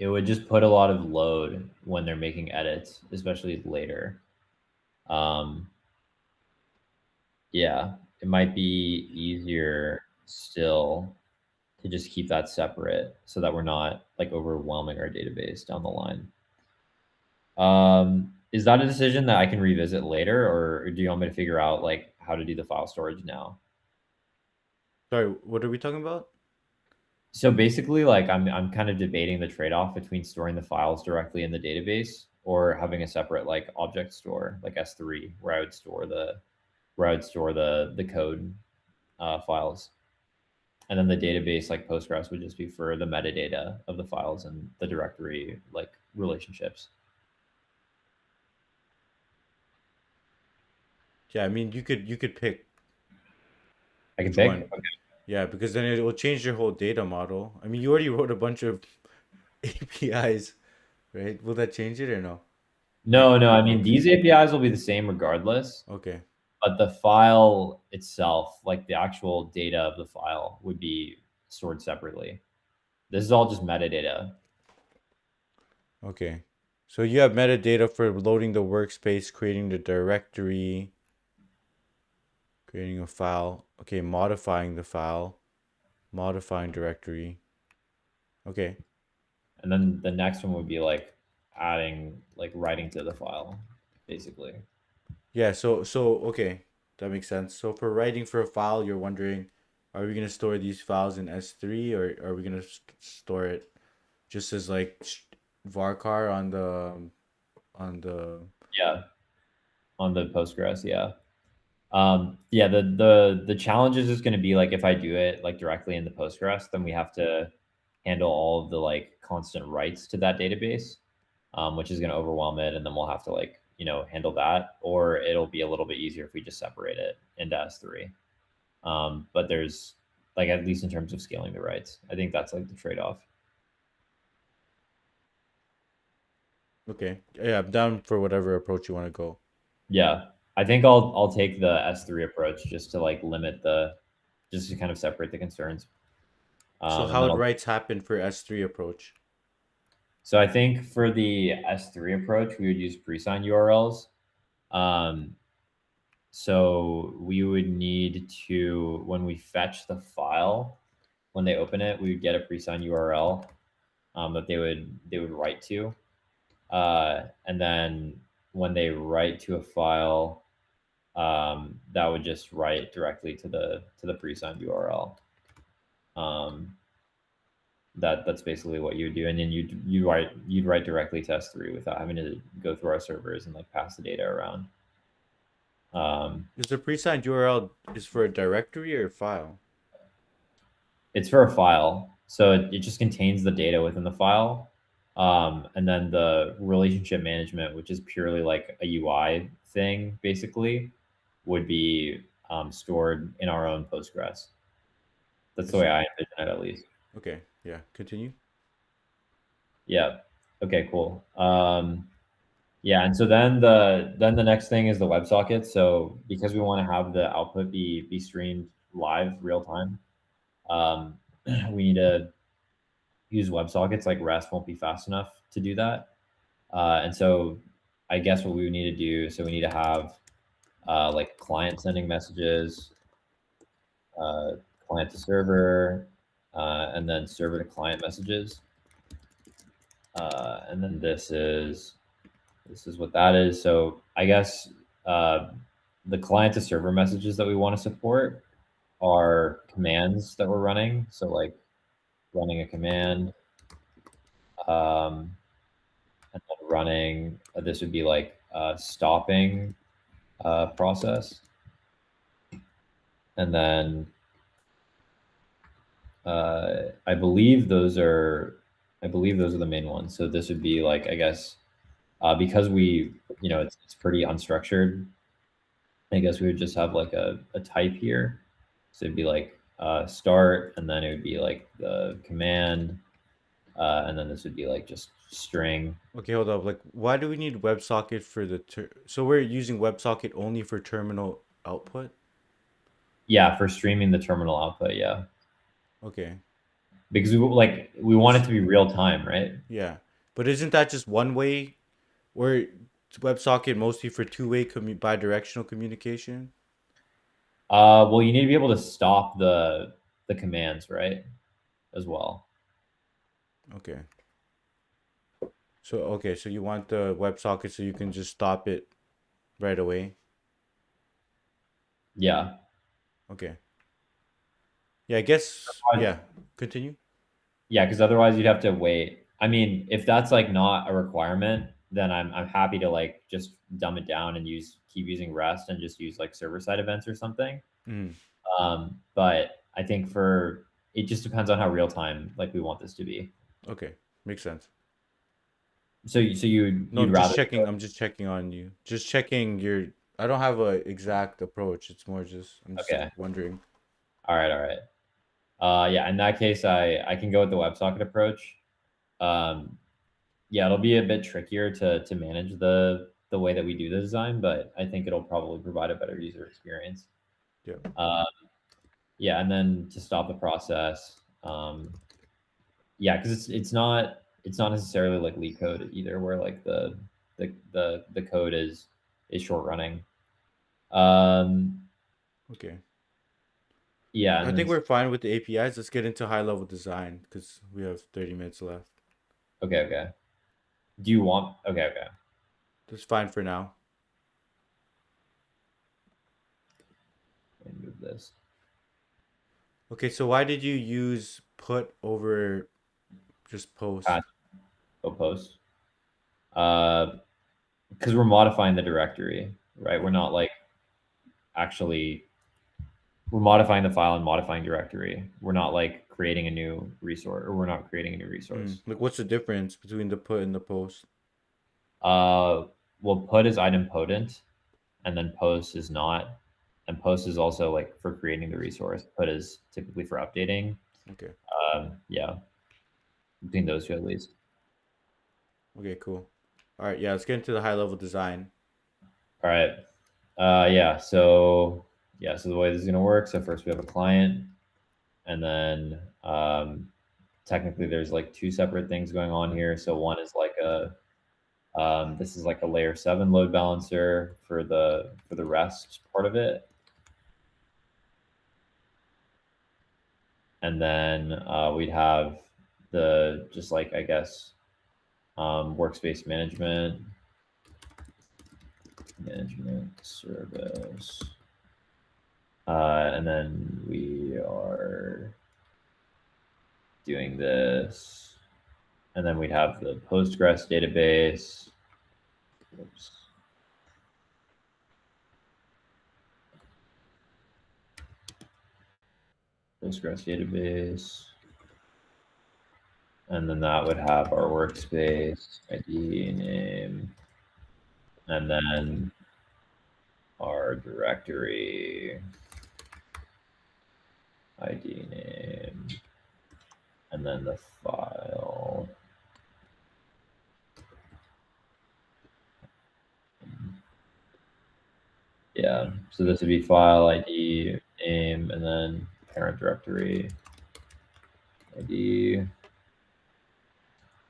would just put a lot of load when they're making edits, especially later. Um, yeah, it might be easier still to just keep that separate so that we're not like overwhelming our database down the line. Is that a decision that I can revisit later, or do you want me to figure out like how to do the file storage now? Sorry, what are we talking about? So basically, like I'm kind of debating the trade-off between storing the files directly in the database or having a separate like object store like S3 where I would store the code files. And then the database like Postgres would just be for the metadata of the files and the directory like relationships. Yeah, I mean you could pick I can which pick. one. Okay. Yeah, because then it will change your whole data model. I mean, you already wrote a bunch of APIs, right? Will that change it or no? No. I mean, Okay. these APIs will be the same regardless, Okay. but the file itself, like the actual data of the file, would be stored separately. This is all just metadata. Okay. So you have metadata for loading the workspace, creating the directory, creating a file. Okay, modifying the file. Modifying directory. Okay. And then the next one would be like adding, like writing to the file, basically. Yeah, so okay, that makes sense. So for writing for a file, you're wondering, are we gonna store these files in S3 or are we gonna store it just as like varchar on the Yeah, on the Postgres. Yeah. Yeah, the challenge is just going to be like if I do it like directly in the Postgres, then we have to handle all of the like constant writes to that database, which is going to overwhelm it, and then we'll have to like handle that, or it'll be a little bit easier if we just separate it into S3. But there's like at least in terms of scaling the writes, I think that's like the trade off. Okay. Yeah, I'm down for whatever approach you want to go. Yeah, I think I'll take the S3 approach just to like limit the just to kind of separate the concerns. So And how then would I'll writes happen for S3 approach? So I think for the S3 approach, we would use pre-signed URLs. Um, so we would need to, when we fetch the file, when they open it, we would get a pre-signed URL that they would write to, and then when they write to a file, that would just write directly to the pre-signed URL. Um, that's basically what you would do, and then you'd write directly to S3 without having to go through our servers and like pass the data around. Is the pre-signed URL is for a directory or a file? It's for a file, so it just contains the data within the file, and then the relationship management, which is purely like a UI thing, basically, would be stored in our own Postgres. That's I the way see. I envision it, at least. Okay. Yeah. Continue. Yeah. Okay. Cool. Yeah, and so then the next thing is the WebSocket. So because we want to have the output be streamed live real time, um, we need to use WebSockets. Like REST won't be fast enough to do that, and so I guess what we would need to do. So we need to have like client sending messages, uh, client to server, and then server to client messages, and then this is what that is. So I guess uh, the client to server messages that we want to support are commands that we're running. So like running a command, um, and then running, this would be like stopping process. And then I believe those are the main ones. So this would be like, I guess, because it's pretty unstructured, I guess we would just have like a type here. So it'd be like start, and then it would be like the command, and then this would be like just string. Okay, hold up. Like, why do we need WebSocket for the so we're using WebSocket only for terminal output? Yeah, for streaming the terminal output. Yeah, Okay. because we want it to be real time, right? Yeah. But isn't that just one way where WebSocket mostly for two-way bi-directional communication? Well, you need to be able to stop the commands, right, as well. Okay. So you want the WebSocket so you can just stop it right away? Yeah. Okay. Yeah, I guess yeah. Continue. Yeah, because otherwise you'd have to wait. I mean, if that's like not a requirement, then I'm happy to like just dumb it down and keep using REST and just use like server side events or something. Mm, But I think for it just depends on how real time like we want this to be. okay. Makes sense. So you'd No, you'd I'm just rather checking. I'm just checking on you. Just checking your I don't have a exact approach. It's more just I'm just okay. wondering. All right. Yeah, in that case, I can go with the WebSocket approach. Um, yeah, it'll be a bit trickier to manage the way that we do the design, but I think it'll probably provide a better user experience. Yeah. Uh, yeah, and then to stop the process, yeah, because it's not necessarily like leak code either, where like the code is short running. Um, Okay. Yeah, I and think then we're fine with the APIs. Let's get into high level design because we have 30 minutes left. okay. Do you want? Okay. That's fine for now. Let me move this. Okay, so why did you use put over just Pat, post? post. Because we're modifying the directory, right? We're not like actually we're modifying the file and modifying directory. We're not like creating a new resource, or we're not creating a new resource. Like, what's the difference between the put and the post? Uh, well, put is idempotent, and then post is not. And post is also like for creating the resource. Put is typically for updating. Okay. Yeah, between those two at least. Okay, cool. All right, yeah, let's get into the high level design. All right. So the way this is gonna work. So first we have a client, and then technically there's like two separate things going on here. So one is like a this is like a layer 7 load balancer for the rest part of it, and then we'd have the just like I guess workspace management service, and then we are doing this, and then we'd have the Postgres database. Oops. Postgres database. And then that would have our workspace ID name, and then our directory ID name, and then the file. Yeah, so this would be file ID name, and then parent directory ID.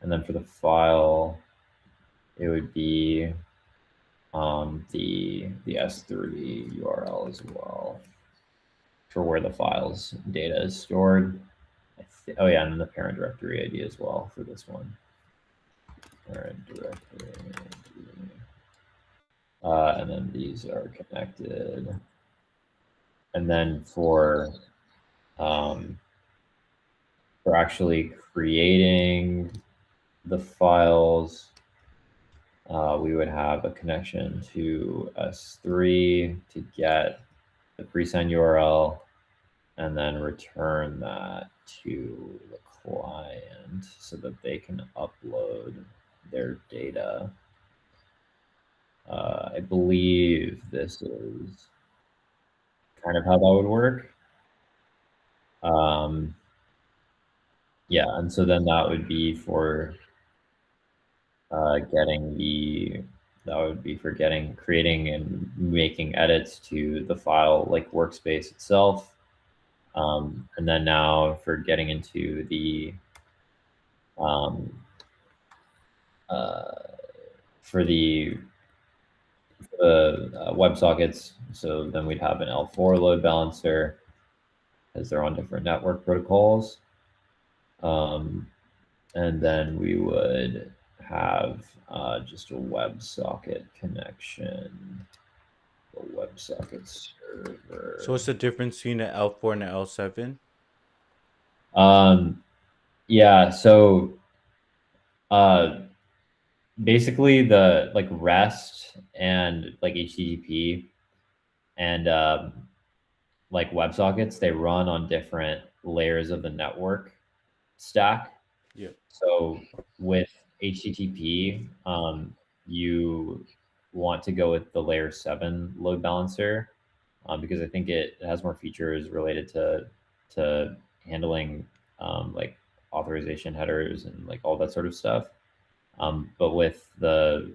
And then for the file, it would be the S3 URL as well for where the file's data is stored. Oh yeah, and then the parent directory ID as well for this one. Parent directory ID. And then these are connected. And then for actually creating the files, we would have a connection to S3 to get the presend URL, and then return that to the client so that they can upload their data. I believe this is kind of how that would work. Yeah, and so then that would be for creating and making edits to the file like workspace itself. And then now for getting into the uh, for the WebSockets. So then we'd have an L4 load balancer, as they're on different network protocols. And then we would have just a WebSocket connection, the WebSocket server. So what's the difference between an L4 and an L7? Yeah, so basically the like REST and like HTTP and like WebSockets, they run on different layers of the network stack. Yeah. So with HTTP, you want to go with the layer 7 load balancer because I think it has more features related to handling like authorization headers and like all that sort of stuff. But with the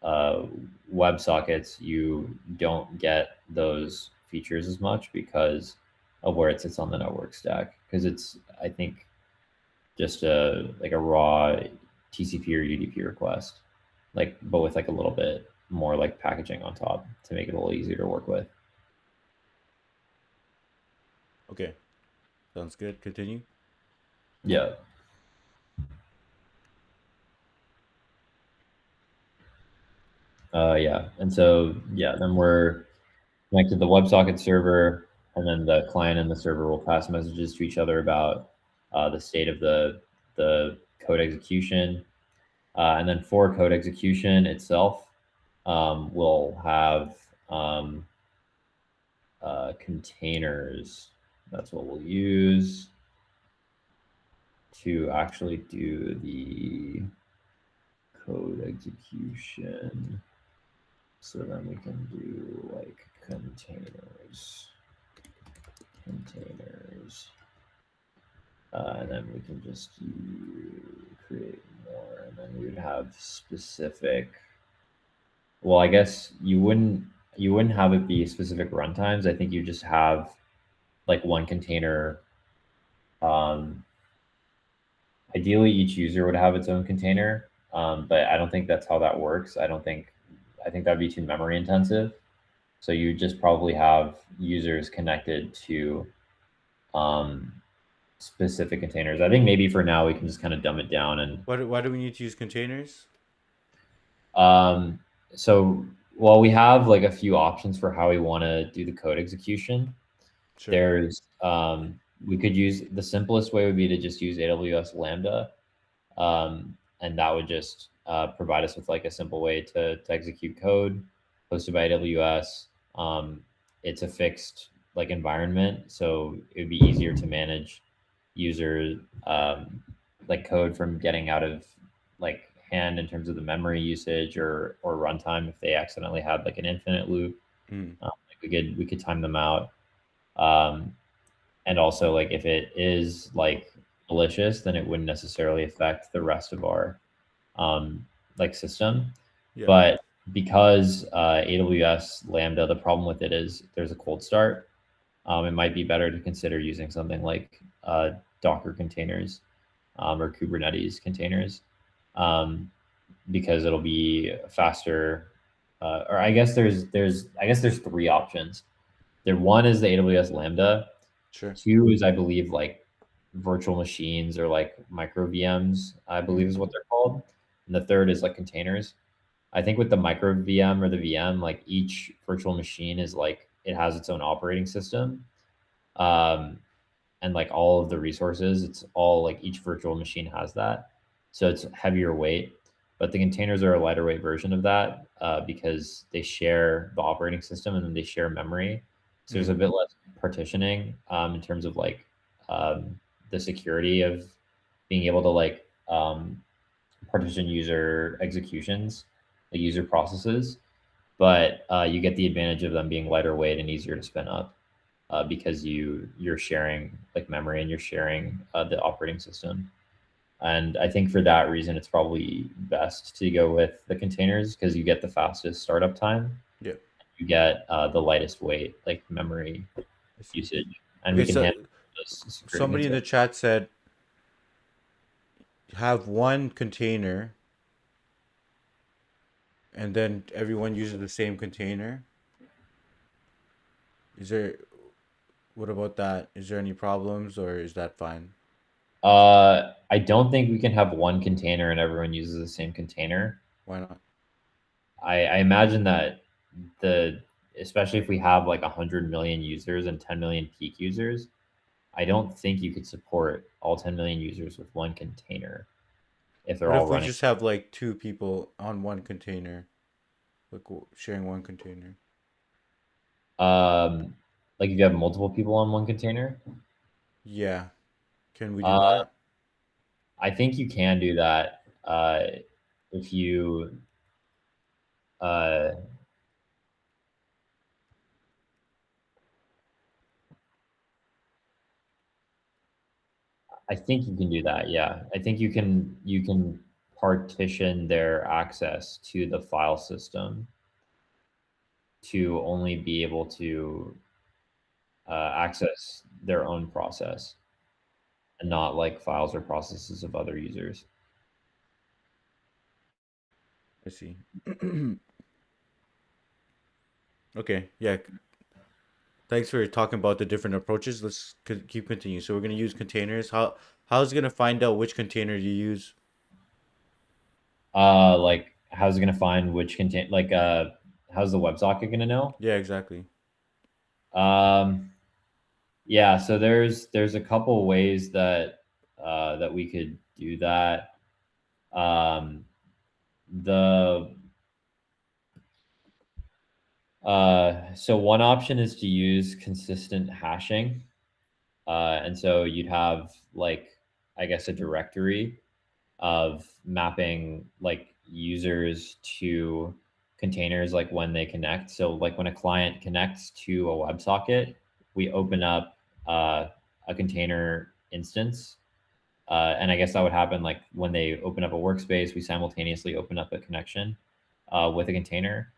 WebSockets, you don't get those features as much because of where it sits on the network stack. Because it's, I think, just a raw TCP or UDP request, like but with like a little bit more like packaging on top to make it a little easier to work with. Okay, sounds good. Continue. Yeah. Yeah. And so, yeah, then we're connected to the WebSocket server, and then the client and the server will pass messages to each other about the state of the code execution. And then for code execution itself, we'll have containers. That's what we'll use to actually do the code execution. So then we can do like containers. And then we can just create more, and then we would have specific. Well, I guess you wouldn't have it be specific runtimes. I think you just have like one container. Um, Ideally, each user would have its own container, but I don't think that's how that works. I think that'd be too memory intensive. So you just probably have users connected to um, specific containers. I think maybe for now we can just kind of dumb it down and Why do we need to use containers? um, so well we have like a few options for how we want to do the code execution. Sure. There's we could use the simplest way would be to just use AWS Lambda, and that would just provide us with like a simple way to execute code hosted by AWS. It's a fixed like environment, so it would be easier to manage user like code from getting out of like hand in terms of the memory usage or runtime if they accidentally had like an infinite loop. Mm. Like we could time them out. Um, and also like if it is like malicious, then it wouldn't necessarily affect the rest of our like system. Yeah. But because AWS Lambda, the problem with it is there's a cold start. It might be better to consider using something like Docker containers or Kubernetes containers, um, because it'll be faster. Or I guess there's three options. There one is the AWS Lambda. Sure. Two is I believe like virtual machines or like micro VMs, I believe Mm. is what they're called. And the third is like containers. I think with the micro VM or the VM, like each virtual machine is like it has its own operating system. Um, and like all of the resources, it's all like each virtual machine has that. So it's heavier weight, but the containers are a lighter weight version of that because they share the operating system and then they share memory. So there's a Mm. bit less partitioning in terms of like the security of being able to like partition user executions, the user processes, but you get the advantage of them being lighter weight and easier to spin up because you're sharing like memory and you're sharing the operating system. And I think for that reason, it's probably best to go with the containers because you get the fastest startup time, Yeah. you get the lightest weight, like memory I see. usage, and we Okay, can so handle those security somebody in concerns. the chat said have one container and then everyone uses the same container. Is there what about that? Is there any problems or is that fine? I don't think we can have one container and everyone uses the same container. Why not? I imagine that the especially if we have like 100 million users and 10 million peak users, I don't think you could support all 10 million users with one container if they're What all if we running. just have like two people on one container, like sharing one container? Um, like if you have multiple people on one container, Yeah. Can we do uh, that? I think you can do that. If you, uh, I think you can do that. Yeah, I think you can partition their access to the file system to only be able to access their own process and not like files or processes of other users. I see. Okay. Yeah. thanks for talking about the different approaches. Let's keep continuing. So we're gonna use containers. How's it gonna find out which container you use? Like how's it gonna find which contain like how's the WebSocket gonna know? Yeah, exactly. Um, yeah, so there's a couple ways that that we could do that. Um, the so one option is to use consistent hashing. And so you'd have like, I guess, a directory of mapping like users to containers like when they connect. So like when a client connects to a WebSocket, we open up a container instance. And I guess that would happen like when they open up a workspace, we simultaneously open up a connection with a container.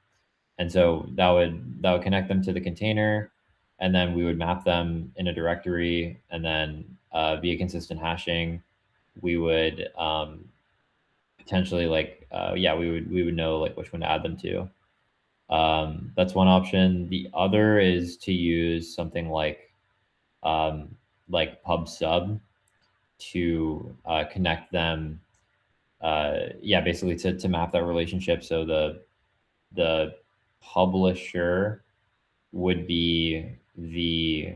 And so that would connect them to the container, and then we would map them in a directory, and then via consistent hashing, we would potentially like yeah, we would know like which one to add them to. That's one option. The other is to use something like pub sub to connect them. Yeah, basically to map that relationship. So the publisher would be the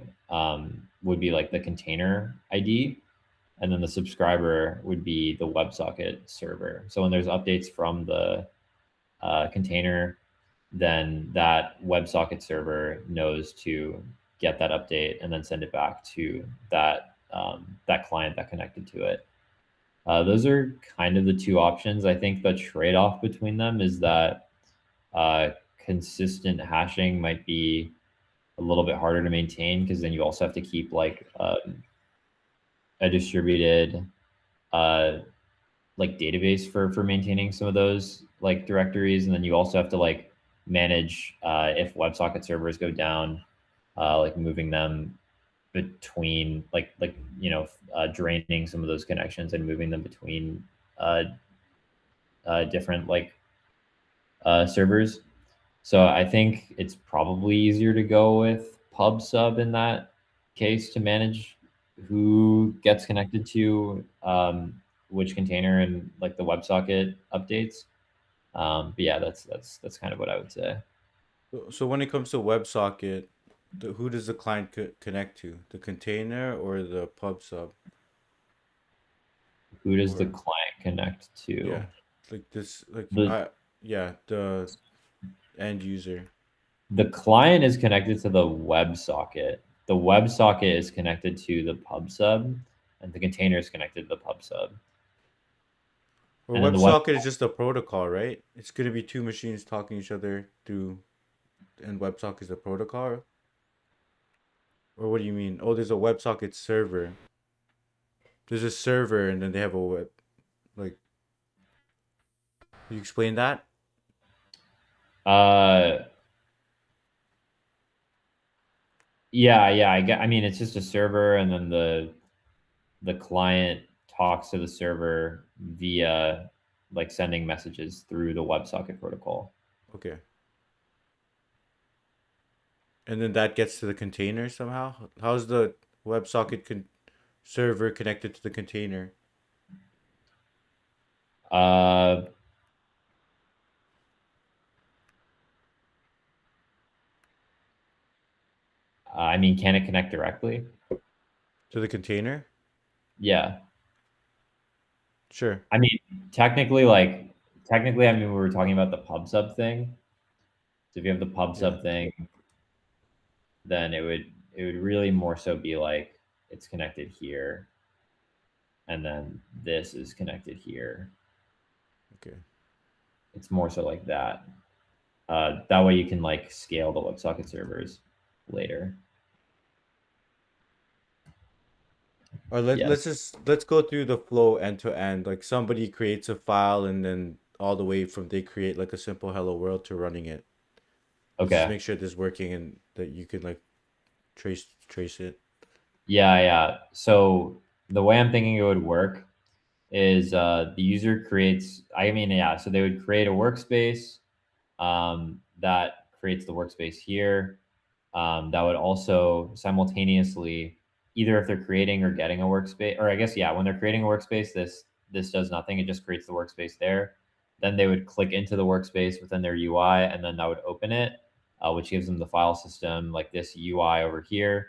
would be like the container ID, and then the subscriber would be the WebSocket server. So when there's updates from the container, then that WebSocket server knows to get that update and then send it back to that client that connected to it. Those are kind of the two options. I think the trade-off between them is that uh, consistent hashing might be a little bit harder to maintain because then you also have to keep like a distributed uh, like database for maintaining some of those like directories, and then you also have to like manage if WebSocket servers go down, like moving them between like draining some of those connections and moving them between uh, different like servers. So I think it's probably easier to go with pub sub in that case to manage who gets connected to which container and like the WebSocket updates. But yeah, that's kind of what I would say. So when it comes to WebSocket, who does the client connect to? The container or the pub sub? Who does the Or client connect to? yeah, like this, like The yeah, the end user. the client is connected to the WebSocket. The WebSocket is connected to the pub sub, and the container is connected to the pub sub. Or And then the web WebSocket is just a protocol, right? It's gonna be two machines talking to each other through, and WebSocket is a protocol. Or what do you mean? Oh, there's a WebSocket server. There's a server, and then they have a web. Like, you explain that? uh yeah, I mean, it's just a server, and then the client talks to the server via like sending messages through the WebSocket protocol. Okay. And then that gets to the container somehow. How's the WebSocket server connected to the container? Uh, I mean, can it connect directly? To the container? Yeah. Sure. I mean, technically, I mean, we were talking about the pub sub thing. So if you have the pub Yeah. sub thing, then it would really more so be like it's connected here, and then this is connected here. Okay. It's more so like that. That way you can like scale the WebSocket servers later. Or Yes. let's go through the flow end to end. Like somebody creates a file and then all the way from they create like a simple hello world to running it. Let's just Okay. make sure this is working and that you can like trace it. Yeah. So the way I'm thinking it would work is the user creates, I mean, yeah, so they would create a workspace that creates the workspace here. that would also simultaneously, either if they're creating or getting a workspace, or I guess, yeah, when they're creating a workspace, this does nothing. It just creates the workspace there. Then they would click into the workspace within their UI, and then that would open it, which gives them the file system like this UI over here.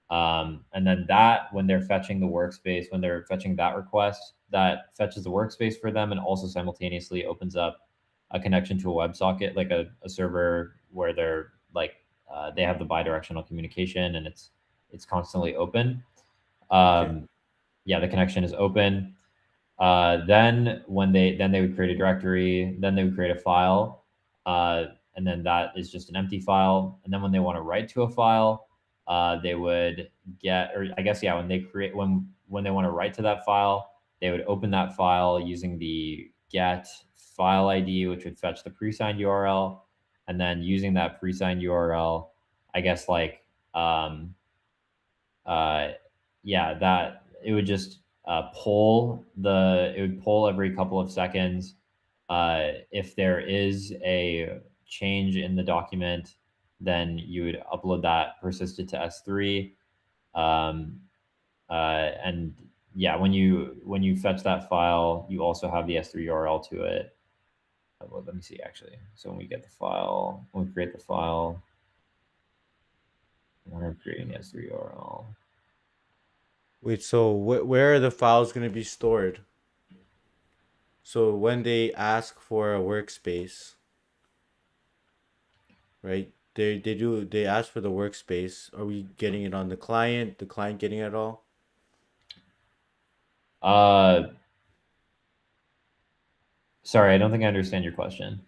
And then that, when they're fetching the workspace, when they're fetching that request, that fetches the workspace for them and also simultaneously opens up a connection to a WebSocket, like a server where they're like, they have the bidirectional communication and it's constantly open. Okay. Yeah, the connection is open. Then they would create a directory, then they would create a file, and then that is just an empty file. And then when they want to write to a file, they would get, or I guess, yeah, when they create, when they want to write to that file, they would open that file using the get file ID, which would fetch the pre-signed URL, and then using that pre-signed URL, I guess, like, um, uh, yeah, that it would just it would pull every couple of seconds. If there is a change in the document, then you would upload that persisted to S3. Um, and yeah, when you fetch that file, you also have the S3 URL to it. Well, let me see, actually. So when we get the file, when we create the file, when we're creating the S3 URL. Wait, so where are the files going to be stored? So when they ask for a workspace, right? They ask for the workspace. Are we getting it on the client? The client getting it all? Uh, Sorry, I don't think I understand your question.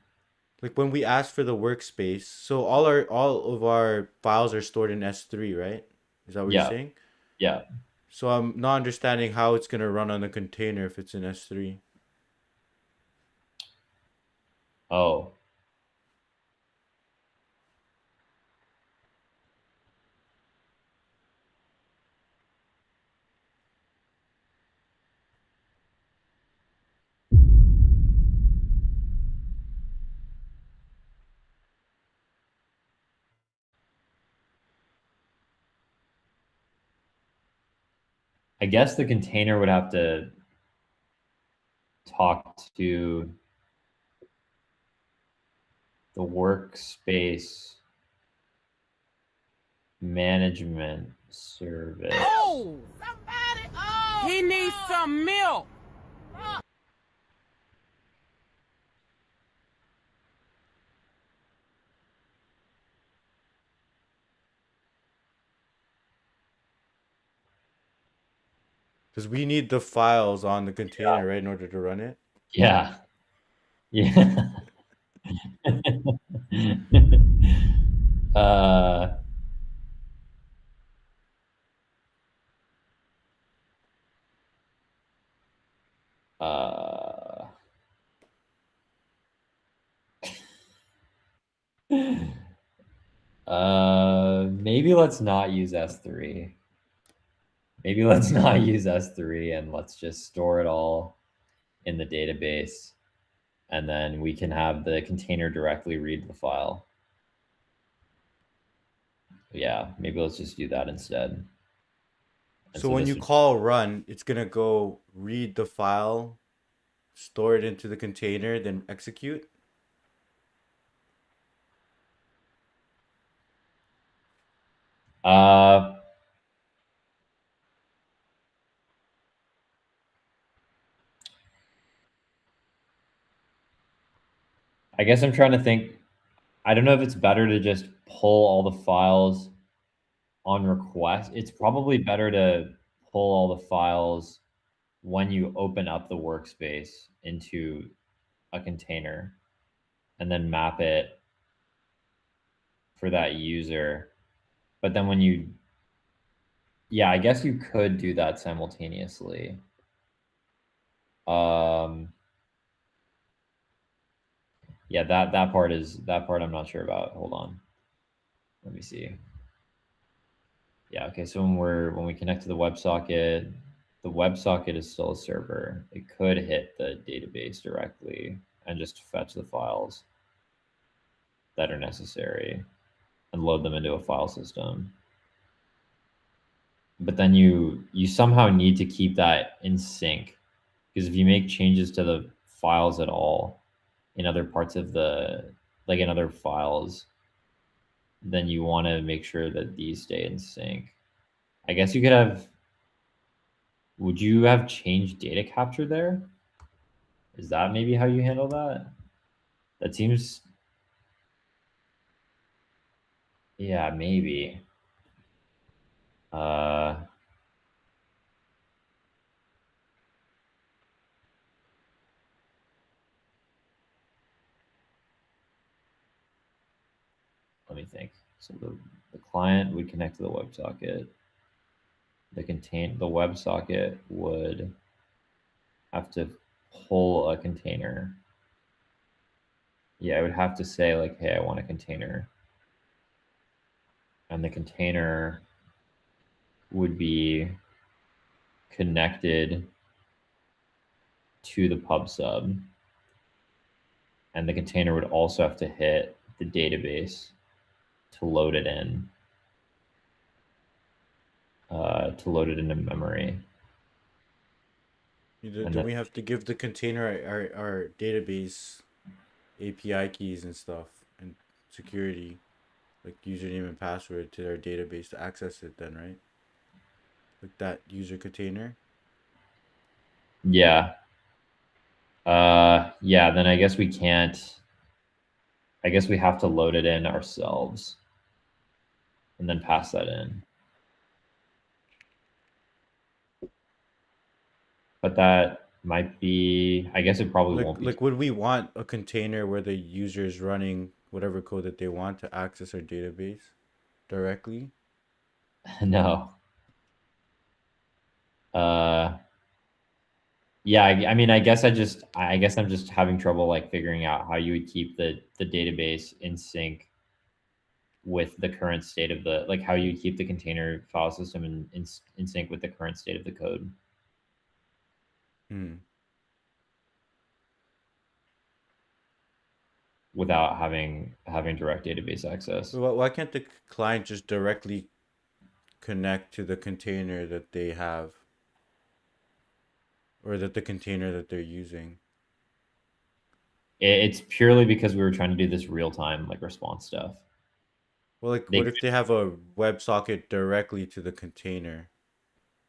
Like when we ask for the workspace, so all of our files are stored in S3, right? Is that what you're Yeah, saying? yeah. So I'm not understanding how it's gonna run on the container if it's in S3. Oh, I guess the container would have to talk to the workspace management service. Oh, somebody! Oh, he needs some milk. Because we need the files on the Yeah, container, right, in order to run it. yeah, yeah. uh, uh, Maybe let's not use S3. Maybe let's not use S3 and let's just store it all in the database. And then we can have the container directly read the file. Yeah, maybe let's just do that instead. And So so when this you would, call run, it's gonna go read the file, store it into the container, then execute. uh, I guess I'm trying to think. I don't know if it's better to just pull all the files on request. It's probably better to pull all the files when you open up the workspace into a container and then map it for that user. But then yeah, I guess you could do that simultaneously. Um, yeah, that part I'm not sure about. Hold on. Let me see. Yeah, okay. So when we connect to the WebSocket is still a server. It could hit the database directly and just fetch the files that are necessary. and load them into a file system. But then you somehow need to keep that in sync, because if you make changes to the files at all in other parts of the, like in other files, then you want to make sure that these stay in sync. I guess you could have, would you have changed data capture there? Is that maybe how you handle that? That seems, yeah, maybe. Uh, Let me think. So the client would connect to the WebSocket. The WebSocket would have to pull a container. Yeah, I would have to say like, hey, I want a container. And the container would be connected to the pub sub. And the container would also have to hit the database to load it in, to load it into memory. Do we have to give the container our database API keys and stuff and security, like username and password to our database to access it then, right? Like that user container? Yeah. Yeah, then I guess we can't, I guess we have to load it in ourselves and then pass that in. But that might be, I guess it probably won't be. Like would we want a container where the user is running whatever code that they want to access our database directly? No. Yeah, I mean, I guess I'm just having trouble like figuring out how you would keep the database in sync with the current state of the, like how you keep the container file system in sync with the current state of the code. Without having direct database access. Why can't the client just directly connect to the container that they have, or that the container that they're using? It's purely because we were trying to do this real time like response stuff. Well, like what if they have a WebSocket directly to the container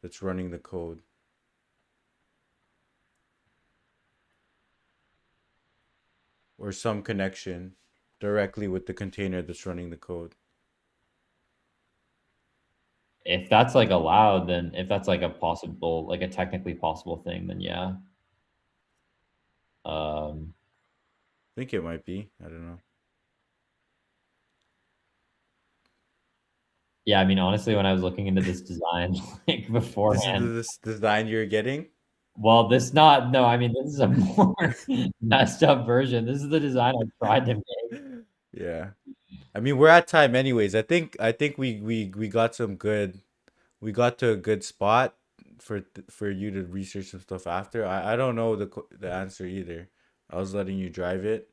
that's running the code? Or some connection directly with the container that's running the code? If that's like allowed, then if that's like a possible, like a technically possible thing, then yeah. I think it might be. I don't know. Yeah, I mean, honestly, when I was looking into this design like beforehand, This design you're getting? well, this is a more messed up version. This is the design I tried to make. Yeah. I mean, we're at time anyways. I think we got we got to a good spot for you to research some stuff after. I don't know the answer either. I was letting you drive it.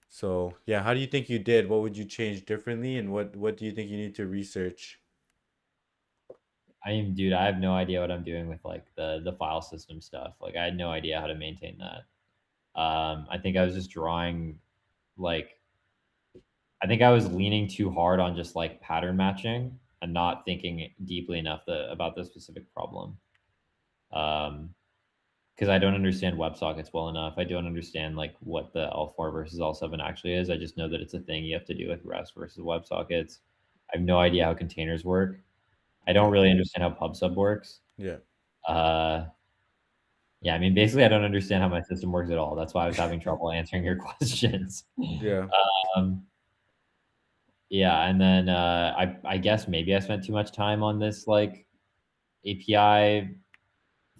So, yeah, how do you think you did? What would you change differently, and what do you think you need to research? I mean, dude, I have no idea what I'm doing with like the file system stuff. Like I had no idea how to maintain that. I think I was just drawing like, I think I was leaning too hard on just like pattern matching and not thinking deeply enough about the specific problem. Because I don't understand WebSockets well enough. I don't understand like what the L4 versus L7 actually is. I just know that it's a thing you have to do with REST versus WebSockets. I have no idea how containers work. I don't really understand how PubSub works. Yeah. Yeah, I mean, basically, I don't understand how my system works at all. That's why I was having trouble answering your questions. Yeah. Yeah, and then I guess maybe I spent too much time on this like API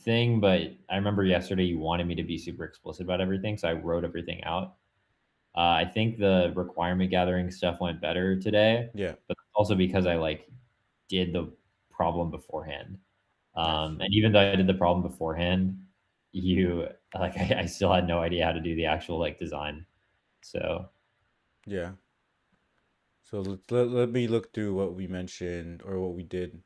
thing, but I remember yesterday you wanted me to be super explicit about everything, so I wrote everything out. I think the requirement gathering stuff went better today. Yeah. But also because I like did the problem beforehand. Nice. And even though I did the problem beforehand, you like I still had no idea how to do the actual like design. So Yeah. So let me look through what we mentioned or what we did.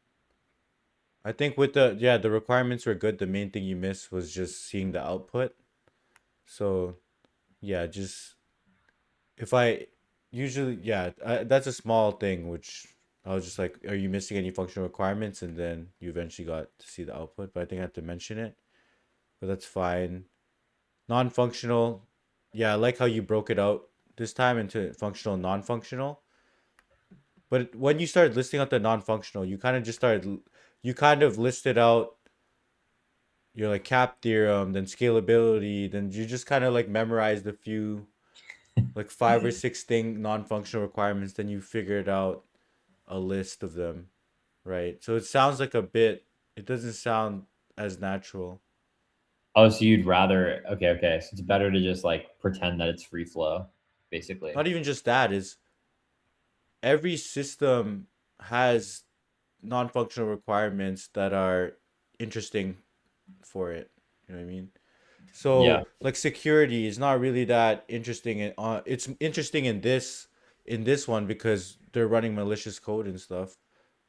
I think with the requirements were good. The main thing you missed was just seeing the output. So yeah, just if I usually that's a small thing which I was just like, are you missing any functional requirements? And then you eventually got to see the output, but I think I have to mention it. But that's fine. Non-functional, yeah, I like how you broke it out this time into functional and non-functional. But when you started listing out the non-functional, you kind of listed out your like cap theorem, then scalability, then you just kind of like memorized a few like five or six thing non-functional requirements, then you figured out a list of them, right? So it sounds like a bit. It doesn't sound as natural. Oh, so you'd rather okay. So it's better to just like pretend that it's free flow, basically. Not even just that is every system has non-functional requirements that are interesting for it. You know what I mean? Yeah. So like security is not really that interesting. It's interesting in this one because they're running malicious code and stuff.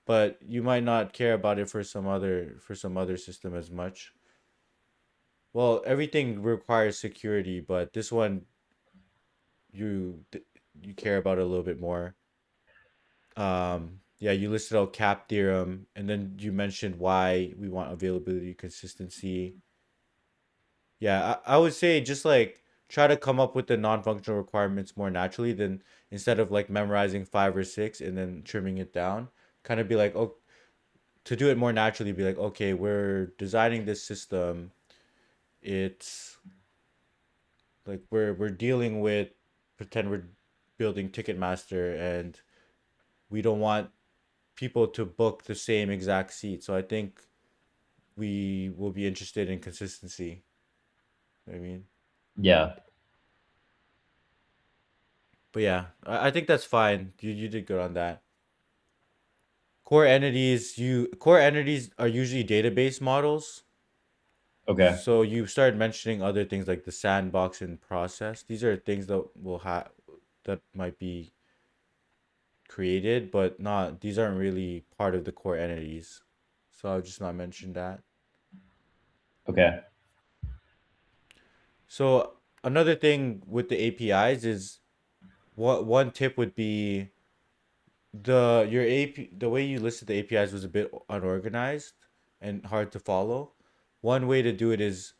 But you might not care about it for some other system as much. Well, everything requires security, but this one you you care about it a little bit more. Yeah, you listed out cap theorem, and then you mentioned why we want availability consistency. Yeah, I would say just like try to come up with the non-functional requirements more naturally than instead of like memorizing five or six and then trimming it down. Kind of be like, oh, to do it more naturally, be like, okay, we're designing this system. It's like we're dealing with pretend we're building Ticketmaster and we don't want people to book the same exact seat. So I think we will be interested in consistency. I mean, Yeah. but yeah, I think that's fine. You did good on that. Core entities are usually database models. Okay. So you started mentioning other things like the sandbox and process. These are things that will have that might be created, but not these aren't really part of the core entities. So I'll just not mention that. Okay. So another thing with the APIs is what one tip would be the way you listed the APIs was a bit unorganized and hard to follow. One way to do it is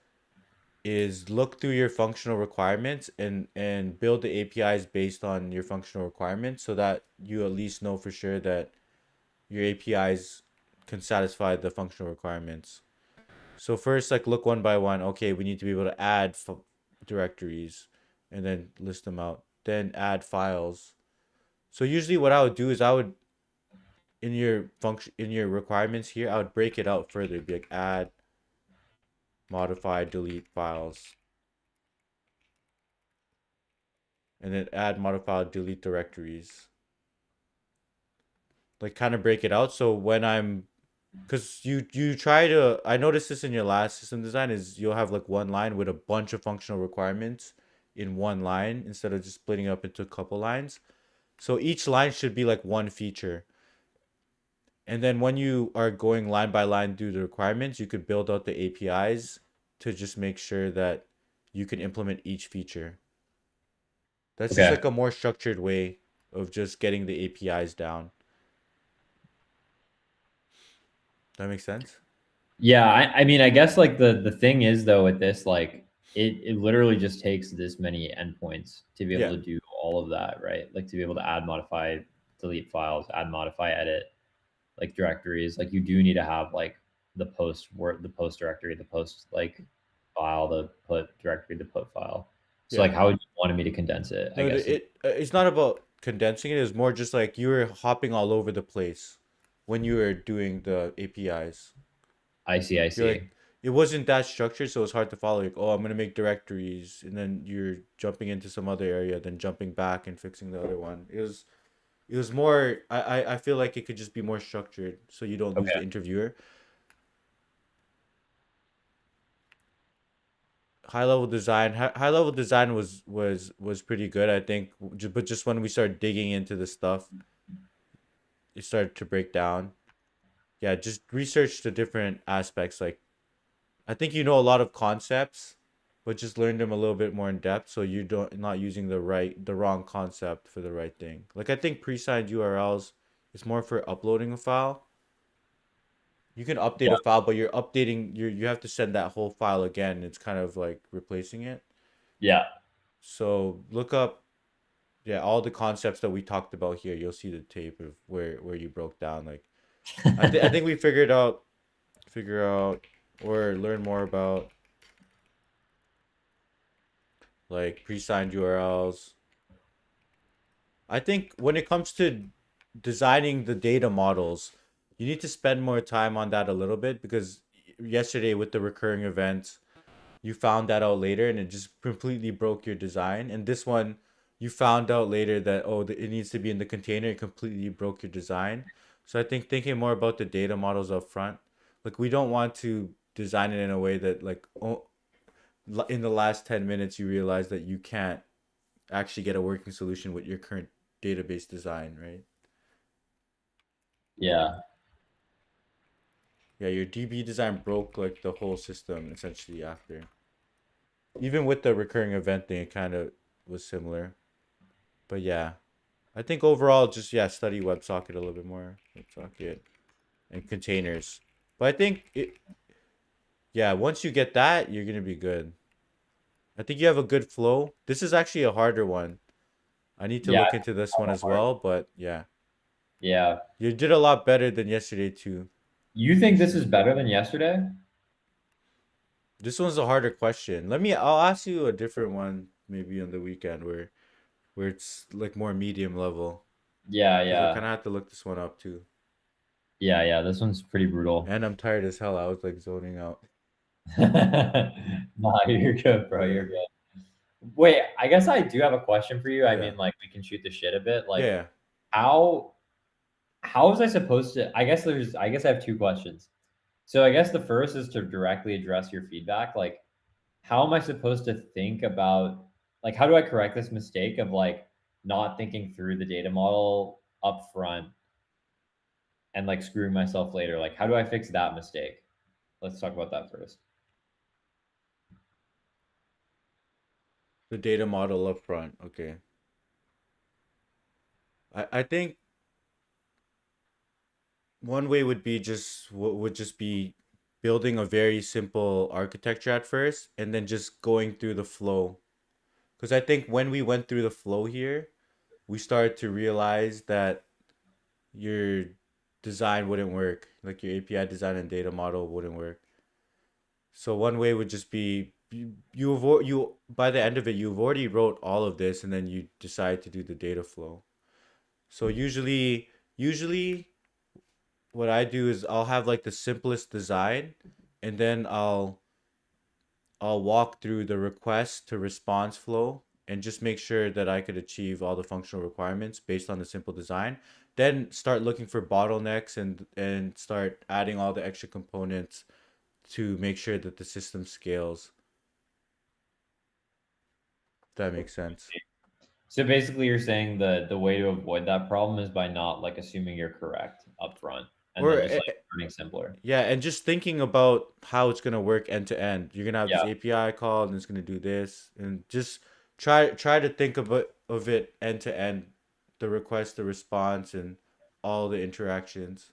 look through your functional requirements and build the APIs based on your functional requirements so that you at least know for sure that your APIs can satisfy the functional requirements. So first, like look one by one. Okay, we need to be able to add directories, and then list them out. Then add files. So usually, what I would do is I would in your requirements here, I would break it out further. It'd be like add, modify, delete files, and then add, modify, delete directories. Like kind of break it out. So when I'm because you try to I noticed this in your last system design is you'll have like one line with a bunch of functional requirements in one line instead of just splitting up into a couple lines. So each line should be like one feature. And then when you are going line by line through the requirements, you could build out the APIs to just make sure that you can implement each feature. That's just Okay. like a more structured way of just getting the APIs down. That makes sense? Yeah, I mean, I guess like the thing is though with this, like it literally just takes this many endpoints to be able Yeah. to do all of that, right? Like to be able to add, modify, delete files, add, modify, edit, like directories. Like you do need to have like the post directory, the post like file, the put directory, the put file. So Yeah. like how would you want me to condense it? I No, guess it's not about condensing it. It's more just like you were hopping all over the place when you were doing the APIs. I see, I You're like, see. it wasn't that structured, so it's hard to follow. Like, oh, I'm gonna make directories, and then you're jumping into some other area, then jumping back and fixing the other one. It was more. I feel like it could just be more structured, so you don't lose Okay. the interviewer. high level design was pretty good, I think. But just when we started digging into the stuff, it started to break down. Yeah, just research the different aspects. Like, I think you know a lot of concepts, but just learn them a little bit more in depth, so you don't not using the wrong concept for the right thing. Like, I think pre-signed URLs is more for uploading a file. You can update Yeah. a file, but you have to send that whole file again. It's kind of like replacing it. Yeah. So look up, yeah, all the concepts that we talked about here. You'll see the tape of where you broke down. Like, I think we figure out or learn more about like pre-signed URLs. I think when it comes to designing the data models, you need to spend more time on that a little bit, because yesterday with the recurring events, you found that out later and it just completely broke your design. And this one, you found out later that, oh, it needs to be in the container. It completely broke your design. So I think thinking more about the data models up front, like we don't want to design it in a way that like, oh, in the last 10 minutes you realize that you can't actually get a working solution with your current database design, right? Yeah. Yeah, your DB design broke like the whole system essentially after. Even with the recurring event thing, it kind of was similar. But yeah, I think overall, just yeah, study WebSocket a little bit more. WebSocket and containers. But I think yeah, once you get that, you're gonna be good. I think you have a good flow. This is actually a harder one. I need to Yeah. look into this one as well. But yeah, Yeah. you did a lot better than yesterday too, You for think this is sure. better than yesterday? This one's a harder question. I'll ask you a different one maybe on the weekend where it's like more medium level, Yeah, because I yeah. kind of have to look this one up too. Yeah, yeah. This one's pretty brutal. And I'm tired as hell. I was like zoning out. Nah, you're good, bro. Yeah. You're good. Wait, I guess I do have a question for you. I Yeah. mean, like we can shoot the shit a bit. Like, Yeah. how how was I supposed to? I guess I have two questions. So I guess the first is to directly address your feedback. Like, how am I supposed to think about, like, how do I correct this mistake of like not thinking through the data model up front and like screwing myself later? Like, how do I fix that mistake? Let's talk about that first. The data model up front. Okay. I think one way would be would just be building a very simple architecture at first and then just going through the flow. Because I think when we went through the flow here, we started to realize that your design wouldn't work. Like your API design and data model wouldn't work. So one way would just be you by the end of it you've already wrote all of this and then you decide to do the data flow. So usually what I do is I'll have like the simplest design, and then I'll walk through the request to response flow and just make sure that I could achieve all the functional requirements based on the simple design. Then start looking for bottlenecks and start adding all the extra components to make sure that the system scales. If that makes sense. So basically, you're saying the way to avoid that problem is by not like assuming you're correct up front, and Or then just like starting simpler. yeah, and just thinking about how it's gonna work end to end. You're gonna have this Yeah. API call and it's gonna do this, and just try to think of it end to end, the request, the response, and all the interactions.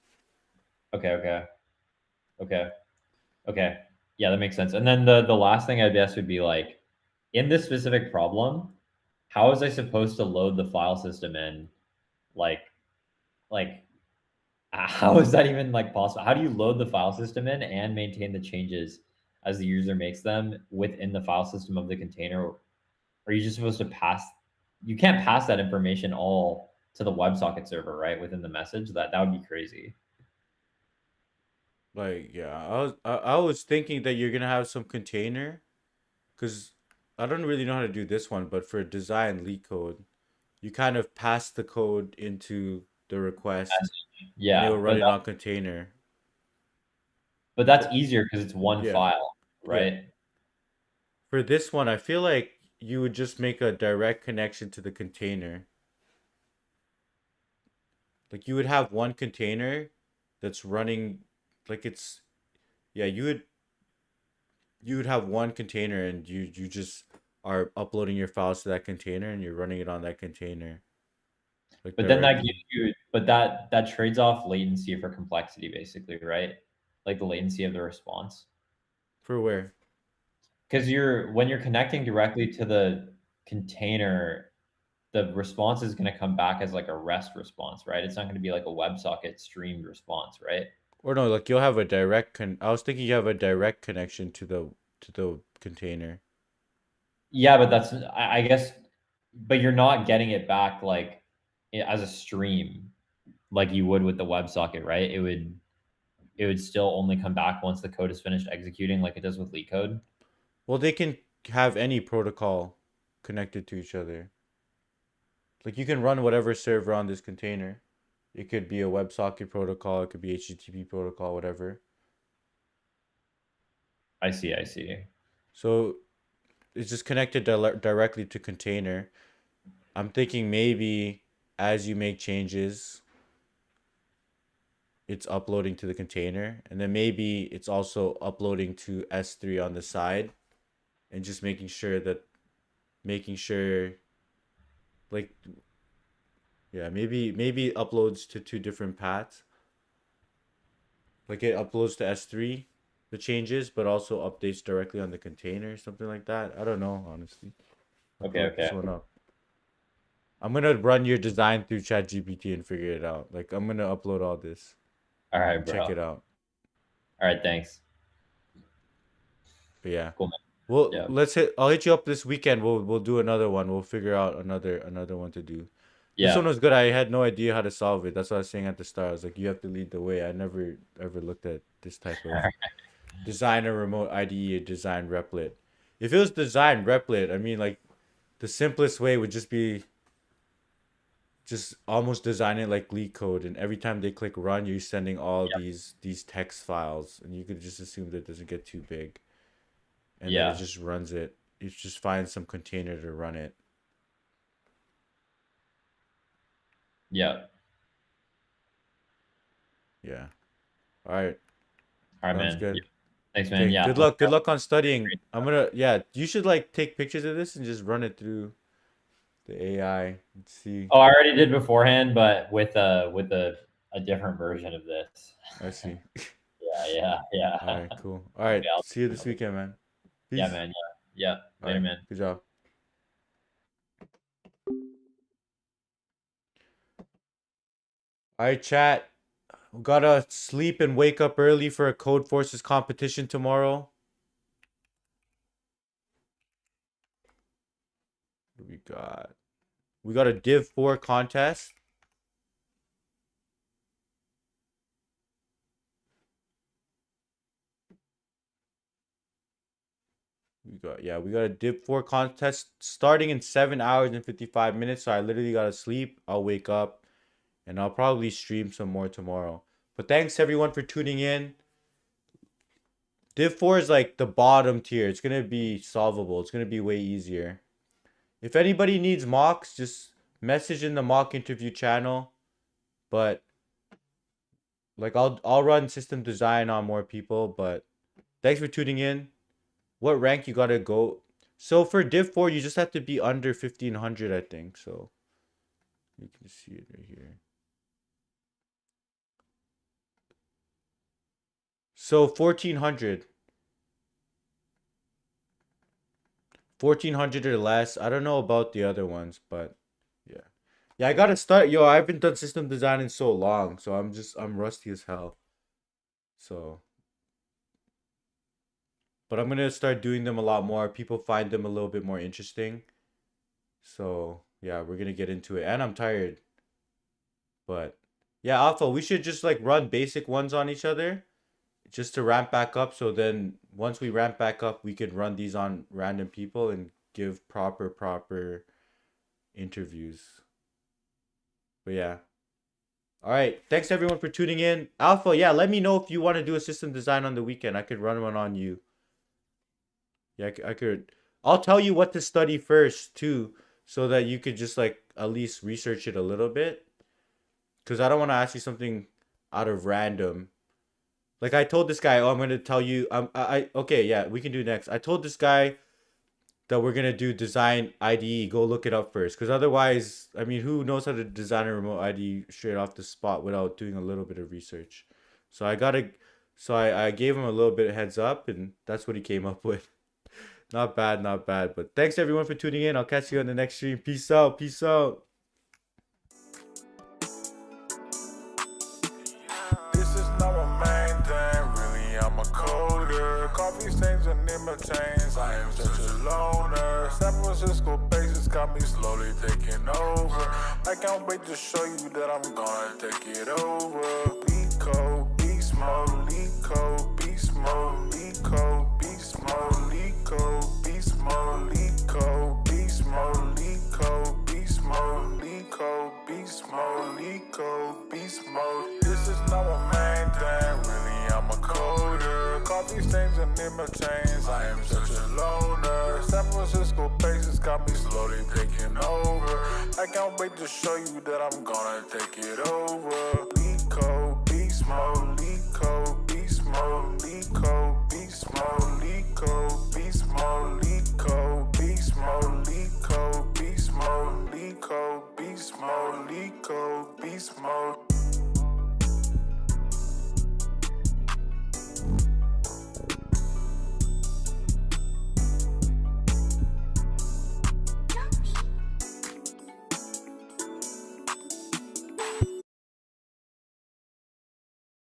Okay. Okay. Okay. Okay. Yeah, that makes sense. And then the last thing I guess would be like, in this specific problem, how was I supposed to load the file system in? Like, like how is that even like possible? How do you load the file system in and maintain the changes as the user makes them within the file system of the container? Are you just supposed to pass? You can't pass that information all to the WebSocket server, right? Within the message, that would be crazy. Like yeah, I was thinking that you're gonna have some container, because I don't really know how to do this one, but for design leak code, you kind of pass the code into the request and it Yeah, will run it on container. but that's easier because it's one Yeah, file, yeah. right? For this one, I feel like you would just make a direct connection to the container. Like you would have one container that's running like it's yeah, you would have one container and you just are uploading your files to that container and you're running it on that container like But then that gives directly. you, but that trades off latency for complexity, basically, right? Like the latency of the response. For where? Because when you're connecting directly to the container, the response is going to come back as like a REST response, right? It's not going to be like a WebSocket streamed response, right? Or no, like you'll have a I was thinking you have a direct connection to the container. Yeah, but that's I guess, but you're not getting it back like as a stream like you would with the WebSocket, right? It would still only come back once the code is finished executing, like it does with LeetCode. Well, they can have any protocol connected to each other. Like you can run whatever server on this container. It could be a WebSocket protocol, it could be HTTP protocol, whatever. I see, I see. So it's just connected directly to container. I'm thinking maybe as you make changes, it's uploading to the container, and then maybe it's also uploading to S3 on the side, and just making sure like yeah, maybe it uploads to two different paths. Like it uploads to S3 the changes, but also updates directly on the container, something like that. I don't know, honestly. I have to Okay, look okay. this one up. I'm gonna run your design through ChatGPT and figure it out. Like I'm gonna upload all this All right, and bro. check All it out. right, thanks. But yeah. Cool, man. Well, Yeah. I'll hit you up this weekend. We'll do another one. We'll figure out another one to do. This one Yeah. was good. I had no idea how to solve it. That's what I was saying at the start. I was like, you have to lead the way. I never ever looked at this type All of right. design a remote IDE, design replit. If it was design replit, I mean, like the simplest way would just be just almost design it like leak code, and every time they click run, you're sending all Yep. these text files, and you could just assume that it doesn't get too big, and then it Yeah. just runs it. You just find some container to run it. Yeah. Yeah. All right. All right, Sounds man. good. Yeah. Thanks, man. Okay. Yeah. Good Let me luck. Good know. luck on studying. I'm gonna. Yeah. You should like take pictures of this and just run it through the AI and see. Oh, I already did beforehand, but with a different version of this. I see. Yeah, yeah, All yeah. right. Cool. All Okay, right. See you this weekend, man. yeah, Peace. man. Yeah. Yeah. All Later, right. man. Good job. All right, chat. We gotta sleep and wake up early for a Codeforces competition tomorrow. What do we got? We got a Div 4 contest. We got a Div 4 contest starting in 7 hours and 55 minutes. So I literally gotta sleep. I'll wake up and I'll probably stream some more tomorrow. But thanks everyone for tuning in. Div 4 is like the bottom tier. It's gonna be solvable. It's gonna be way easier. If anybody needs mocks, just message in the mock interview channel. But like I'll run system design on more people. But thanks for tuning in. What rank you gotta go? So for Div 4, you just have to be under 1500, I think. So you can see it right here. So 1400. 1400 or less. I don't know about the other ones, but yeah. Yeah, I gotta start. Yo, I haven't done system design in so long, so I'm rusty as hell. So, but I'm gonna start doing them a lot more. People find them a little bit more interesting. So yeah, we're gonna get into it. And I'm tired. But yeah, Alpha, we should just like run basic ones on each other just to ramp back up. So then once we ramp back up, we could run these on random people and give proper interviews. But yeah. All right. Thanks everyone for tuning in. Alpha, yeah, let me know if you want to do a system design on the weekend. I could run one on you. Yeah, I could. I'll tell you what to study first too, so that you could just like at least research it a little bit. Cause I don't want to ask you something out of random. Like I told this guy, oh, I'm gonna tell you. Okay, yeah, we can do next. I told this guy that we're gonna do design IDE. Go look it up first, cause otherwise, I mean, who knows how to design a remote IDE straight off the spot without doing a little bit of research? So I gave him a little bit of heads up, and that's what he came up with. Not bad, not bad. But thanks everyone for tuning in. I'll catch you on the next stream. Peace out. Peace out. This is not my main thing, really I'm a coder. Coffee stains and in my chains, I am such a loner. San Francisco bases got me slowly taking over. I can't wait to show you that I'm gonna take it over. Lead code, beast mode, lead code, beast mode, lead code, beast mode, lead code, beast mode, lead code, beast mode, lead code, beast mode, lead code, beast mode, lead code, beast mode. This is not my main thing, really I'm a coder. Coffee stains and in my chains, I am such a loner. San Francisco bases got me slowly taking over. I can't wait to show you that I'm gonna take it over. Lead code, beast mode, lead code, beast mode, lead code, beast mode, lead code, beast mode, lead code, beast mode, lead code, beast mode, lead code, beast mode, lead code, beast mode.